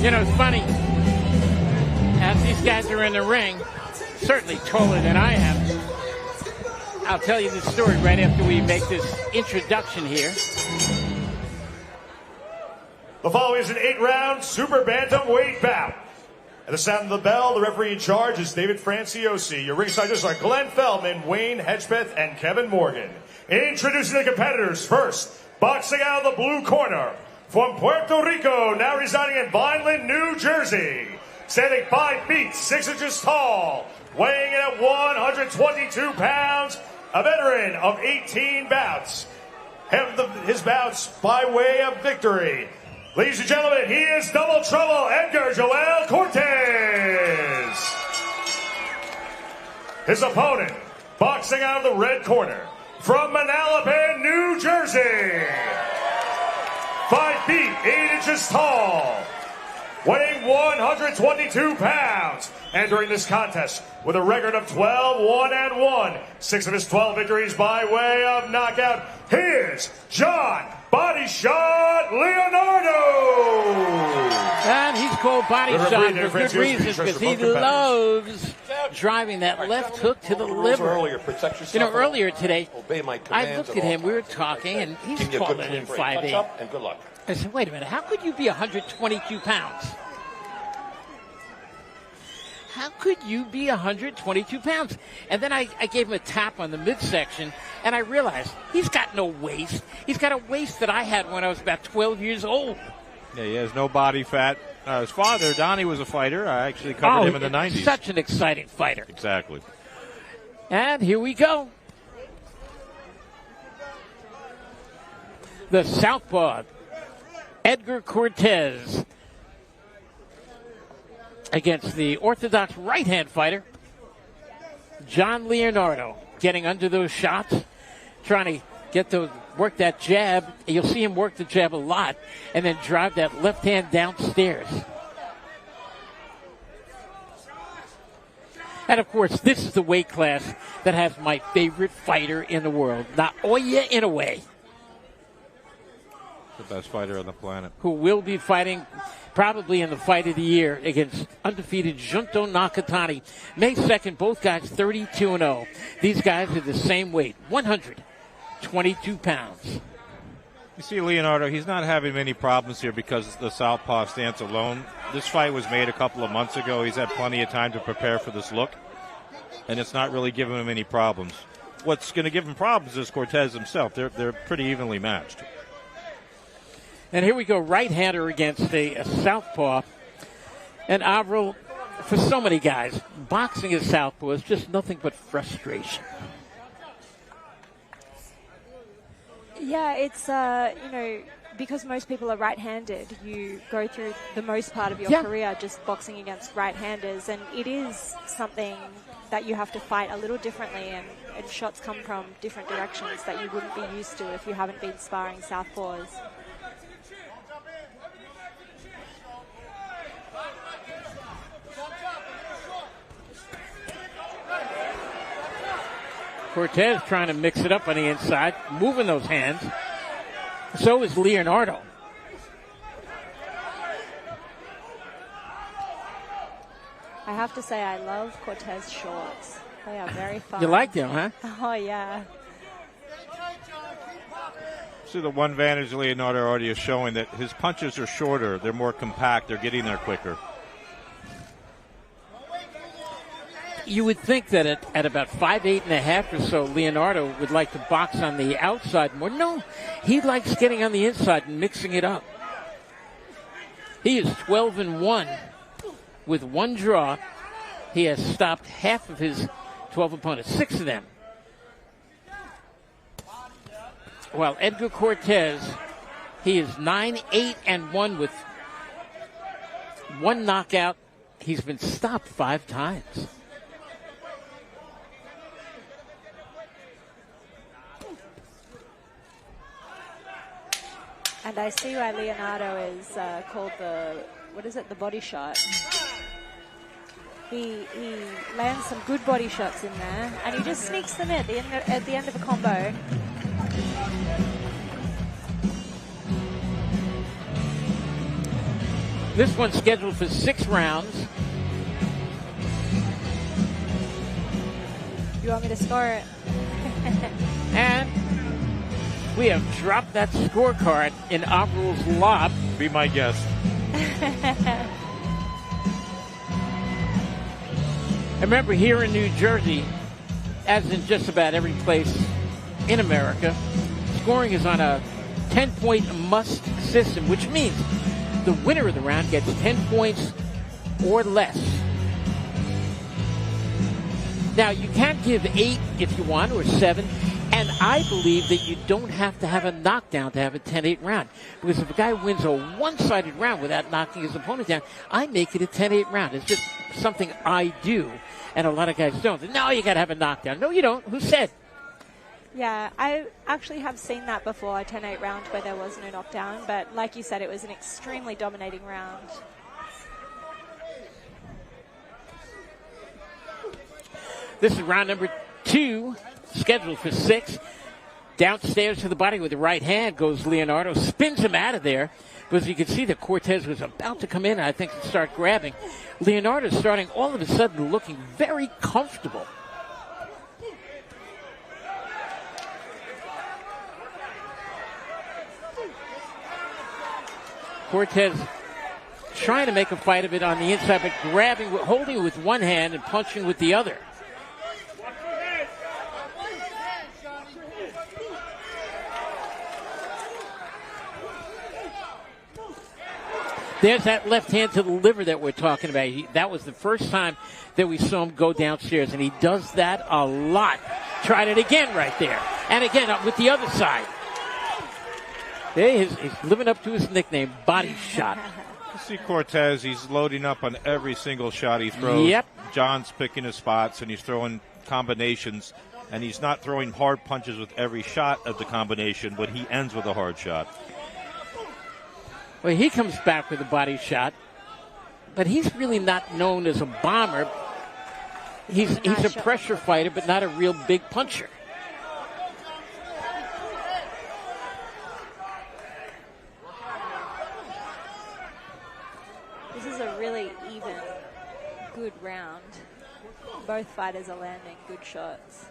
[SPEAKER 3] You know, it's funny. As these guys are in the ring, certainly taller than I am. I'll tell you this story right after we make this introduction here.
[SPEAKER 5] The following is an 8-round super bantamweight bout. At the sound of the bell, the referee in charge is David Franciosi. Your ringside judges are Glenn Feldman, Wayne Hedgepeth, and Kevin Morgan. Introducing the competitors first, boxing out of the blue corner, from Puerto Rico, now residing in Vineland, New Jersey. Standing 5 feet 6 inches tall, weighing in at 122 pounds, a veteran of 18 bouts. His bouts by way of victory. Ladies and gentlemen, he is Double Trouble Edgar Joel Cortes. His opponent, boxing out of the red corner, from Manalapan, New Jersey. 5 feet 8 inches tall, weighing 122 pounds. Entering this contest with a record of 12-1-1. 6 of his 12 victories by way of knockout. Here's John Body Shot Leonardo.
[SPEAKER 3] And he's called Body Shot for good reason, because he loves driving that left hook to the liver. You know, earlier today, I looked at him, we were talking, and he's taller than 5'8". I said, wait a minute, how could you be 122 pounds? How could you be 122 pounds? And then I gave him a tap on the midsection, and I realized he's got no waist. He's got a waist that I had when I was about 12 years old.
[SPEAKER 9] Yeah, he has no body fat. His father, Donnie, was a fighter. I actually covered him in the 90s.
[SPEAKER 3] Such an exciting fighter.
[SPEAKER 9] Exactly.
[SPEAKER 3] And here we go. The southpaw, Edgar Cortes, against the orthodox right-hand fighter, John Leonardo, getting under those shots, trying to work that jab. You'll see him work the jab a lot, and then drive that left hand downstairs. And, of course, this is the weight class that has my favorite fighter in the world, Naoya Inoue.
[SPEAKER 9] The best fighter on the planet.
[SPEAKER 3] Who will be fighting probably in the fight of the year against undefeated Junto Nakatani. May 2nd, both guys 32-0. These guys are the same weight, 122 pounds.
[SPEAKER 9] You see Leonardo, he's not having many problems here because of the southpaw stance alone. This fight was made a couple of months ago. He's had plenty of time to prepare for this look, and it's not really giving him any problems. What's going to give him problems is Cortes himself. They're pretty evenly matched.
[SPEAKER 3] And here we go, right-hander against a southpaw. And Avril, for so many guys, boxing as southpaw is just nothing but frustration.
[SPEAKER 4] Yeah, it's, because most people are right-handed, you go through the most part of your career just boxing against right-handers, and it is something that you have to fight a little differently, and shots come from different directions that you wouldn't be used to if you haven't been sparring southpaws.
[SPEAKER 3] Cortes trying to mix it up on the inside, moving those hands. So is Leonardo.
[SPEAKER 4] I have to say I love Cortes' shorts. They are very fun.
[SPEAKER 3] You like them, huh?
[SPEAKER 4] Oh, yeah.
[SPEAKER 9] See, the one advantage Leonardo already is showing that his punches are shorter. They're more compact. They're getting there quicker.
[SPEAKER 3] You would think that at about 5'8.5" or so, Leonardo would like to box on the outside more. No, he likes getting on the inside and mixing it up. He is 12-1 with one draw. He has stopped half of his 12 opponents, 6 of them. While Edgar Cortes, he is 9-8-1 with one knockout. He's been stopped 5 times.
[SPEAKER 4] And I see why Leonardo is called the body shot. He lands some good body shots in there, and he just sneaks them in at the end of a combo.
[SPEAKER 3] This one's scheduled for 6 rounds.
[SPEAKER 4] You want me to score it?
[SPEAKER 3] And we have dropped that scorecard in Avril's lob.
[SPEAKER 9] Be my guest.
[SPEAKER 3] Remember, here in New Jersey, as in just about every place in America, scoring is on a 10-point must system, which means the winner of the round gets 10 points or less. Now, you can't give 8 if you want, or 7, and I believe that you don't have to have a knockdown to have a 10-8 round. Because if a guy wins a one-sided round without knocking his opponent down, I make it a 10-8 round. It's just something I do, and a lot of guys don't. No, you got to have a knockdown. No, you don't. Who said?
[SPEAKER 4] Yeah, I actually have seen that before, a 10-8 round where there was no knockdown. But like you said, it was an extremely dominating round.
[SPEAKER 3] This is round number 2, scheduled for 6. Downstairs to the body with the right hand goes Leonardo, spins him out of there. Because you can see that Cortes was about to come in, I think, and start grabbing. Leonardo's starting all of a sudden looking very comfortable. Cortes trying to make a fight of it on the inside, but grabbing, holding it with one hand and punching with the other. There's that left hand to the liver that we're talking about. That was the first time that we saw him go downstairs, and he does that a lot. Tried it again right there. And again up with the other side. He's living up to his nickname, Body Shot.
[SPEAKER 9] You see Cortes, he's loading up on every single shot he throws.
[SPEAKER 3] Yep.
[SPEAKER 9] John's picking his spots, and he's throwing combinations, and he's not throwing hard punches with every shot of the combination, but he ends with a hard shot.
[SPEAKER 3] Well, he comes back with a body shot, but he's really not known as a bomber. He's a pressure fighter, but not a real big puncher.
[SPEAKER 4] This is a really even, good round. Both fighters are landing good shots.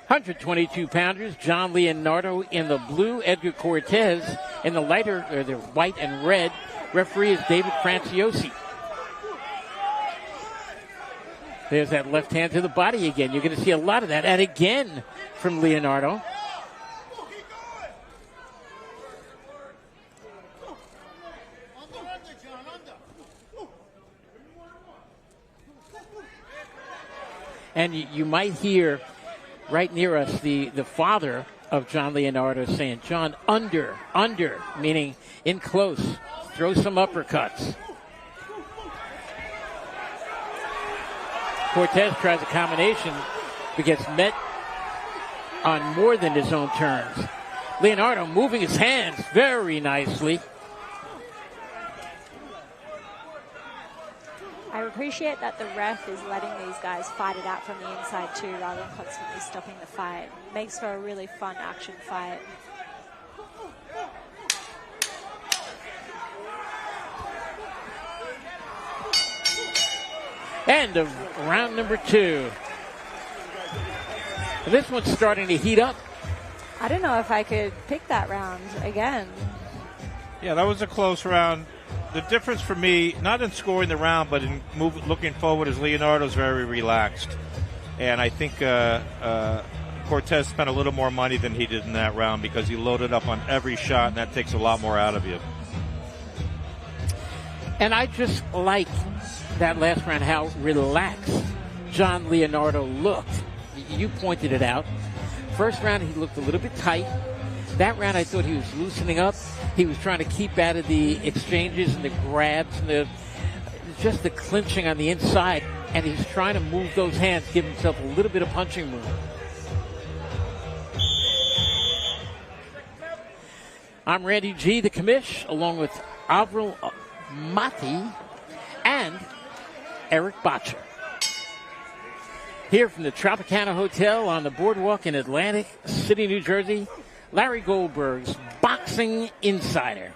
[SPEAKER 3] 122-pounders, John Leonardo in the blue, Edgar Cortes in the lighter, or the white and red. Referee is David Franciosi. There's that left hand to the body again. You're going to see a lot of that. And again from Leonardo. And you might hear right near us the father of John Leonardo saying, John, under, meaning in close. Throw some uppercuts. Cortes tries a combination, but gets met on more than his own terms. Leonardo moving his hands very nicely.
[SPEAKER 4] I appreciate that the ref is letting these guys fight it out from the inside too, rather than constantly stopping the fight. Makes for a really fun action fight.
[SPEAKER 3] End of round number 2. And this one's starting to heat up.
[SPEAKER 4] I don't know if I could pick that round again.
[SPEAKER 9] Yeah, that was a close round. The difference for me, not in scoring the round, but in looking forward, is Leonardo's very relaxed. And I think Cortes spent a little more money than he did in that round because he loaded up on every shot, and that takes a lot more out of you.
[SPEAKER 3] And I just like that last round, how relaxed John Leonardo looked. You pointed it out. First round, he looked a little bit tight. That round, I thought he was loosening up. He was trying to keep out of the exchanges and the grabs and just the clinching on the inside. And he's trying to move those hands, give himself a little bit of punching room. I'm Randy G., the commish, along with Avril, Mathie, and Eric Bottjer. Here from the Tropicana Hotel on the boardwalk in Atlantic City, New Jersey, Larry Goldberg's Boxing Insider.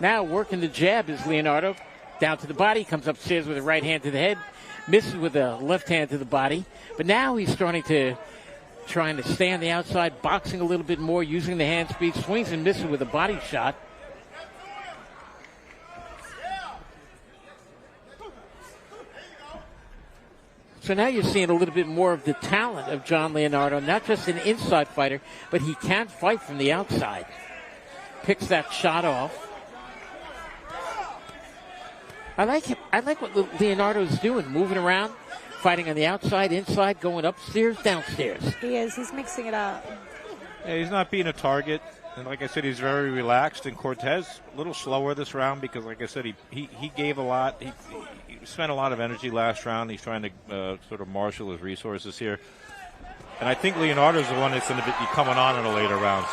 [SPEAKER 3] Now working the jab is Leonardo. Down to the body, comes upstairs with a right hand to the head, misses with a left hand to the body. But now he's trying to stay on the outside, boxing a little bit more, using the hand speed, swings and misses with a body shot. So now you're seeing a little bit more of the talent of John Leonardo, not just an inside fighter, but he can fight from the outside. Picks that shot off. I like him. I like what Leonardo's doing, moving around, fighting on the outside, inside, going upstairs, downstairs.
[SPEAKER 4] He is. He's mixing it up.
[SPEAKER 9] Yeah, he's not being a target. And like I said, he's very relaxed. And Cortes, a little slower this round because, like I said, he gave a lot. He spent a lot of energy last round. He's trying to sort of marshal his resources here. And I think Leonardo's the one that's going to be coming on in the later rounds.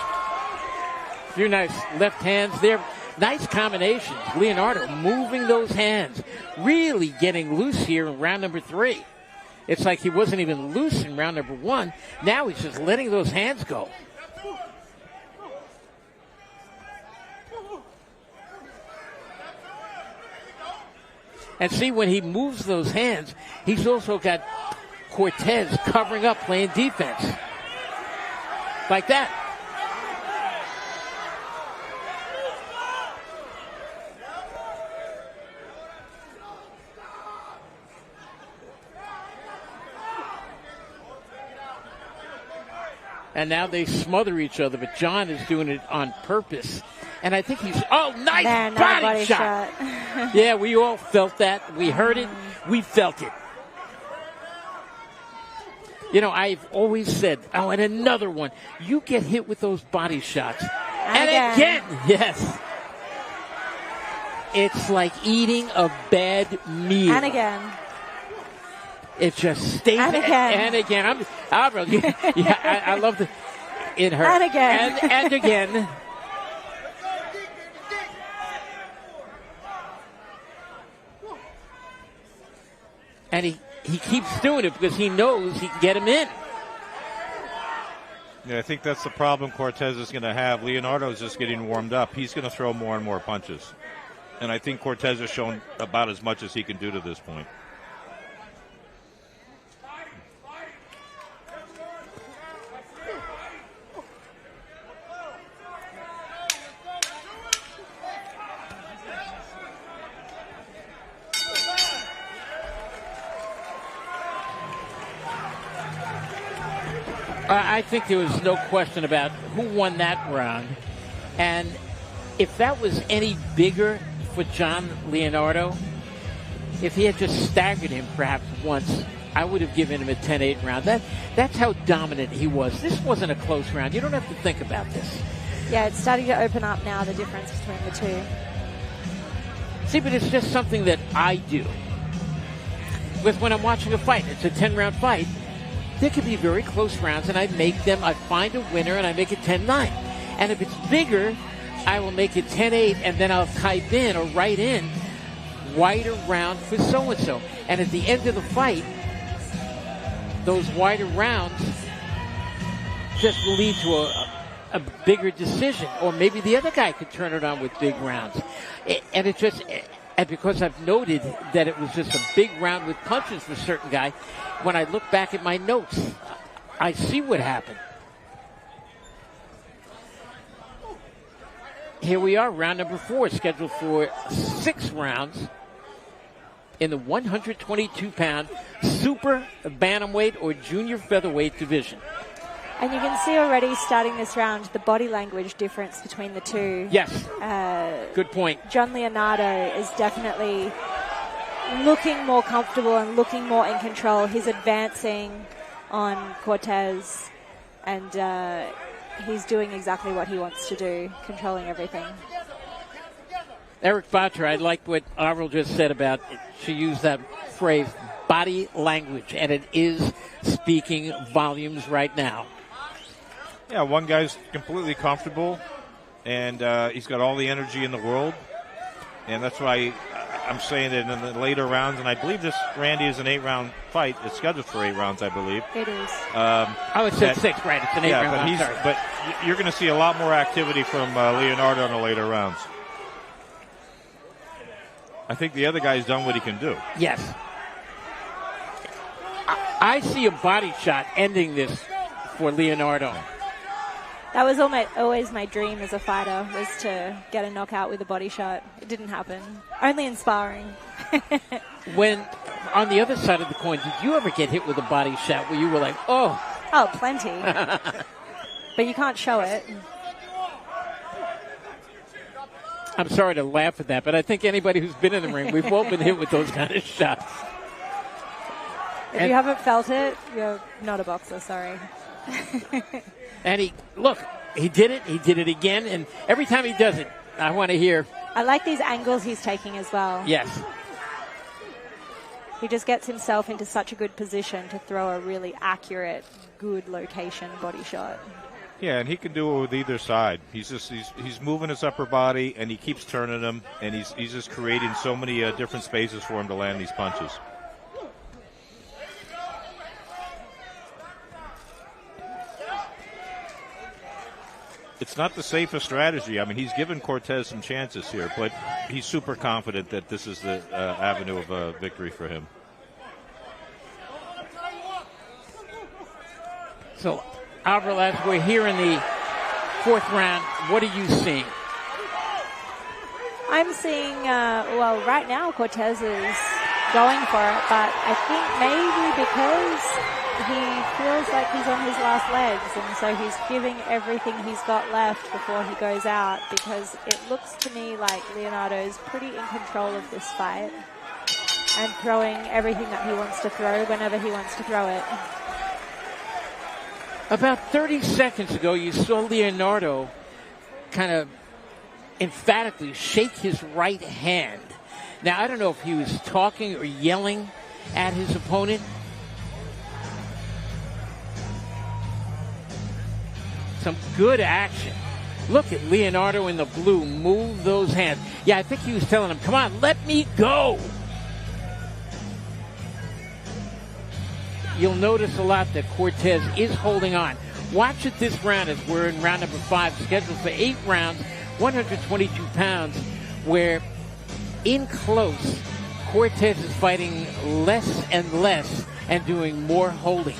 [SPEAKER 3] A few nice left hands there. Nice combinations. Leonardo moving those hands, really getting loose here in round number 3. It's like he wasn't even loose in round number 1. Now he's just letting those hands go. And see, when he moves those hands, he's also got Cortes covering up, playing defense. Like that. And now they smother each other, but John is doing it on purpose. And I think he's, nice body shot. Yeah, we all felt that. We heard it. We felt it. You know, I've always said, and another one. You get hit with those body shots. And again, yes. It's like eating a bad meal.
[SPEAKER 4] And again.
[SPEAKER 3] It just stays.
[SPEAKER 4] And again.
[SPEAKER 3] And again. I love the in her.
[SPEAKER 4] And again.
[SPEAKER 3] And again. And he keeps doing it because he knows he can get him in.
[SPEAKER 9] Yeah, I think that's the problem Cortes is going to have. Leonardo's just getting warmed up. He's going to throw more and more punches. And I think Cortes has shown about as much as he can do to this point.
[SPEAKER 3] I think there was no question about who won that round. And if that was any bigger for John Leonardo, if he had just staggered him perhaps once, I would have given him a 10-8 round. That's how dominant he was. This wasn't a close round. You don't have to think about this.
[SPEAKER 4] Yeah, it's starting to open up now, the difference between the two.
[SPEAKER 3] See, but it's just something that I do. With when I'm watching a fight, it's a 10-round fight. There could be very close rounds, and I find a winner, and I make it 10-9. And if it's bigger, I will make it 10-8, and then I'll type in or write in wider round for so-and-so. And at the end of the fight, those wider rounds just lead to a bigger decision. Or maybe the other guy could turn it on with big rounds. And because I've noted that it was just a big round with punches for a certain guy, when I look back at my notes, I see what happened. Here we are, round number 4, scheduled for 6 rounds in the 122-pound super bantamweight or junior featherweight division.
[SPEAKER 4] And you can see already starting this round the body language difference between the two.
[SPEAKER 3] Yes. Good point.
[SPEAKER 4] John Leonardo is definitely looking more comfortable and looking more in control. He's advancing on Cortes, and he's doing exactly what he wants to do, controlling everything.
[SPEAKER 3] Eric Bottjer, I like what Avril just said about it. She used that phrase, body language, and it is speaking volumes right now.
[SPEAKER 9] Yeah, one guy's completely comfortable, and he's got all the energy in the world, and that's why I'm saying that in the later rounds, and I believe this, Randy, is an 8-round fight. It's scheduled for 8 rounds, I believe.
[SPEAKER 4] It is.
[SPEAKER 3] It said 6, right? It's an 8-round.
[SPEAKER 9] But you're going to see a lot more activity from Leonardo in the later rounds. I think the other guy's done what he can do.
[SPEAKER 3] Yes. I see a body shot ending this for Leonardo.
[SPEAKER 4] That was always my dream as a fighter, was to get a knockout with a body shot. It didn't happen. Only in sparring.
[SPEAKER 3] When, on the other side of the coin, did you ever get hit with a body shot where you were like, oh?
[SPEAKER 4] Oh, plenty. But you can't show it.
[SPEAKER 3] I'm sorry to laugh at that, but I think anybody who's been in the ring, we've all been hit with those kind of shots.
[SPEAKER 4] If you haven't felt it, you're not a boxer, sorry.
[SPEAKER 3] And he did it. He did it again. And every time he does it, I want to hear.
[SPEAKER 4] I like these angles he's taking as well.
[SPEAKER 3] Yes.
[SPEAKER 4] He just gets himself into such a good position to throw a really accurate, good location body shot.
[SPEAKER 9] Yeah, and he can do it with either side. He's moving his upper body, and he keeps turning him, and he's just creating so many different spaces for him to land these punches. It's not the safest strategy. I mean, he's given Cortes some chances here, but he's super confident that this is the avenue of victory for him.
[SPEAKER 3] So, Avril, as we're here in the fourth round, what are you seeing?
[SPEAKER 4] I'm seeing, well, right now Cortes is going for it, but I think maybe because he feels like he's on his last legs, and so he's giving everything he's got left before he goes out, because it looks to me like Leonardo is pretty in control of this fight and throwing everything that he wants to throw whenever he wants to throw it.
[SPEAKER 3] About 30 seconds ago, you saw Leonardo kind of emphatically shake his right hand. Now, I don't know if he was talking or yelling at his opponent. Some good action. Look at Leonardo in the blue move those hands. Yeah, I think he was telling him, come on, let me go. You'll notice a lot that Cortes is holding on. Watch it this round as we're in round number 5, scheduled for 8 rounds, 122 pounds, where in close, Cortes is fighting less and less and doing more holding.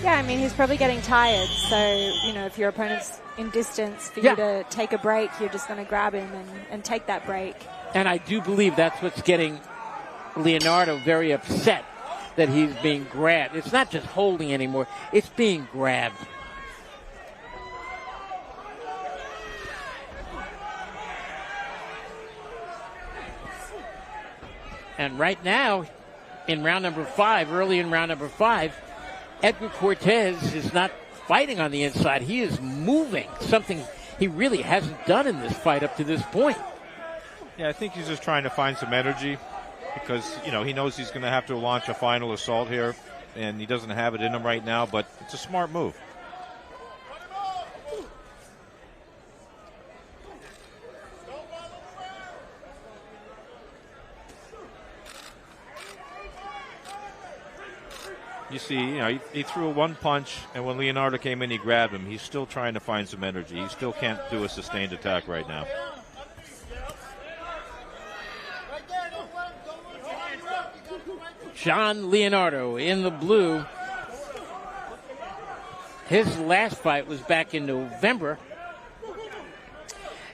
[SPEAKER 4] Yeah, I mean, he's probably getting tired. So, you know, if your opponent's in distance, for you to take a break, you're just going to grab him and take that break.
[SPEAKER 3] And I do believe that's what's getting Leonardo very upset, that he's being grabbed. It's not just holding anymore. It's being grabbed. And right now, in round number 5, early in round number 5, Edgar Cortes is not fighting on the inside. He is moving, something he really hasn't done in this fight up to this point.
[SPEAKER 9] Yeah, I think he's just trying to find some energy because, you know, he knows he's going to have to launch a final assault here, and he doesn't have it in him right now, but it's a smart move. You see, you know, he threw one punch, and when Leonardo came in, he grabbed him. He's still trying to find some energy. He still can't do a sustained attack right now.
[SPEAKER 3] John Leonardo in the blue. His last fight was back in November.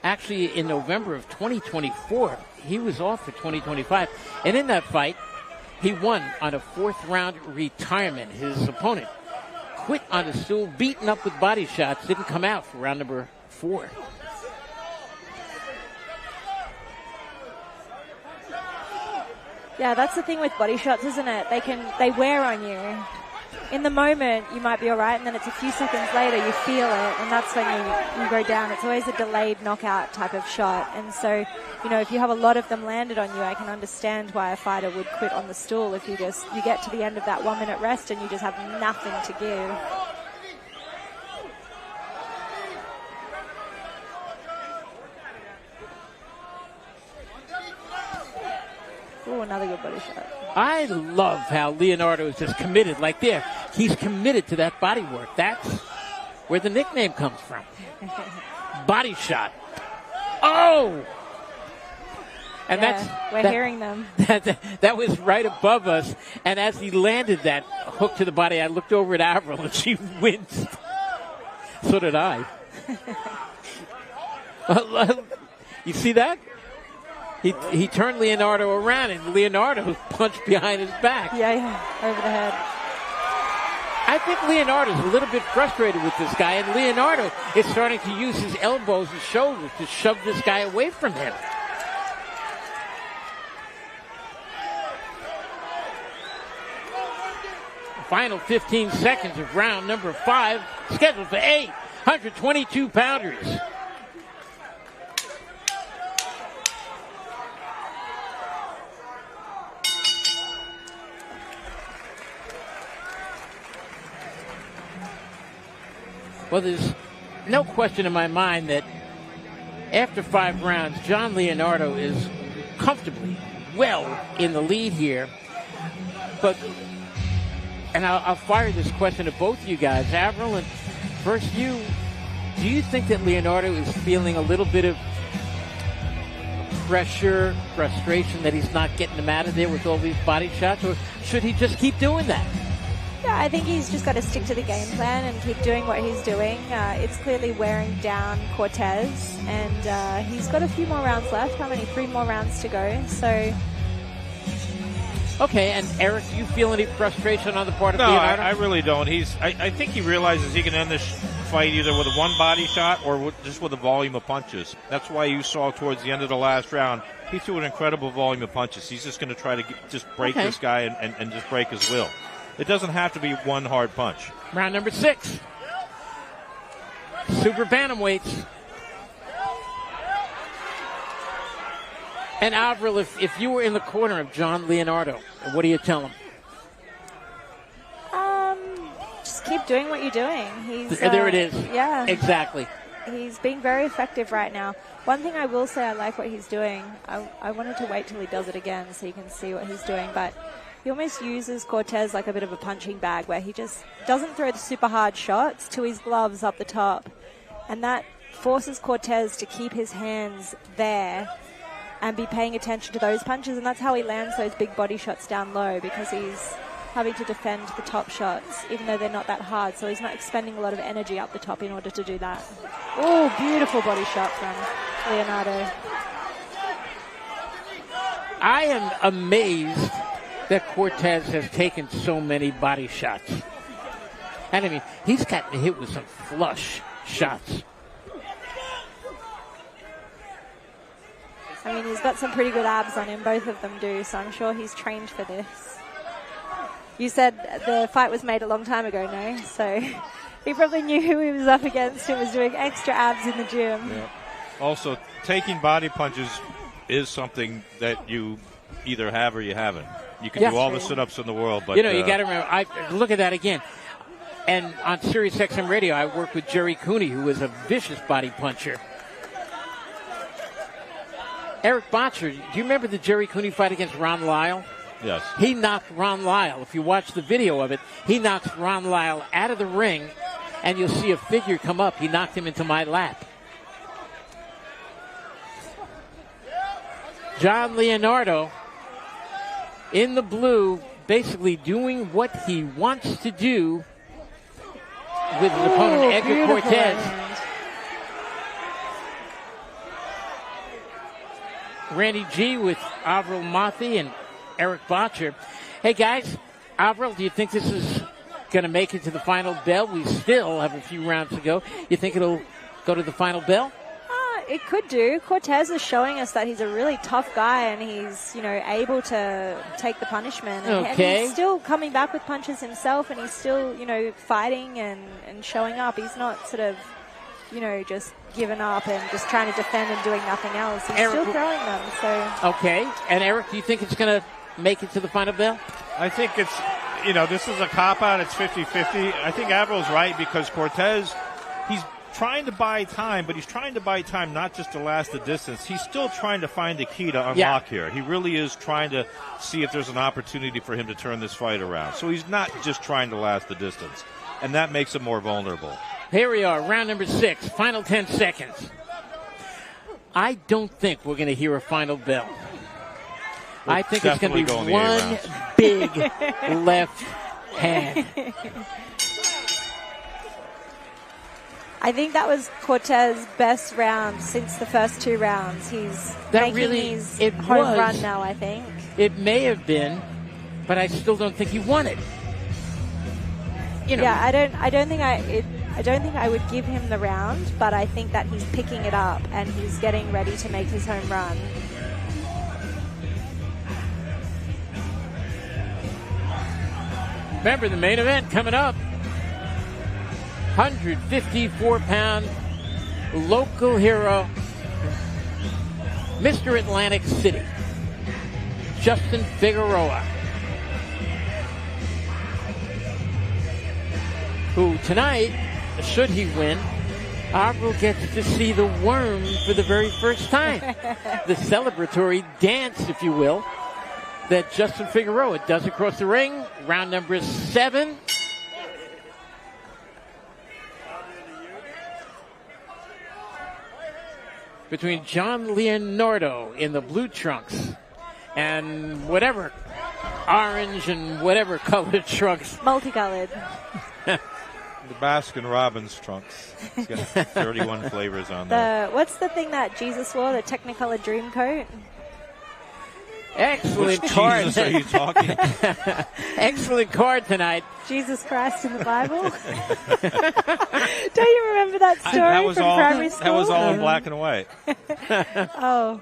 [SPEAKER 3] Actually, in November of 2024. He was off for 2025. And in that fight, he won on a 4th round retirement. His opponent quit on the stool, beaten up with body shots, didn't come out for round number 4.
[SPEAKER 4] Yeah, that's the thing with body shots, isn't it? They wear on you. In the moment, you might be all right, and then it's a few seconds later, you feel it, and that's when you go down. It's always a delayed knockout type of shot. And so, you know, if you have a lot of them landed on you, I can understand why a fighter would quit on the stool if you get to the end of that 1-minute rest and you just have nothing to give. Ooh, another good body shot.
[SPEAKER 3] I love how Leonardo is just committed. Like there, he's committed to that body work. That's where the nickname comes from. Body shot. Oh! And
[SPEAKER 4] we're hearing them.
[SPEAKER 3] That was right above us. And as he landed that hook to the body, I looked over at Avril and she winced. So did I. You see that? He turned Leonardo around and Leonardo punched behind his back.
[SPEAKER 4] Yeah, over the head.
[SPEAKER 3] I think Leonardo's a little bit frustrated with this guy, and Leonardo is starting to use his elbows and shoulders to shove this guy away from him. Final 15 seconds of round number 5, scheduled for 8 122-pounders. Well, there's no question in my mind that after 5 rounds, John Leonardo is comfortably well in the lead here. But, and I'll fire this question to both of you guys. Avril, and first you, do you think that Leonardo is feeling a little bit of pressure, frustration that he's not getting them out of there with all these body shots, or should he just keep doing that?
[SPEAKER 4] Yeah, I think he's just got to stick to the game plan and keep doing what he's doing. It's clearly wearing down Cortes, and he's got a few more rounds left. How many? 3 more rounds to go. So.
[SPEAKER 3] Okay, and Eric, do you feel any frustration on the part of Leonardo?
[SPEAKER 9] No, I really don't. I think he realizes he can end this fight either with a one body shot or just with a volume of punches. That's why you saw towards the end of the last round, he threw an incredible volume of punches. He's just going to try to just break this guy and just break his will. It doesn't have to be one hard punch.
[SPEAKER 3] Round number 6. Super bantamweights. And Avril, if you were in the corner of John Leonardo, what do you tell him?
[SPEAKER 4] Just keep doing what you're doing.
[SPEAKER 3] There it is.
[SPEAKER 4] Yeah.
[SPEAKER 3] Exactly.
[SPEAKER 4] He's being very effective right now. One thing I will say, I like what he's doing. I wanted to wait till he does it again so you can see what he's doing, but he almost uses Cortes like a bit of a punching bag where he just doesn't throw the super hard shots to his gloves up the top. And that forces Cortes to keep his hands there and be paying attention to those punches. And that's how he lands those big body shots down low, because he's having to defend the top shots, even though they're not that hard. So he's not expending a lot of energy up the top in order to do that. Oh, beautiful body shot from Leonardo.
[SPEAKER 3] I am amazed that Cortes has taken so many body shots. And I mean, he's gotten hit with some flush shots.
[SPEAKER 4] I mean, he's got some pretty good abs on him, both of them do, so I'm sure he's trained for this. You said the fight was made a long time ago, no? So he probably knew who he was up against and was doing extra abs in the gym.
[SPEAKER 9] Yeah. Also, taking body punches is something that you either have or you haven't. You can do all the sit-ups in the world, but...
[SPEAKER 3] You know, you got to remember, look at that again. And on Sirius XM Radio, I worked with Jerry Cooney, who was a vicious body puncher. Eric Bottjer, do you remember the Jerry Cooney fight against Ron Lyle?
[SPEAKER 9] Yes.
[SPEAKER 3] He knocked Ron Lyle. If you watch the video of it, he knocks Ron Lyle out of the ring, and you'll see a figure come up. He knocked him into my lap. John Leonardo in the blue, basically doing what he wants to do with his opponent, Edgar Cortes. Randy G with Avril Mathie and Eric Bottjer. Hey, guys, Avril, do you think this is going to make it to the final bell? We still have a few rounds to go. You think it'll go to the final bell?
[SPEAKER 4] It could do. Cortes is showing us that he's a really tough guy, and he's, able to take the punishment. And he's still coming back with punches himself, and he's still, fighting and showing up. He's not sort of, just giving up and just trying to defend and doing nothing else. He's still throwing them. So. Okay.
[SPEAKER 3] And Eric, do you think it's going to make it to the final bell?
[SPEAKER 9] I think it's, this is a cop-out. It's 50-50. I think Avril's right, because Cortes, he's trying to buy time, but he's trying to buy time not just to last the distance. He's still trying to find the key to unlock here. He really is trying to see if there's an opportunity for him to turn this fight around. So he's not just trying to last the distance, and that makes him more vulnerable.
[SPEAKER 3] Here we are, round number 6, final 10 seconds. I don't think we're going to hear a final bell. I think it's going to be one big left hand.
[SPEAKER 4] I think that was Cortes' best round since the first 2 rounds. He's making his home run now, I think.
[SPEAKER 3] It may have been, but I still don't think he won it. You know.
[SPEAKER 4] Yeah, I don't think I would give him the round, but I think that he's picking it up and he's getting ready to make his home run.
[SPEAKER 3] Remember the main event coming up. 154-pound local hero, Mr. Atlantic City, Justin Figueroa, who tonight, should he win, Avril gets to see the worm for the very first time. The celebratory dance, if you will, that Justin Figueroa does across the ring. Round number 7. Between John Leonardo in the blue trunks and whatever orange and whatever colored trunks.
[SPEAKER 4] Multicolored.
[SPEAKER 9] The Baskin Robbins trunks. It's got 31 flavors on there.
[SPEAKER 4] What's the thing that Jesus wore? The Technicolor Dream Coat?
[SPEAKER 3] Excellent
[SPEAKER 9] Which
[SPEAKER 3] card.
[SPEAKER 9] Jesus are you talking?
[SPEAKER 3] Excellent card tonight.
[SPEAKER 4] Jesus Christ in the Bible. Don't you remember that story from primary school?
[SPEAKER 9] That was all in black and white.
[SPEAKER 4] Oh.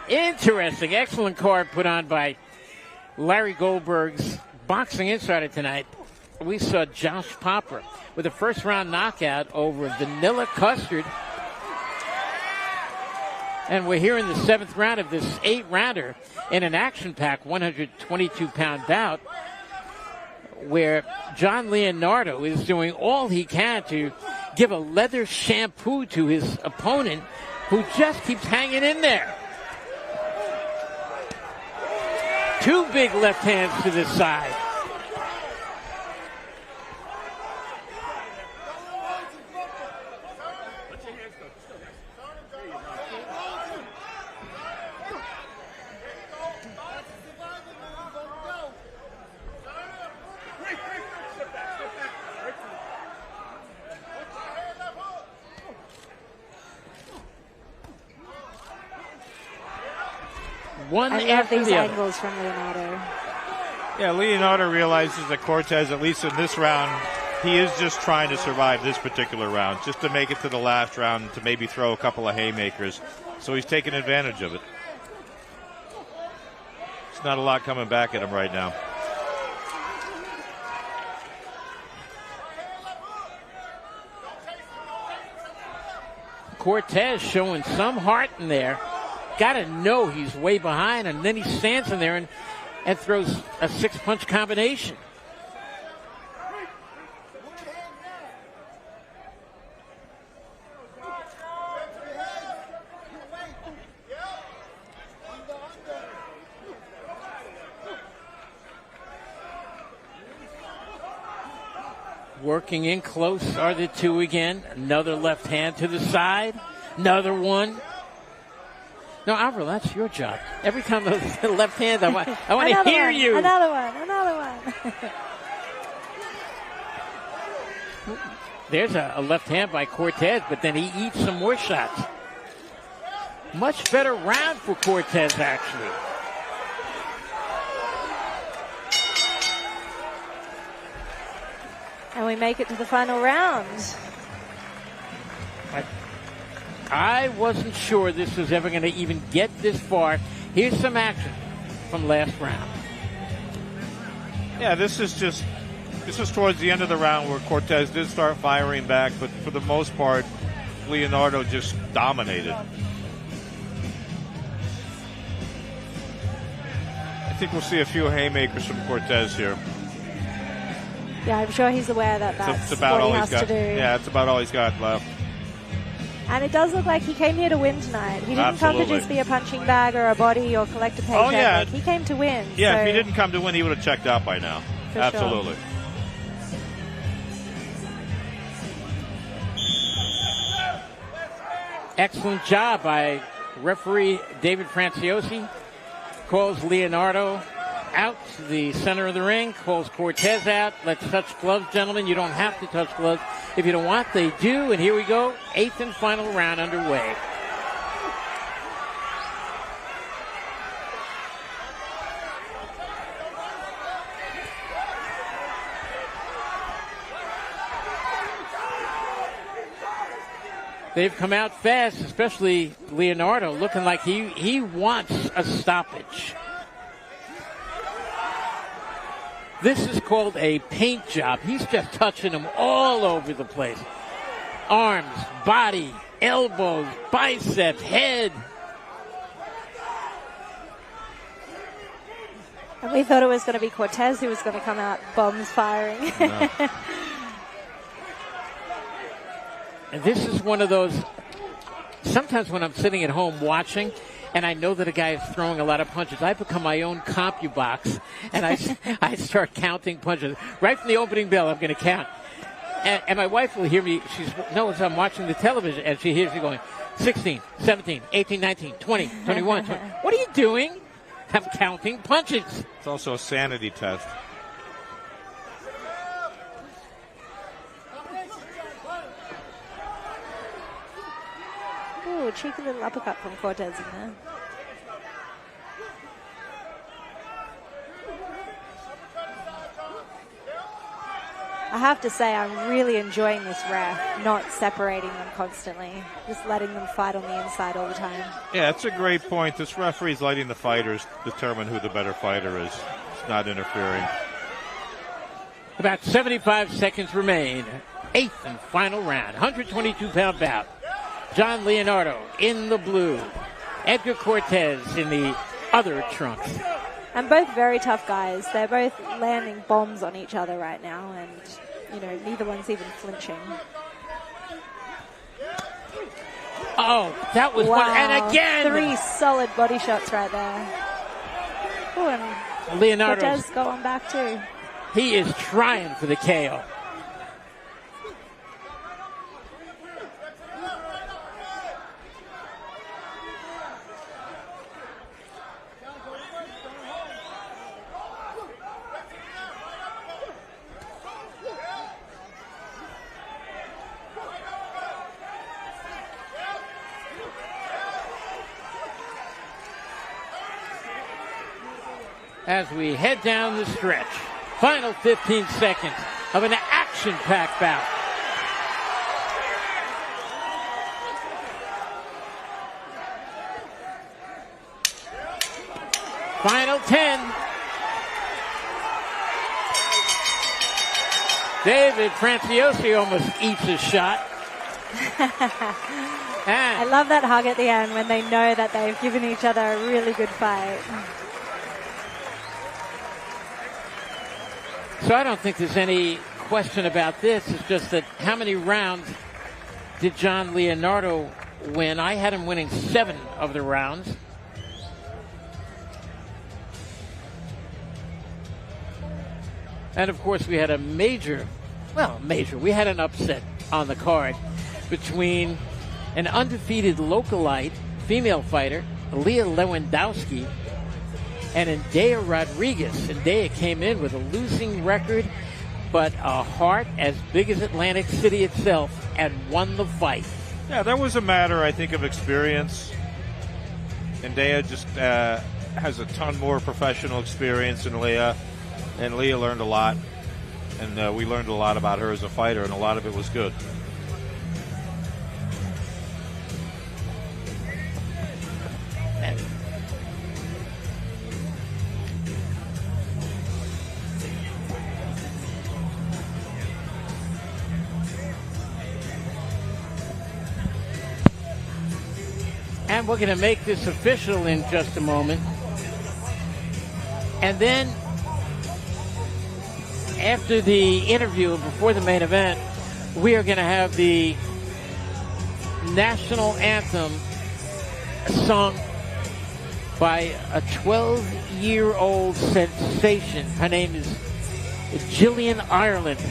[SPEAKER 3] Interesting. Excellent card put on by Larry Goldberg's Boxing Insider tonight. We saw Josh Popper with a first-round knockout over Vanilla Custard. And we're here in the 7th round of this 8-rounder in an action-packed 122-pound bout where John Leonardo is doing all he can to give a leather shampoo to his opponent, who just keeps hanging in there. 2 big left hands to the side. One
[SPEAKER 4] I love
[SPEAKER 3] after
[SPEAKER 4] these
[SPEAKER 3] the other.
[SPEAKER 4] angles from Leonardo.
[SPEAKER 9] Yeah, Leonardo realizes that Cortes, at least in this round, he is just trying to survive this particular round, just to make it to the last round, to maybe throw a couple of haymakers. So he's taking advantage of it. There's not a lot coming back at him right now.
[SPEAKER 3] Cortes showing some heart in there. Got to know he's way behind, and then he stands in there and throws a 6-punch combination. Working in close are the two again. Another left hand to the side. Another one. No, Avril, that's your job. Every time those left hands, I want to hear you.
[SPEAKER 4] Another one.
[SPEAKER 3] There's a left hand by Cortes, but then he eats some more shots. Much better round for Cortes, actually.
[SPEAKER 4] And we make it to the final round.
[SPEAKER 3] I wasn't sure this was ever going to even get this far. Here's some action from last round.
[SPEAKER 9] Yeah, this is towards the end of the round where Cortes did start firing back, but for the most part, Leonardo just dominated. I think we'll see a few haymakers from Cortes here.
[SPEAKER 4] Yeah, I'm sure he's aware that that's
[SPEAKER 9] about
[SPEAKER 4] what
[SPEAKER 9] all
[SPEAKER 4] he
[SPEAKER 9] he's
[SPEAKER 4] has
[SPEAKER 9] got.
[SPEAKER 4] to do.
[SPEAKER 9] Yeah, it's about all he's got left.
[SPEAKER 4] And it does look like he came here to win tonight. He didn't
[SPEAKER 9] Absolutely.
[SPEAKER 4] come to just be a punching bag or a body or collect a paycheck.
[SPEAKER 9] Oh, yeah.
[SPEAKER 4] Like, he came to win.
[SPEAKER 9] Yeah,
[SPEAKER 4] so
[SPEAKER 9] if he didn't come to win, he would have checked out by now.
[SPEAKER 4] For
[SPEAKER 9] Absolutely.
[SPEAKER 4] Sure.
[SPEAKER 3] Excellent job by Referee David Franciosi calls Leonardo out to the center of the ring, calls Cortes out. Let's touch gloves, gentlemen. You don't have to touch gloves. If you don't want, they do. And here we go. 8th and final round underway. They've come out fast, especially Leonardo, looking like he wants a stoppage. This is called a paint job. He's just touching them all over the place. Arms, body, elbows, biceps, head.
[SPEAKER 4] And we thought it was going to be Cortes who was going to come out bombs firing.
[SPEAKER 3] No. And this is one of those, sometimes when I'm sitting at home watching, and I know that a guy is throwing a lot of punches, I become my own CompuBox, and I start counting punches. Right from the opening bell, I'm going to count. And my wife will hear me, she knows I'm watching the television, and she hears me going, 16, 17, 18, 19, 20, 21, 20. What are you doing? I'm counting punches.
[SPEAKER 9] It's also a sanity test.
[SPEAKER 4] Ooh, cheeky little uppercut from Cortes in there. I have to say, I'm really enjoying this ref, not separating them constantly, just letting them fight on the inside all the time.
[SPEAKER 9] Yeah, that's a great point. This referee's letting the fighters determine who the better fighter is. It's not interfering.
[SPEAKER 3] About 75 seconds remain. 8th and final round, 122-pound bout. John Leonardo in the blue. Edgar Cortes in the other trunk.
[SPEAKER 4] And both very tough guys. They're both landing bombs on each other right now, and, you know, neither one's even flinching.
[SPEAKER 3] Oh, that was
[SPEAKER 4] wow.
[SPEAKER 3] one. And again!
[SPEAKER 4] 3 solid body shots right there. Oh, and
[SPEAKER 3] Leonardo
[SPEAKER 4] Cortes going back too.
[SPEAKER 3] He is trying for the KO. As we head down the stretch, final 15 seconds of an action-packed bout. Final 10. David Franciosi almost eats his shot.
[SPEAKER 4] I love that hug at the end when they know that they've given each other a really good fight.
[SPEAKER 3] So I don't think there's any question about this. It's just that how many rounds did John Leonardo win? I had him winning 7 of the rounds. And of course we had a we had an upset on the card between an undefeated localite female fighter, Lia Lewandowski, and Indeya Rodriguez. Indeya came in with a losing record, but a heart as big as Atlantic City itself, and won the fight.
[SPEAKER 9] Yeah, that was a matter, I think, of experience. Indeya just has a ton more professional experience than Lia, and Lia learned a lot. And we learned a lot about her as a fighter, and a lot of it was good.
[SPEAKER 3] And we're going to make this official in just a moment. And then, after the interview, before the main event, we are going to have the national anthem sung by a 12-year-old sensation. Her name is Jillian Ireland.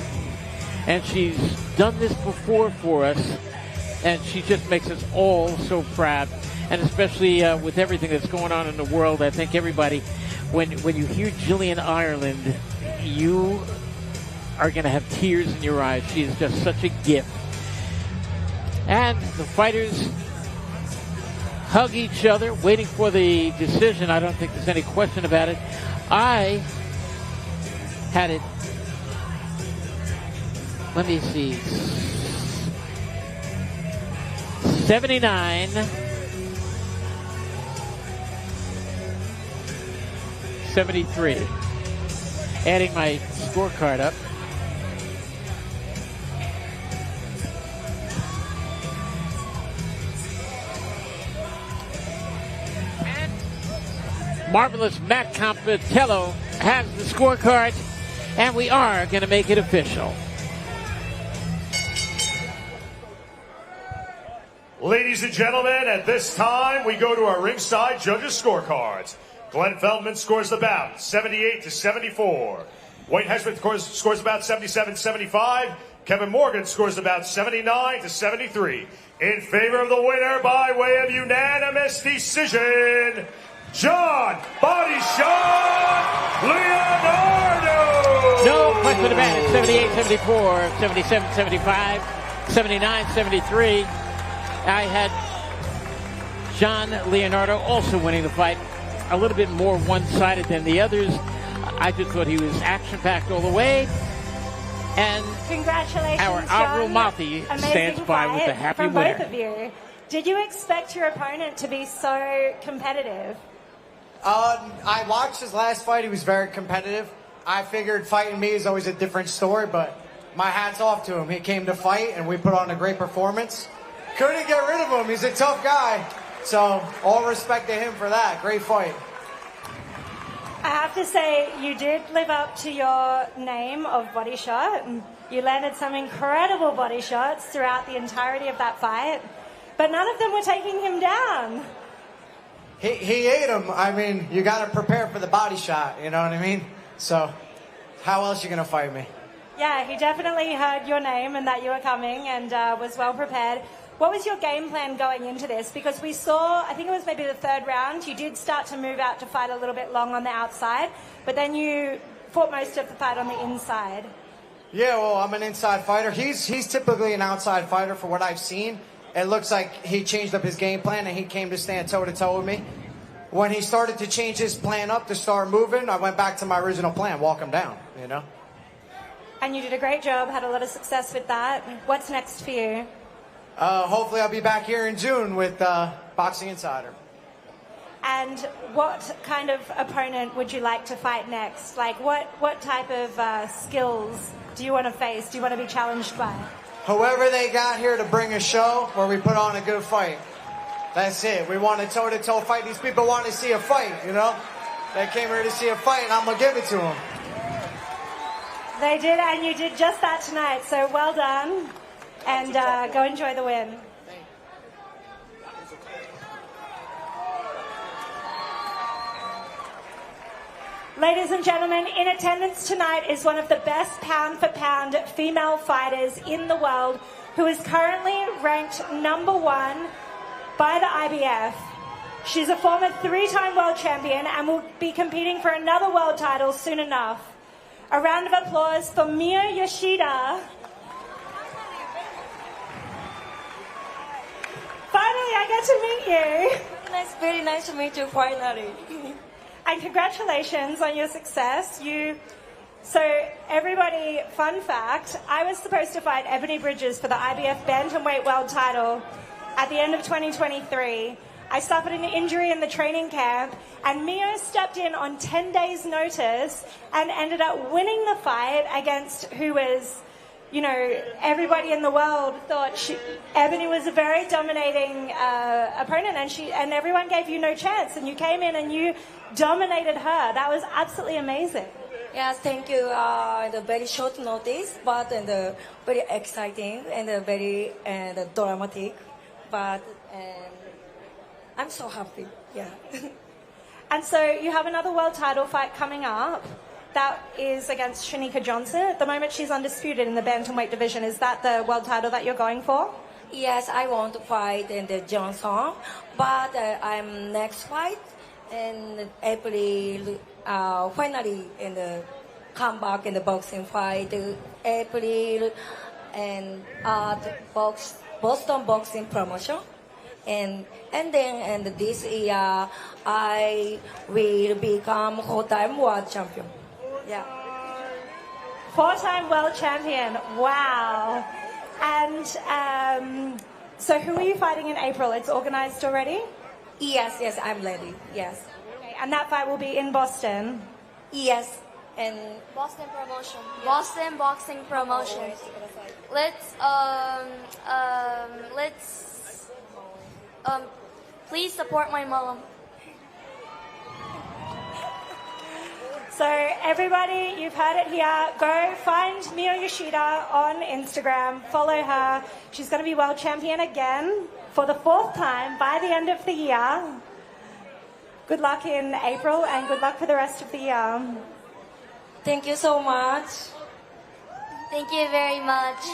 [SPEAKER 3] And she's done this before for us. And she just makes us all so proud. and especially with everything that's going on in the world, I think everybody, when you hear Jillian Ireland, you are going to have tears in your eyes. She is just such a gift. And the fighters hug each other, waiting for the decision. I don't think there's any question about it. I had it, let me see, 79, 73. Adding my scorecard up. Marvelous Matt Competello has the scorecard, and we are going to make it official.
[SPEAKER 5] Ladies and gentlemen, at this time, we go to our ringside judges' scorecards. Glenn Feldman scores the bout, 78-74. Wayne Hesmith scores about 77-75. Kevin Morgan scores about 79-73. In favor of the winner by way of unanimous decision, John Body Shot Leonardo!
[SPEAKER 3] No question about it. 78-74, 77-75, 79-73. I had John Leonardo also winning the fight. A little bit more one-sided than the others. I just thought he was action-packed all the way. And
[SPEAKER 13] congratulations,
[SPEAKER 3] our Avril Mathie stands by with a happy
[SPEAKER 13] from
[SPEAKER 3] winner.
[SPEAKER 13] Both of you. Did you expect your opponent to be so competitive?
[SPEAKER 2] I watched his last fight. He was very competitive. I figured fighting me is always a different story, but my hat's off to him. He came to fight, and we put on a great performance. Couldn't get rid of him. He's a tough guy. So all respect to him for that. Great fight.
[SPEAKER 13] I have to say, you did live up to your name of body shot. And you landed some incredible body shots throughout the entirety of that fight, but none of them were taking him down.
[SPEAKER 2] He ate him. I mean, you got to prepare for the body shot. You know what I mean? So how else you going to fight me?
[SPEAKER 13] Yeah, he definitely heard your name and that you were coming and was well prepared. What was your game plan going into this? Because we saw, I think it was maybe the third round, you did start to move out to fight a little bit long on the outside, but then you fought most of the fight on the inside.
[SPEAKER 2] Yeah, well, I'm an inside fighter. He's typically an outside fighter for what I've seen. It looks like he changed up his game plan and he came to stand toe-to-toe with me. When he started to change his plan up to start moving, I went back to my original plan, walk him down, you know?
[SPEAKER 13] And you did a great job, had a lot of success with that. What's next for you?
[SPEAKER 2] Hopefully I'll be back here in June with Boxing Insider.
[SPEAKER 13] And what kind of opponent would you like to fight next? Like what type of skills do you want to face? Do you want to be challenged by?
[SPEAKER 2] Whoever they got here to bring a show where we put on a good fight. That's it. We want a toe-to-toe fight. These people want to see a fight, you know? They came here to see a fight, and I'm going to give it to them.
[SPEAKER 13] They did, and you did just that tonight, so well done. And go enjoy the win. Ladies and gentlemen, in attendance tonight is one of the best pound-for-pound female fighters in the world, who is currently ranked #1 by the IBF. She's a former 3-time world champion and will be competing for another world title soon enough. A round of applause for Mia Yoshida. Finally, I get to meet you.
[SPEAKER 14] Very nice to meet you, finally.
[SPEAKER 13] And congratulations on your success. So everybody, fun fact, I was supposed to fight Ebony Bridges for the IBF Bantamweight World title at the end of 2023. I suffered an injury in the training camp, and Mio stepped in on 10 days' notice and ended up winning the fight against who was, you know, everybody in the world thought Ebony was a very dominating opponent, and everyone gave you no chance, and you came in and you dominated her. That was absolutely amazing.
[SPEAKER 14] Yes, thank you. The very short notice, but very exciting and very dramatic. But I'm so happy. Yeah.
[SPEAKER 13] And so you have another world title fight coming up. That is against Shanika Johnson. At the moment, she's undisputed in the bantamweight division. Is that the world title that you're going for?
[SPEAKER 14] Yes, I want to fight in the Johnson, but I'm next fight in April. Finally, in the comeback in the boxing fight, April, and Boston Boxing Promotion, and then this year I will become four-time world champion. Yeah.
[SPEAKER 13] Four-time world champion. Wow. And so who are you fighting in April? It's organized already?
[SPEAKER 14] Yes, I'm ready. Yes.
[SPEAKER 13] Okay, and that fight will be in Boston?
[SPEAKER 14] Yes. And
[SPEAKER 15] Boston promotion. Yes. Boston boxing promotion. Let's please support my mom.
[SPEAKER 13] So everybody, you've heard it here. Go find Mio Yoshida on Instagram. Follow her. She's going to be world champion again for the 4th time by the end of the year. Good luck in April and good luck for the rest of the year.
[SPEAKER 14] Thank you so much.
[SPEAKER 15] Thank you very much.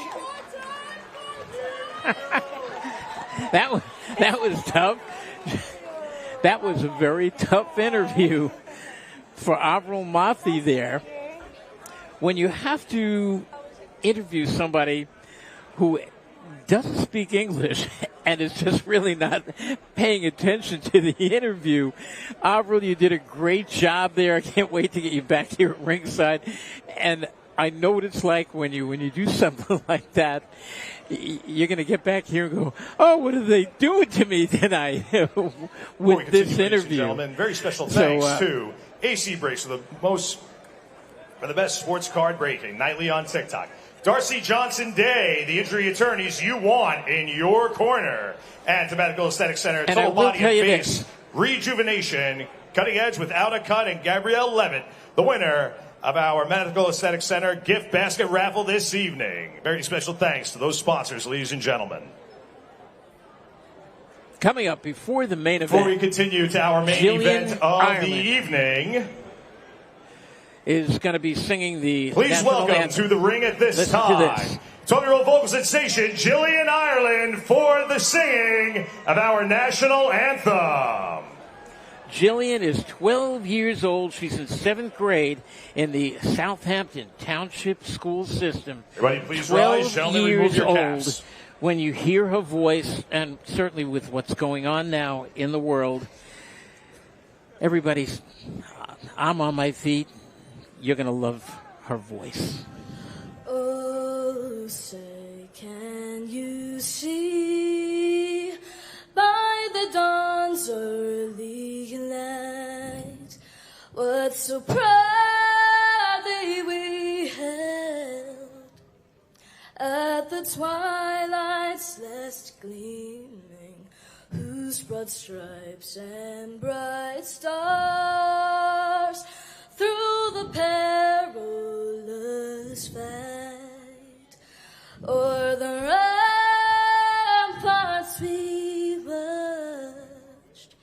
[SPEAKER 3] That was tough. That was a very tough interview for Avril Mathie there. When you have to interview somebody who doesn't speak English and is just really not paying attention to the interview, Avril, you did a great job there. I can't wait to get you back here at ringside. And I know what it's like when you do something like that. You're going to get back here and go, oh, what are they doing to me tonight with this interview?
[SPEAKER 5] Gentlemen, very special thanks to AC Breaks for the best sports card breaking nightly on TikTok. Darcy Johnson Day, the injury attorneys you want in your corner. And to Medical Aesthetic Center, total body and face rejuvenation, cutting edge without a cut, and Gabrielle Levitt, the winner of our Medical Aesthetic Center gift basket raffle this evening. Very special thanks to those sponsors, ladies and gentlemen.
[SPEAKER 3] Coming up before the main event.
[SPEAKER 5] Before we continue to our main event of the evening,
[SPEAKER 3] is going to be singing the
[SPEAKER 5] please welcome
[SPEAKER 3] anthem.
[SPEAKER 5] To the ring at this
[SPEAKER 3] Listen
[SPEAKER 5] time.
[SPEAKER 3] to this.
[SPEAKER 5] 12-year-old vocal sensation Jillian Ireland for the singing of our national anthem.
[SPEAKER 3] Jillian is 12 years old. She's in 7th grade in the Southampton Township school system.
[SPEAKER 5] Everybody please
[SPEAKER 3] 12
[SPEAKER 5] rise. Gentlemen,
[SPEAKER 3] years
[SPEAKER 5] remove your
[SPEAKER 3] old.
[SPEAKER 5] caps.
[SPEAKER 3] When you hear her voice, and certainly with what's going on now in the world, everybody's, I'm on my feet. You're going to love her voice.
[SPEAKER 16] Oh, say, can you see by the dawn's early light what so proudly we held at the twilight's last gleaming, whose broad stripes and bright stars through the perilous fight o'er the ramparts we watched,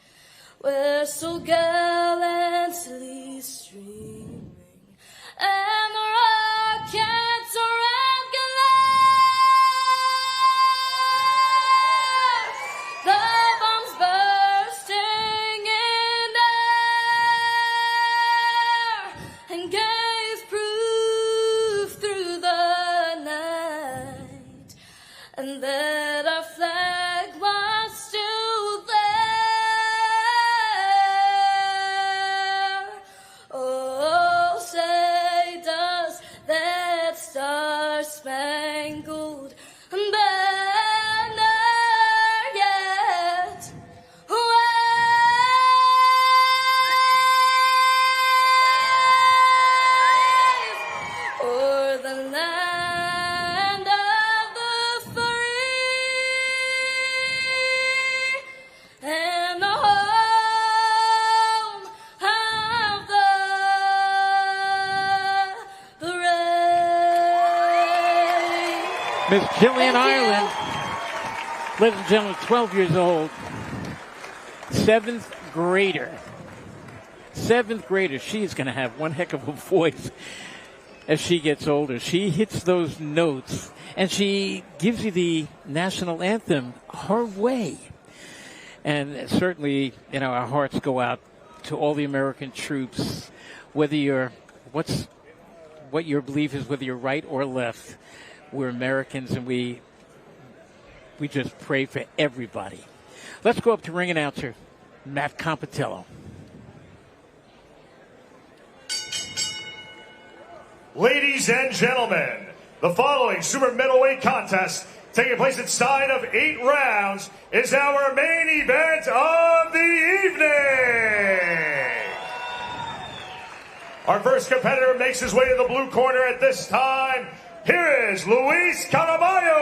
[SPEAKER 16] where so gallantly streaming and the rockets ran galore, the bombs bursting in air and gave proof through the night, and that our flag was still there. Oh, say does that star-spangled banner yet wave o'er the land of the free and the home of the brave.
[SPEAKER 3] Miss Jillian Ireland, ladies and gentlemen, 12 years old, 7th grader. 7th grader. She's going to have one heck of a voice. as she gets older. She hits those notes, and she gives you the national anthem her way. And certainly, our hearts go out to all the American troops, whether you're what your belief is, whether you're right or left. We're Americans, and we just pray for everybody. Let's go up to ring announcer Matt Competello.
[SPEAKER 5] Ladies and gentlemen, the following super middleweight contest taking place inside of 8 rounds is our main event of the evening. Our first competitor makes his way to the blue corner at this time. Here is Luis Caraballo.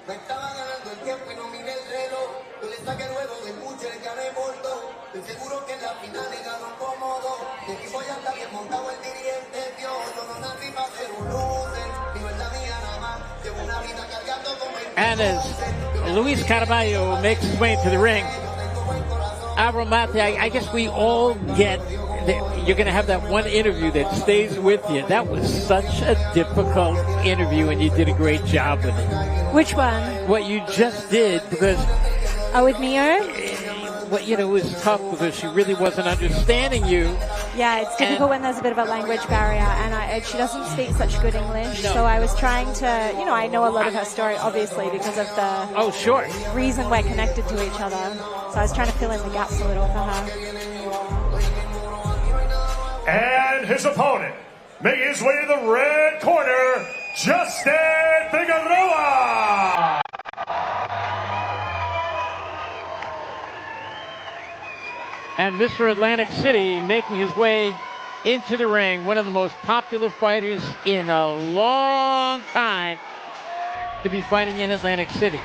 [SPEAKER 17] Me estaba ganando el tiempo y no miré el reloj. Yo le saqué luego de Bottjer, gané por 2. Estoy seguro que en la final le ganó cómodo. Mi equipo ya está bien montado, el dirigente dio. Yo no nací para ser un loser. Vivo en la mía nada más. Llevo una vida cargando con 20.
[SPEAKER 3] And as Luis Caraballo makes his way to the ring, Avril, Mathie, I guess we all get that you're going to have that one interview that stays with you. That was such a difficult interview, and you did a great job with it.
[SPEAKER 4] Which one?
[SPEAKER 3] What you just did, because...
[SPEAKER 4] Oh, with Mio?
[SPEAKER 3] It was tough because she really wasn't understanding you.
[SPEAKER 4] Yeah, it's difficult when there's a bit of a language barrier, and she doesn't speak such good English. No. So I was trying to, I know a lot of her story, obviously, because of the reason we're connected to each other. So I was trying to fill in the gaps a little for her.
[SPEAKER 5] And his opponent, making his way to the red corner, Justin Figueroa.
[SPEAKER 3] And Mr. Atlantic City making his way into the ring, one of the most popular fighters in a long time to be fighting in Atlantic City.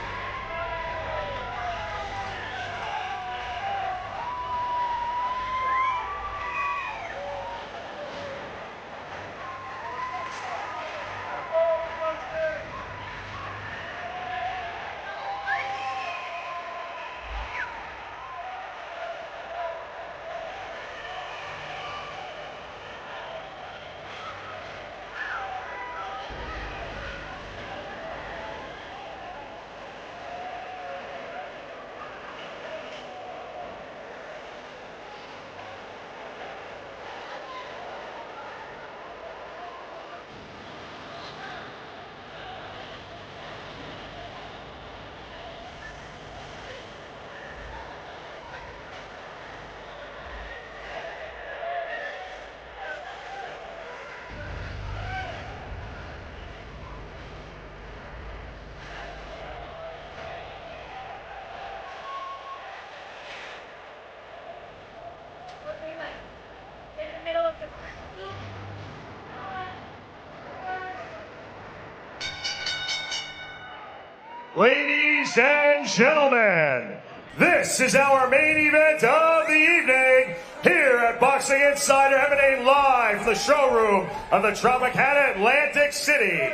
[SPEAKER 5] Ladies and gentlemen, this is our main event of the evening here at Boxing Insider, emanating live from the showroom of the Tropicana, Atlantic City.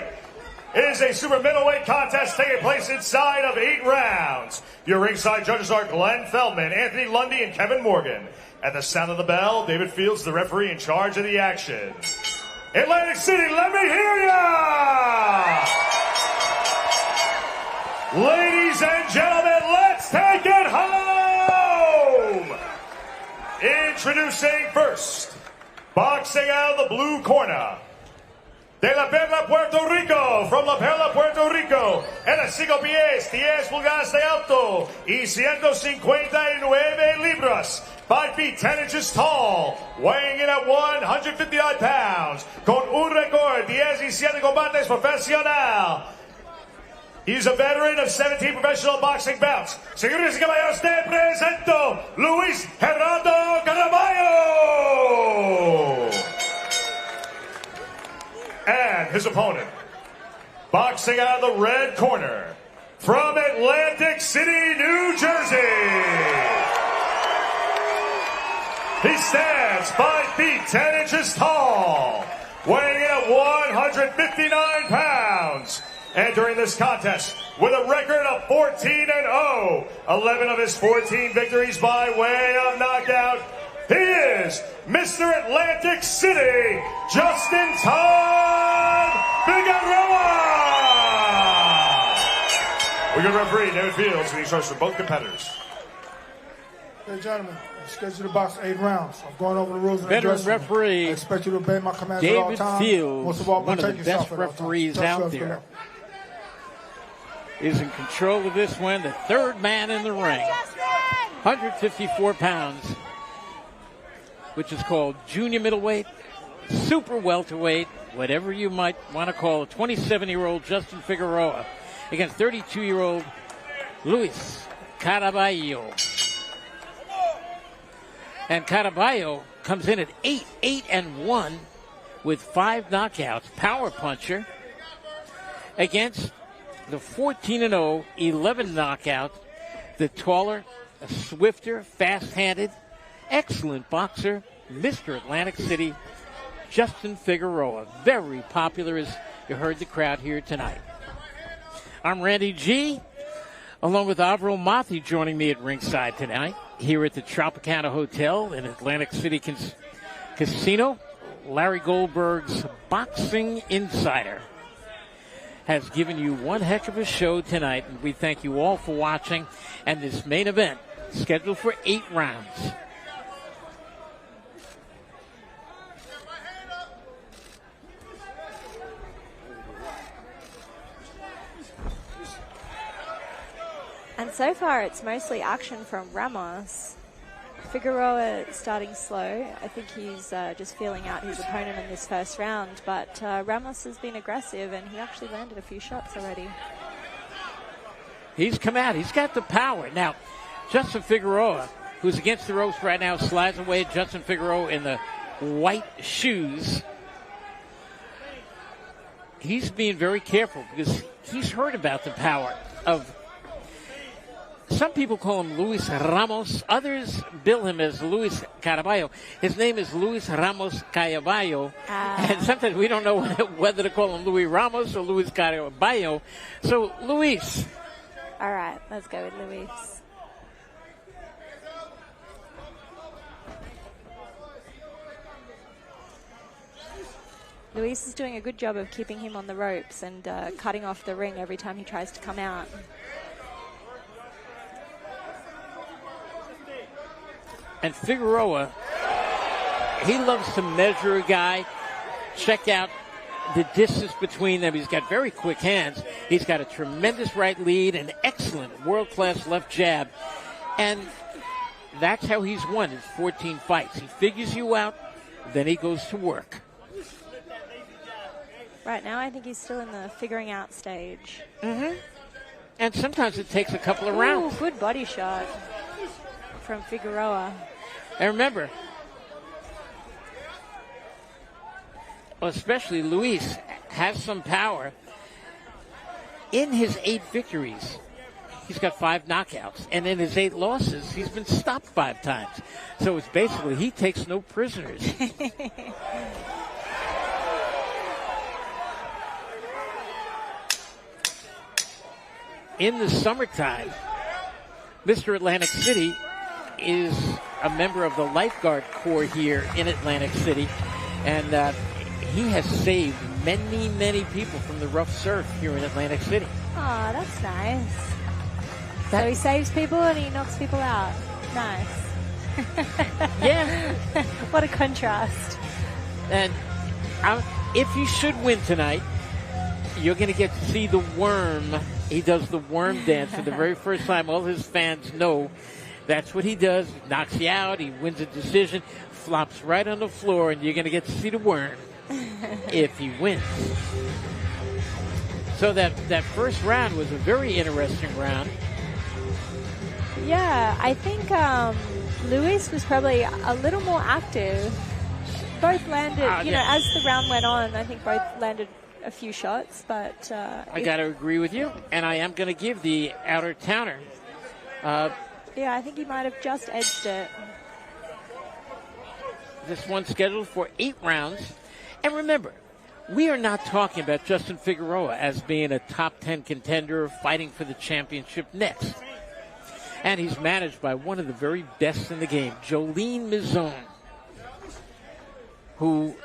[SPEAKER 5] It is a super middleweight contest taking place inside of 8 rounds. Your ringside judges are Glenn Feldman, Anthony Lundy, and Kevin Morgan. At the sound of the bell, David Fields, the referee in charge of the action. Atlantic City, let me hear ya! Ladies and gentlemen, let's take it home! Introducing first, boxing out of the blue corner, de La Perla, Puerto Rico, from La Perla, Puerto Rico, en a 5 pies, 10 pulgadas de alto, y 159 libras, 5 feet 10 inches tall, weighing in at 159 pounds, con un récord 17 combates profesional. He's a veteran of 17 professional boxing bouts. Señores y caballeros, te presento Luis Gerardo Caraballo. And his opponent, boxing out of the red corner, from Atlantic City, New Jersey. He stands 5 feet 10 inches tall, weighing in at 159 pounds. Entering this contest with a record of 14-0. 11 of his 14 victories by way of knockout. He is Mr. Atlantic City, Justin-Todd Figueroa. We got referee David Fields, and he starts for both competitors.
[SPEAKER 11] Hey, gentlemen, I'm scheduled to box 8 rounds. I'm going over the rules in the
[SPEAKER 3] Veteran
[SPEAKER 11] dressing room.
[SPEAKER 3] referee
[SPEAKER 11] I expect you to obey my commands at all
[SPEAKER 3] David
[SPEAKER 11] times.
[SPEAKER 3] Fields,
[SPEAKER 11] Most of all,
[SPEAKER 3] one of the
[SPEAKER 11] protect
[SPEAKER 3] best
[SPEAKER 11] yourself at all times.
[SPEAKER 3] referees
[SPEAKER 11] Tough
[SPEAKER 3] out
[SPEAKER 11] gloves
[SPEAKER 3] there,
[SPEAKER 11] below.
[SPEAKER 3] is in control of this one, the third man in the ring. 154 pounds, which is called junior middleweight, super welterweight, whatever you might want to call it. 27-year-old Justin Figueroa against 32-year-old Luis Caraballo. And Caraballo comes in at 8-1 with 5 knockouts. Power puncher against the 14-0, 11 knockouts. The taller, swifter, fast-handed, excellent boxer, Mr. Atlantic City, Justin Figueroa. Very popular, as you heard the crowd here tonight. I'm Randy G, along with Avril Mathie joining me at ringside tonight here at the Tropicana Hotel in Atlantic City Casino. Larry Goldberg's Boxing Insider has given you one heck of a show tonight, and we thank you all for watching. And this main event, scheduled for 8 rounds.
[SPEAKER 4] And so far, it's mostly action from Ramos. Figueroa starting slow. I think he's just feeling out his opponent in this first round, but Ramos has been aggressive, and he actually landed a few shots already.
[SPEAKER 3] He's come out. He's got the power. Now, Justin Figueroa, who's against the ropes right now, slides away. Justin Figueroa in the white shoes. He's being very careful because he's heard about the power of... Some people call him Luis Ramos. Others bill him as Luis Caraballo. His name is Luis Ramos Caraballo. And sometimes we don't know whether to call him Luis Ramos or Luis Caraballo. So, Luis.
[SPEAKER 4] All right, let's go with Luis. Luis is doing a good job of keeping him on the ropes and cutting off the ring every time he tries to come out.
[SPEAKER 3] And Figueroa, he loves to measure a guy, check out the distance between them. He's got very quick hands. He's got a tremendous right lead, an excellent world-class left jab. And that's how he's won his 14 fights. He figures you out, then he goes to work.
[SPEAKER 4] Right now, I think he's still in the figuring out stage.
[SPEAKER 3] Mm-hmm. And sometimes it takes a couple of rounds.
[SPEAKER 4] Ooh, good body shot from Figueroa.
[SPEAKER 3] And remember, especially Luis has some power. In his 8 victories, he's got 5 knockouts. And in his 8 losses, he's been stopped 5 times. So it's basically he takes no prisoners. In the summertime, Mr. Atlantic City is a member of the lifeguard corps here in Atlantic City, and he has saved many, many people from the rough surf here in Atlantic City.
[SPEAKER 4] Oh, that's nice. So he saves people and he knocks people out. Nice.
[SPEAKER 3] Yeah.
[SPEAKER 4] What a contrast.
[SPEAKER 3] And if you should win tonight, you're going to get to see the worm. He does the worm dance for the very first time. All his fans know that's what he does. He knocks you out. He wins a decision, flops right on the floor, and you're going to get to see the worm if he wins. So that first round was a very interesting round.
[SPEAKER 4] Yeah, I think Luis was probably a little more active. Both landed, as the round went on, I think both landed a few shots, but...
[SPEAKER 3] I got to agree with you, and I am going to give the outer towner...
[SPEAKER 4] yeah, I think he might have just edged it.
[SPEAKER 3] This one's scheduled for 8 rounds. And remember, we are not talking about Justin Figueroa as being a top 10 contender fighting for the championship next. And he's managed by one of the very best in the game, Jolene Mizone, who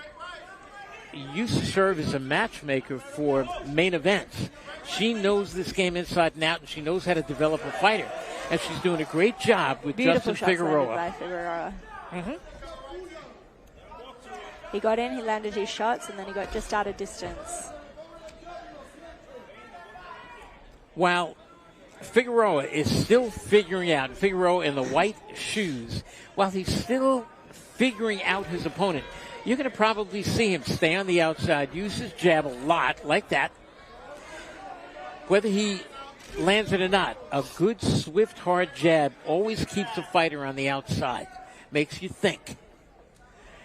[SPEAKER 3] used to serve as a matchmaker for main events. She knows this game inside and out, and she knows how to develop a fighter. And she's doing a great job with
[SPEAKER 4] Beautiful
[SPEAKER 3] Justin Figueroa.
[SPEAKER 4] By Figueroa.
[SPEAKER 3] Mm-hmm.
[SPEAKER 4] He got in, he landed his shots, and then he got just out of distance.
[SPEAKER 3] While Figueroa is still figuring out, Figueroa in the white shoes, while he's still figuring out his opponent, you're going to probably see him stay on the outside, use his jab a lot, like that. Whether he lands it or not, a good, swift, hard jab always keeps a fighter on the outside. Makes you think.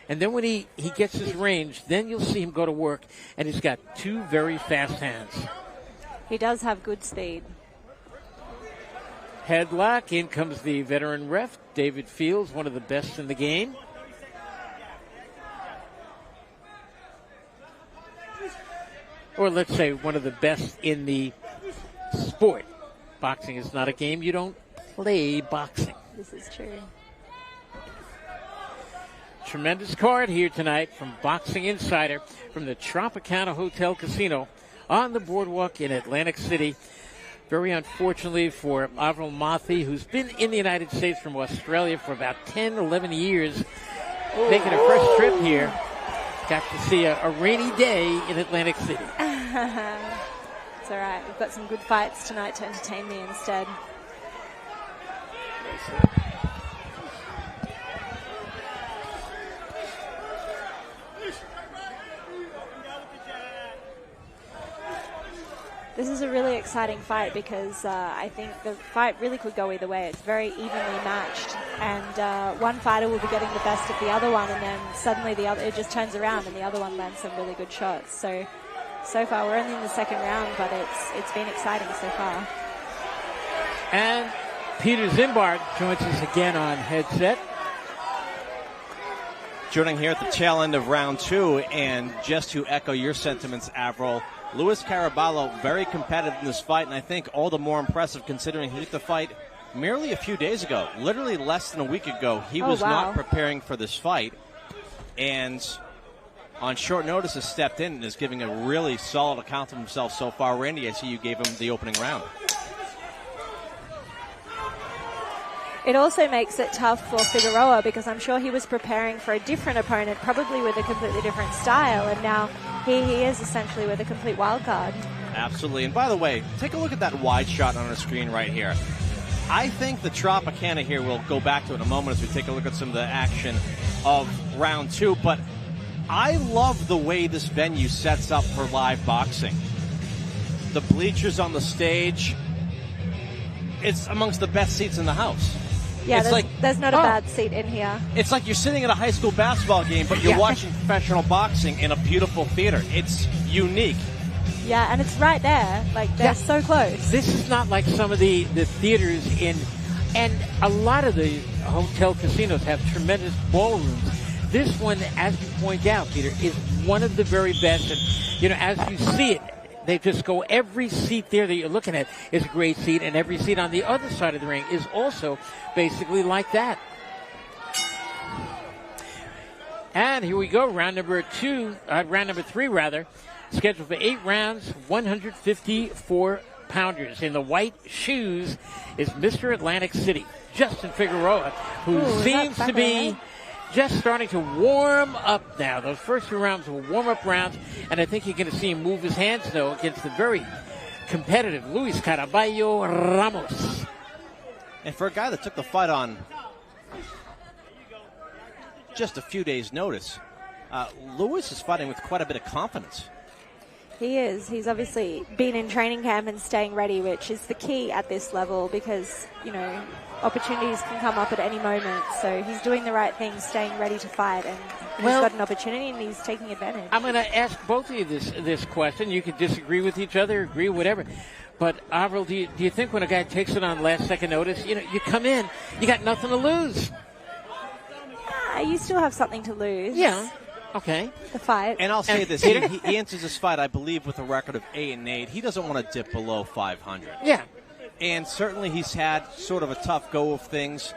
[SPEAKER 3] And then when he gets his range, then you'll see him go to work, and he's got two very fast hands.
[SPEAKER 4] He does have good speed.
[SPEAKER 3] Headlock. In comes the veteran ref, David Fields, one of the best in the game. Or let's say one of the best in the sport. Boxing is not a game. You don't play boxing.
[SPEAKER 4] This is true.
[SPEAKER 3] Tremendous card here tonight from Boxing Insider from the Tropicana Hotel Casino on the boardwalk in Atlantic City. Very unfortunately for Avril Mathie, who's been in the United States from Australia for about 10, 11 years, making her first trip here. Got to see a rainy day in Atlantic City.
[SPEAKER 4] It's all right. We've got some good fights tonight to entertain me instead. This is a really exciting fight because I think the fight really could go either way. It's very evenly matched, and one fighter will be getting the best of the other one, and then suddenly it just turns around and the other one lands some really good shots. So far we're only in the second round, but it's been exciting so far.
[SPEAKER 3] And Peter Zimbark joins us again on headset.
[SPEAKER 7] Joining here at the tail end of round two, and just to echo your sentiments, Avril, Luis Caraballo, very competitive in this fight, and I think all the more impressive considering he hit the fight merely a few days ago, literally less than a week ago. He was not preparing for this fight, and on short notice has stepped in and is giving a really solid account of himself so far. Randy, I see you gave him the opening round.
[SPEAKER 4] It also makes it tough for Figueroa because I'm sure he was preparing for a different opponent, probably with a completely different style, and now he is essentially with a complete wild card.
[SPEAKER 7] Absolutely. And by the way, take a look at that wide shot on the screen right here. I think the Tropicana here, we'll go back to it in a moment as we take a look at some of the action of round two, but I love the way this venue sets up for live boxing. The bleachers on the stage, it's amongst the best seats in the house.
[SPEAKER 4] Yeah, there's not a bad seat in here.
[SPEAKER 7] It's like you're sitting at a high school basketball game, but you're watching professional boxing in a beautiful theater. It's unique.
[SPEAKER 4] Yeah, and it's right there. Like, they're so close.
[SPEAKER 3] This is not like some of the theaters and a lot of the hotel casinos have tremendous ballrooms. This one, as you point out, Peter, is one of the very best. And, as you see it, they just go, every seat there that you're looking at is a great seat, and every seat on the other side of the ring is also basically like that. And here we go, round number three, scheduled for 8 rounds, 154 pounders. In the white shoes is Mr. Atlantic City, Justin Figueroa, who seems to be just starting to warm up now. Those first 2 rounds were warm-up rounds, and I think you're going to see him move his hands, though, against the very competitive Luis Caraballo Ramos.
[SPEAKER 7] And for a guy that took the fight on just a few days' notice, Luis is fighting with quite a bit of confidence.
[SPEAKER 4] He is. He's obviously been in training camp and staying ready, which is the key at this level because, opportunities can come up at any moment. So he's doing the right thing, staying ready to fight, and he's got an opportunity and he's taking advantage.
[SPEAKER 3] I'm going to ask both of you this question. You could disagree with each other, agree, whatever. But, Avril, do you think when a guy takes it on last-second notice, you come in, you got nothing to lose?
[SPEAKER 4] You still have something to lose.
[SPEAKER 3] Yeah. Okay.
[SPEAKER 4] The fight.
[SPEAKER 7] And I'll say this: he enters this fight, I believe, with a record of 8-8. He doesn't want to dip below 500.
[SPEAKER 3] Yeah.
[SPEAKER 7] And certainly he's had sort of a tough go of things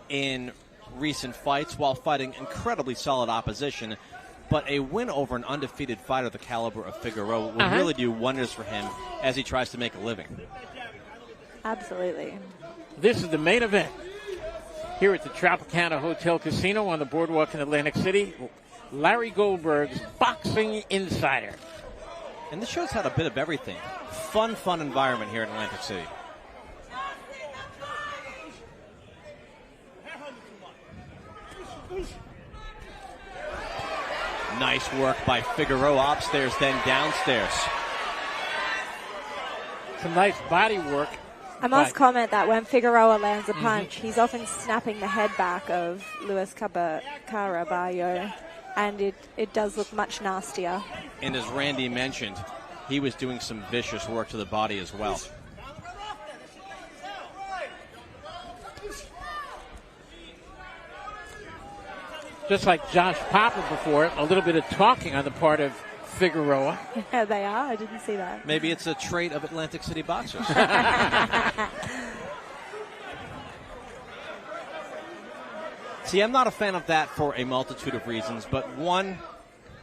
[SPEAKER 7] in recent fights while fighting incredibly solid opposition. But a win over an undefeated fighter the caliber of Figueroa will really do wonders for him as he tries to make a living.
[SPEAKER 4] Absolutely.
[SPEAKER 3] This is the main event here at the Tropicana Hotel Casino on the boardwalk in Atlantic City. Larry Goldberg's Boxing Insider.
[SPEAKER 7] And this show's had a bit of everything. Fun environment here in Atlantic City. Nice work by Figueroa upstairs, then downstairs.
[SPEAKER 3] Some nice body work.
[SPEAKER 4] I must comment that when Figueroa lands a punch, he's often snapping the head back of Luis Caraballo, and it does look much nastier.
[SPEAKER 7] And as Randy mentioned, he was doing some vicious work to the body as well.
[SPEAKER 3] Just like Josh Popper before, a little bit of talking on the part of Figueroa.
[SPEAKER 4] Yeah, they are. I didn't see that.
[SPEAKER 7] Maybe it's a trait of Atlantic City boxers. See, I'm not a fan of that for a multitude of reasons, but one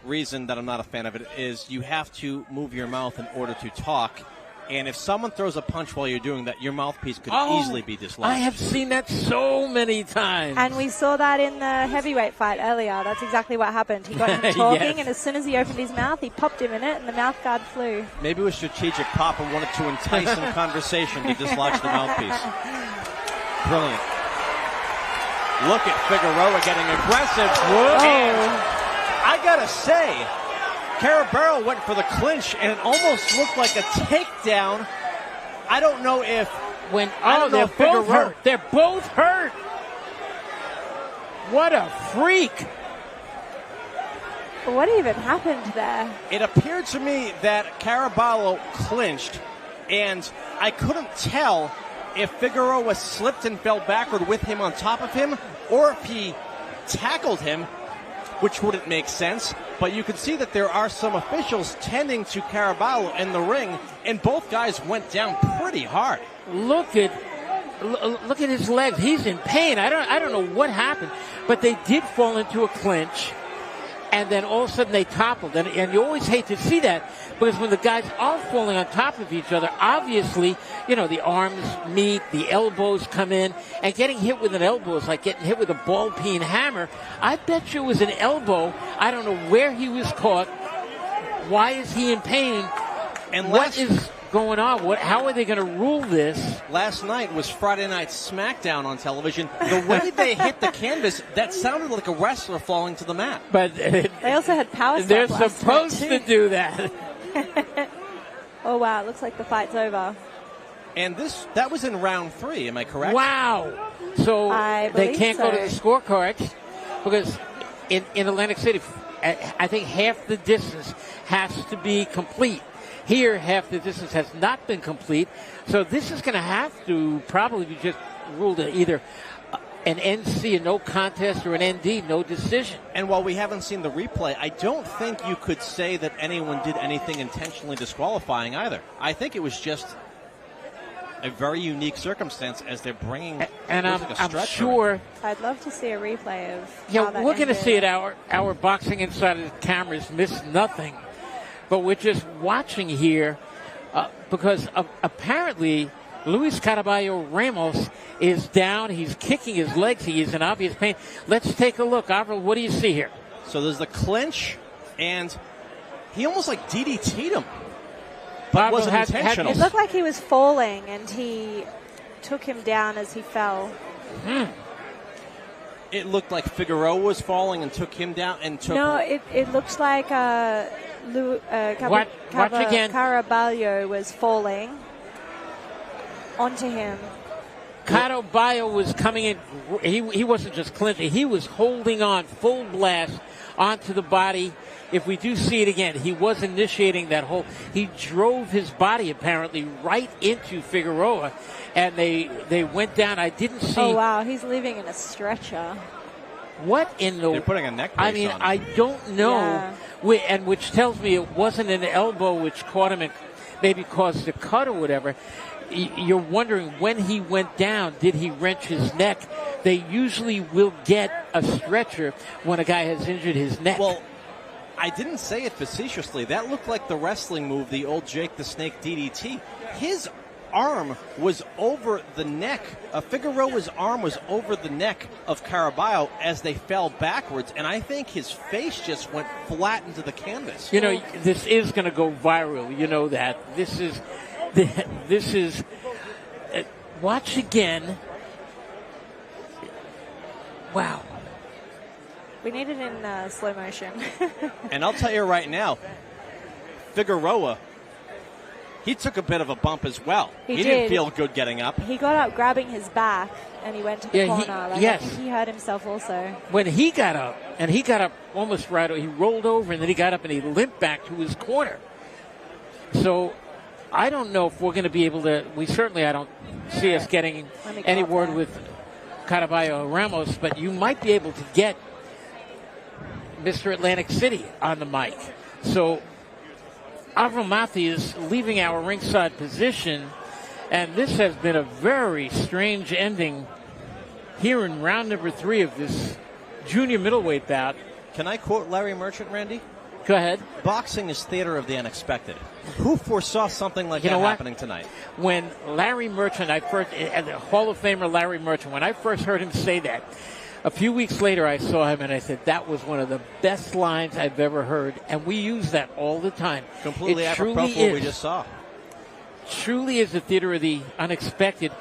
[SPEAKER 7] reason that I'm not a fan of it is you have to move your mouth in order to talk. And if someone throws a punch while you're doing that, your mouthpiece could easily be dislodged.
[SPEAKER 3] I have seen that so many times.
[SPEAKER 4] And we saw that in the heavyweight fight earlier. That's exactly what happened. He got him talking, and as soon as he opened his mouth, he popped him in it, and the mouth guard flew.
[SPEAKER 7] Maybe it was strategic. Papa wanted to entice some conversation to dislodge the mouthpiece. Brilliant. Look at Figueroa getting aggressive. And I got to say, Caraballo went for the clinch, and it almost looked like a takedown. I don't know if
[SPEAKER 3] they're both hurt. They're both hurt. What a freak!
[SPEAKER 4] What even happened there?
[SPEAKER 7] It appeared to me that Caraballo clinched, and I couldn't tell if Figueroa slipped and fell backward with him on top of him, or if he tackled him, which wouldn't make sense. But you can see that there are some officials tending to Caraballo in the ring, and both guys went down pretty hard.
[SPEAKER 3] Look at his legs. He's in pain. I don't know what happened, but they did fall into a clinch, and then all of a sudden they toppled. And you always hate to see that, because when the guys are falling on top of each other, obviously, the arms meet, the elbows come in, and getting hit with an elbow is like getting hit with a ball-peen hammer. I bet you it was an elbow. I don't know where he was caught. Why is he in pain? And what is going on? How are they going to rule this?
[SPEAKER 7] Last night was Friday Night SmackDown on television. The way they hit the canvas, that sounded like a wrestler falling to the mat.
[SPEAKER 3] But
[SPEAKER 4] they also had power.
[SPEAKER 3] They're supposed to do that.
[SPEAKER 4] Oh, wow. It looks like the fight's over.
[SPEAKER 7] And that was in round 3, am I correct?
[SPEAKER 3] Wow. So they can't go to the scorecards because in Atlantic City, I think half the distance has to be complete. Here, half the distance has not been complete. So this is going to have to probably be just ruled either an NC, a no contest, or an ND, no decision.
[SPEAKER 7] And while we haven't seen the replay, I don't think you could say that anyone did anything intentionally disqualifying either. I think it was just a very unique circumstance as they're bringing.
[SPEAKER 3] And I'm sure.
[SPEAKER 4] I'd love to see a replay of.
[SPEAKER 3] Yeah, we're going to see it. Our Boxing Insider cameras miss nothing, but we're just watching here because apparently Luis Caraballo Ramos is down. He's kicking his legs. He is in obvious pain. Let's take a look. Avril, what do you see here?
[SPEAKER 7] So there's the clinch, and he almost like DDT'd him. But wasn't intentional.
[SPEAKER 4] It looked like he was falling, and he took him down as he fell.
[SPEAKER 7] It looked like Figueroa was falling and took him down and took.
[SPEAKER 4] No, it looks like
[SPEAKER 3] watch again.
[SPEAKER 4] Caraballo was falling onto him.
[SPEAKER 3] Caraballo was coming in. He wasn't just clinching. He was holding on full blast onto the body. If we do see it again, he was initiating that whole. He drove his body apparently right into Figueroa, and they went down. I didn't see.
[SPEAKER 4] Oh wow, he's living in a stretcher.
[SPEAKER 3] what in the...
[SPEAKER 7] They're putting a neck brace
[SPEAKER 3] I mean,
[SPEAKER 7] on him.
[SPEAKER 3] I don't know.
[SPEAKER 4] Yeah.
[SPEAKER 3] And which tells me it wasn't an elbow which caught him and maybe caused a cut or whatever. You're wondering when he went down, did he wrench his neck? They usually will get a stretcher when a guy has injured his neck.
[SPEAKER 7] Well, I didn't say it facetiously. That looked like the wrestling move, the old Jake the Snake DDT. His arm was over the neck. Figueroa's arm was over the neck of Caraballo as they fell backwards, and I think his face just went flat into the canvas.
[SPEAKER 3] You know, this is going to go viral. You know that. This is watch again. Wow.
[SPEAKER 4] We need it in slow motion.
[SPEAKER 7] And I'll tell you right now, Figueroa, he took a bit of a bump as well.
[SPEAKER 4] He
[SPEAKER 7] didn't
[SPEAKER 4] did.
[SPEAKER 7] feel good getting up.
[SPEAKER 4] He got up grabbing his back and he went to the corner. I think he hurt himself also.
[SPEAKER 3] When he got up, and he got up almost right, he rolled over and then he got up and he limped back to his corner. So I don't know if we're going to be able to, I don't see us getting any word with Caraballo or Ramos, but you might be able to get Mr. Atlantic City on the mic. So Avril Mathie is leaving our ringside position, and this has been a very strange ending here in round number 3 of this junior middleweight bout.
[SPEAKER 7] Can I quote Larry Merchant, Randy?
[SPEAKER 3] Go ahead.
[SPEAKER 7] Boxing is theater of the unexpected. Who foresaw something like that happening tonight?
[SPEAKER 3] When Larry Merchant, the Hall of Famer Larry Merchant, when I first heard him say that, a few weeks later I saw him and I said, that was one of the best lines I've ever heard. And we use that all the time.
[SPEAKER 7] Completely
[SPEAKER 3] it
[SPEAKER 7] apropos
[SPEAKER 3] truly
[SPEAKER 7] of what
[SPEAKER 3] is.
[SPEAKER 7] we just saw.
[SPEAKER 3] Truly is the theater of the unexpected.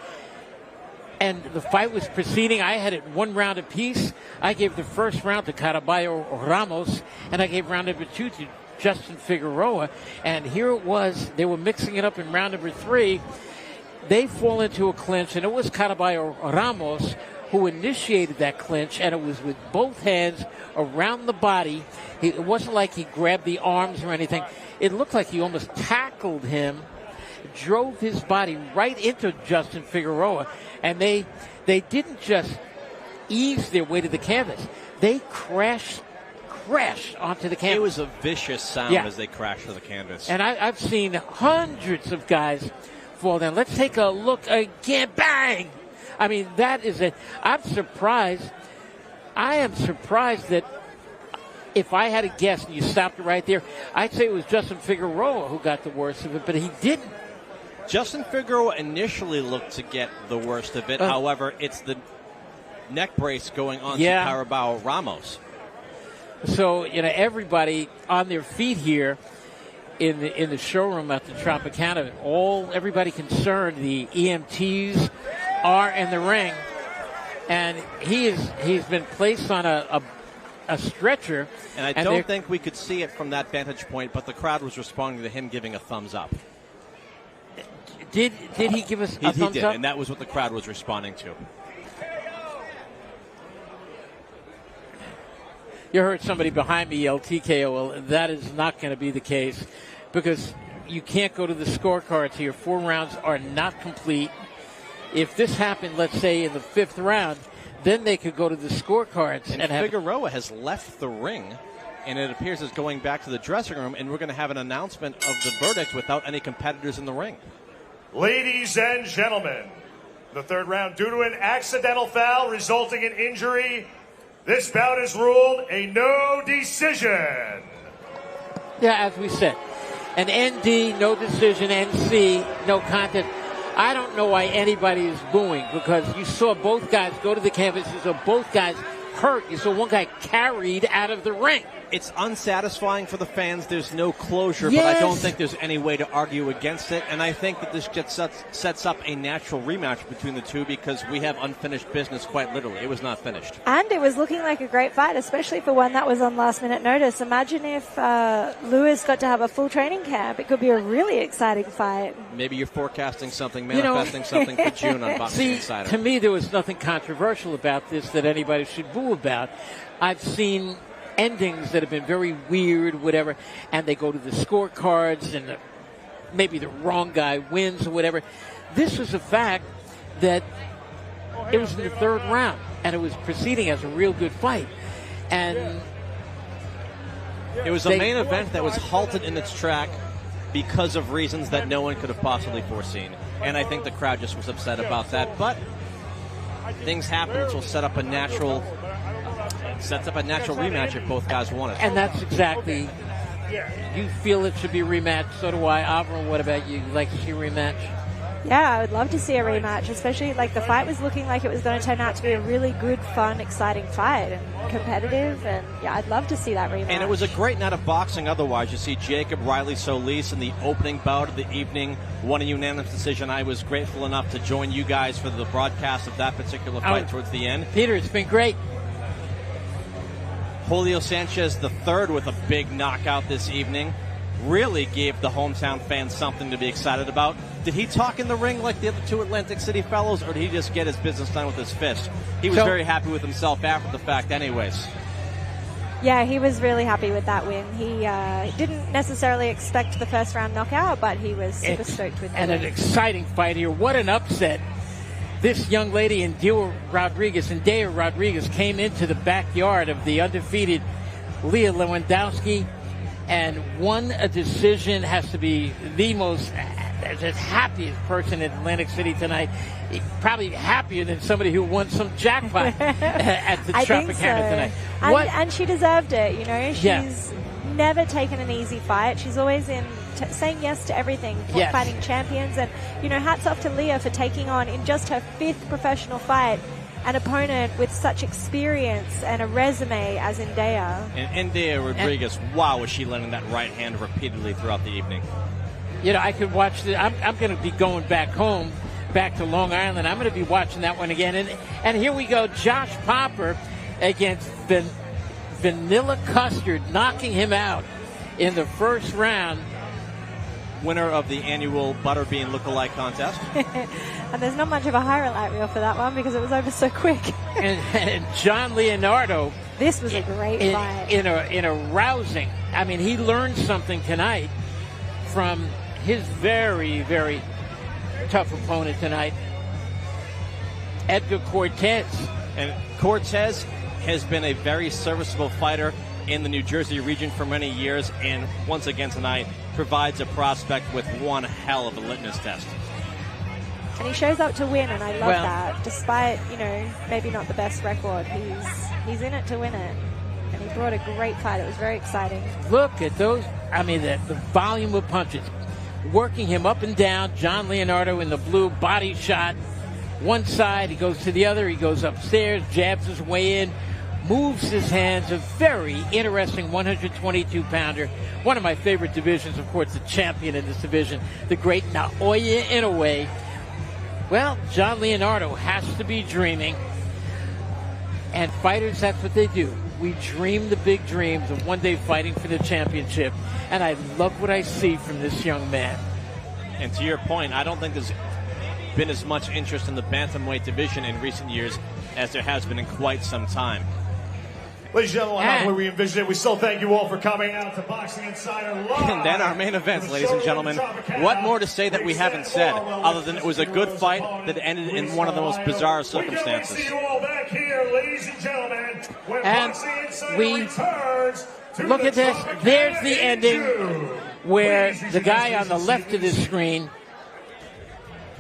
[SPEAKER 3] And the fight was proceeding. I had it 1 round apiece. I gave the first round to Caraballo Ramos, and I gave round number 2 to Justin Figueroa. And here it was. They were mixing it up in round number 3. They fall into a clinch, and it was Caraballo Ramos who initiated that clinch, and it was with both hands around the body. It wasn't like he grabbed the arms or anything. It looked like he almost tackled him, drove his body right into Justin Figueroa, and they didn't just ease their way to the canvas. They crashed onto the canvas.
[SPEAKER 7] It was a vicious sound as they crashed to the canvas.
[SPEAKER 3] And I've seen hundreds of guys fall down. Let's take a look again. Bang! I mean, that is it. I'm surprised. I am surprised that if I had a guess and you stopped it right there, I'd say it was Justin Figueroa who got the worst of it, but he didn't.
[SPEAKER 7] Justin Figueroa initially looked to get the worst of it. However, it's the neck brace going on to Caraballo Ramos.
[SPEAKER 3] So, everybody on their feet here in the showroom at the Tropicana, everybody concerned, the EMTs are in the ring, and he's been placed on a stretcher.
[SPEAKER 7] And I don't think we could see it from that vantage point, but the crowd was responding to him giving a thumbs up.
[SPEAKER 3] Did he give us a thumbs
[SPEAKER 7] up? He did,
[SPEAKER 3] up?
[SPEAKER 7] and that was what the crowd was responding to.
[SPEAKER 3] You heard somebody behind me yell TKO. Well, that is not going to be the case because you can't go to the scorecards here. 4 rounds are not complete. If this happened, let's say, in the 5th round, then they could go to the scorecards.
[SPEAKER 7] And Figueroa has left the ring, and it appears is going back to the dressing room, and we're going to have an announcement of the verdict without any competitors in the ring.
[SPEAKER 5] Ladies and gentlemen, the 3rd round, due to an accidental foul resulting in injury, this bout is ruled a no decision.
[SPEAKER 3] Yeah, as we said, an ND, no decision, NC, no contest. I don't know why anybody is booing because you saw both guys go to the canvas. You saw both guys hurt. You saw one guy carried out of the ring.
[SPEAKER 7] It's unsatisfying for the fans. There's no closure, but I don't think there's any way to argue against it. And I think that this sets up a natural rematch between the two because we have unfinished business quite literally. It was not finished.
[SPEAKER 4] And it was looking like a great fight, especially for one that was on last-minute notice. Imagine if Lewis got to have a full training camp. It could be a really exciting fight.
[SPEAKER 7] Maybe you're forecasting something, manifesting something for June on Boxing Insider.
[SPEAKER 3] To me, there was nothing controversial about this that anybody should boo about. I've seen endings that have been very weird, whatever, and they go to the scorecards and maybe the wrong guy wins or whatever. This was a fact that it was in the 3rd round. and it was proceeding as a real good fight. And
[SPEAKER 7] it was a main event that was halted in its track because of reasons that no one could have possibly foreseen. And I think the crowd just was upset about that. But things happen, which will set up a natural rematch if both guys want it.
[SPEAKER 3] And that's exactly, you feel it should be a rematch, so do I. Avril, what about you? You'd like to see a rematch?
[SPEAKER 4] Yeah, I would love to see a rematch, especially like the fight was looking like it was going to turn out to be a really good, fun, exciting fight and competitive. And yeah, I'd love to see that rematch.
[SPEAKER 7] And it was a great night of boxing otherwise. You see Jacob Riley Solis in the opening bout of the evening, won a unanimous decision. I was grateful enough to join you guys for the broadcast of that particular fight towards the end.
[SPEAKER 3] Peter, it's been great.
[SPEAKER 7] Julio Sanchez the third with a big knockout this evening. Really gave the hometown fans something to be excited about. Did he talk in the ring like the other two Atlantic City fellows, or did he just get his business done with his fist? He was very happy with himself after the fact anyways.
[SPEAKER 4] Yeah, he was really happy with that win. He didn't necessarily expect the first round knockout, but he was super stoked with it.
[SPEAKER 3] And an exciting fight here. What an upset. This young lady, Indeya Rodriguez, came into the backyard of the undefeated Lia Lewandowski and won a decision. Has to be the most happiest person in Atlantic City tonight. Probably happier than somebody who won some jackpot at the Tropicana tonight.
[SPEAKER 4] And she deserved it, you know. She's never taken an easy fight. She's always saying yes to everything, fighting champions. And, you know, hats off to Lia for taking on, in just her 5th professional fight, an opponent with such experience and a resume as Indeya.
[SPEAKER 7] And Indeya Rodriguez, wow, was she landing that right hand repeatedly throughout the evening.
[SPEAKER 3] You know, I could watch I'm going to be going back home, back to Long Island. I'm going to be watching that one again. And here we go, Josh Popper against Vanilla Custard, knocking him out in the first round.
[SPEAKER 7] Winner of the annual Butterbean Lookalike contest.
[SPEAKER 4] And there's not much of a highlight reel for that one because it was over so quick.
[SPEAKER 3] and John Leonardo.
[SPEAKER 4] This was a great fight.
[SPEAKER 3] In a rousing. I mean, he learned something tonight from his very, very tough opponent tonight, Edgar Cortes.
[SPEAKER 7] And Cortes has been a very serviceable fighter in the New Jersey region for many years, and once again tonight provides a prospect with one hell of a litmus test.
[SPEAKER 4] And he shows up to win, and I love that. Despite, you know, maybe not the best record, he's in it to win it. And he brought a great fight. It was very exciting.
[SPEAKER 3] Look at those. I mean, the volume of punches. Working him up and down. John Leonardo in the blue, body shot. One side, he goes to the other. He goes upstairs, jabs his way in, moves his hands. A very interesting 122-pounder. One of my favorite divisions, of course, the champion in this division, the great Naoya Inoue. Well, John Leonardo has to be dreaming. And fighters, that's what they do. We dream the big dreams of one day fighting for the championship. And I love what I see from this young man.
[SPEAKER 7] And to your point, I don't think there's been as much interest in the bantamweight division in recent years as there has been in quite some time.
[SPEAKER 5] Ladies and gentlemen, not the way we envisioned it. We still thank you all for coming out to Boxing Insider Live.
[SPEAKER 7] And then our main events, ladies and gentlemen. What more to say that we haven't said, other than it was a good fight that ended in one of the most bizarre circumstances.
[SPEAKER 5] See you all back here, ladies and gentlemen, when
[SPEAKER 3] and
[SPEAKER 5] Boxing Insider
[SPEAKER 3] we
[SPEAKER 5] returns to
[SPEAKER 3] look at this.
[SPEAKER 5] Tropicana
[SPEAKER 3] There's the ending where
[SPEAKER 5] Ladies and
[SPEAKER 3] the guy
[SPEAKER 5] gentlemen,
[SPEAKER 3] on the left of the screen,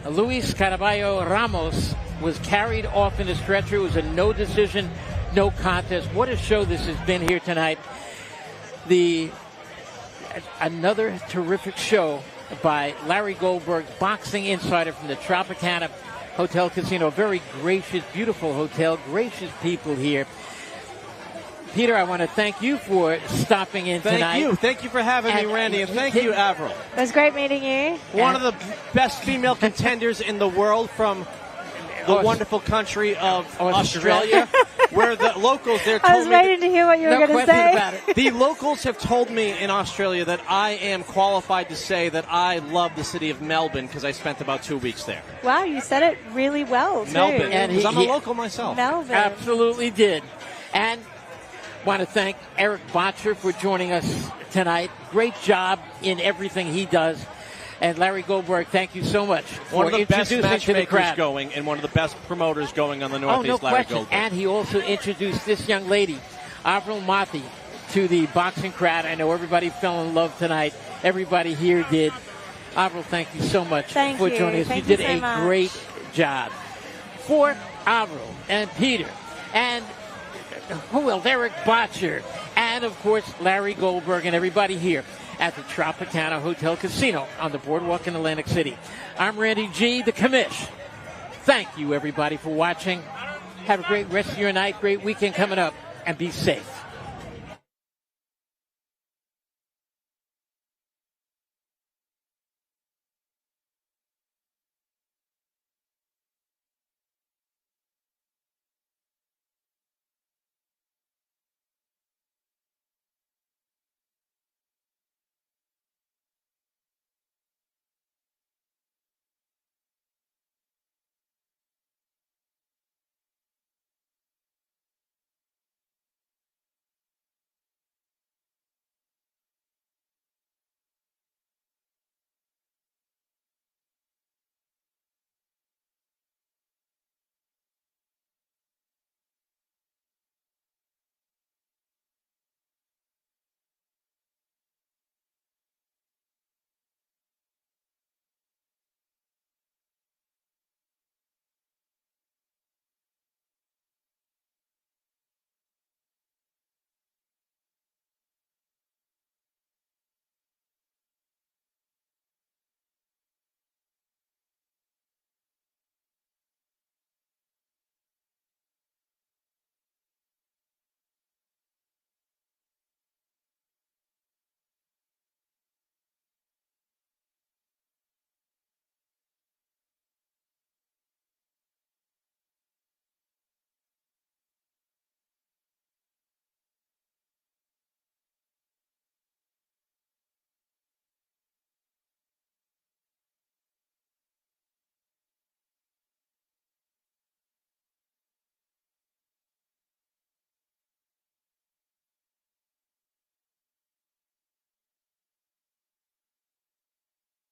[SPEAKER 3] Luis Caraballo Ramos, was carried off in a stretcher. It was a no decision, no contest. What a show this has been here tonight. Another terrific show by Larry Goldberg, Boxing Insider from the Tropicana Hotel Casino. Very gracious, beautiful hotel, gracious people here. Peter, I want to thank you for stopping in tonight.
[SPEAKER 7] Thank you for having me, Randy, and thank you, Avril.
[SPEAKER 4] It was great meeting you.
[SPEAKER 7] One of the best female contenders in the world from the wonderful country of Australia, where the locals there told me...
[SPEAKER 4] I was waiting to hear what you were going to say.
[SPEAKER 7] About it. The locals have told me in Australia that I am qualified to say that I love the city of Melbourne because I spent about 2 weeks there.
[SPEAKER 4] Wow, you said it really well, too.
[SPEAKER 7] Melbourne, because I'm a local myself.
[SPEAKER 4] Melbourne.
[SPEAKER 3] Absolutely did. And want to thank Eric Bottjer for joining us tonight. Great job in everything he does. And Larry Goldberg, thank you so much
[SPEAKER 7] One
[SPEAKER 3] for
[SPEAKER 7] of the best
[SPEAKER 3] introducing to the
[SPEAKER 7] matchmakers
[SPEAKER 3] crowd.
[SPEAKER 7] going and one of the best promoters going on the
[SPEAKER 3] Oh,
[SPEAKER 7] Northeast,
[SPEAKER 3] no
[SPEAKER 7] Larry
[SPEAKER 3] question.
[SPEAKER 7] Goldberg.
[SPEAKER 3] And he also introduced this young lady, Avril Mathie, to the boxing crowd. I know everybody fell in love tonight. Everybody here did. Avril, thank you so much for joining us.
[SPEAKER 4] Thank
[SPEAKER 3] you did
[SPEAKER 4] you so
[SPEAKER 3] a
[SPEAKER 4] much.
[SPEAKER 3] great job. For Avril and Peter and who else? Eric Bottjer and, of course, Larry Goldberg and everybody here at the Tropicana Hotel Casino on the boardwalk in Atlantic City. I'm Randy G, the commish. Thank you, everybody, for watching. Have a great rest of your night, great weekend coming up, and be safe.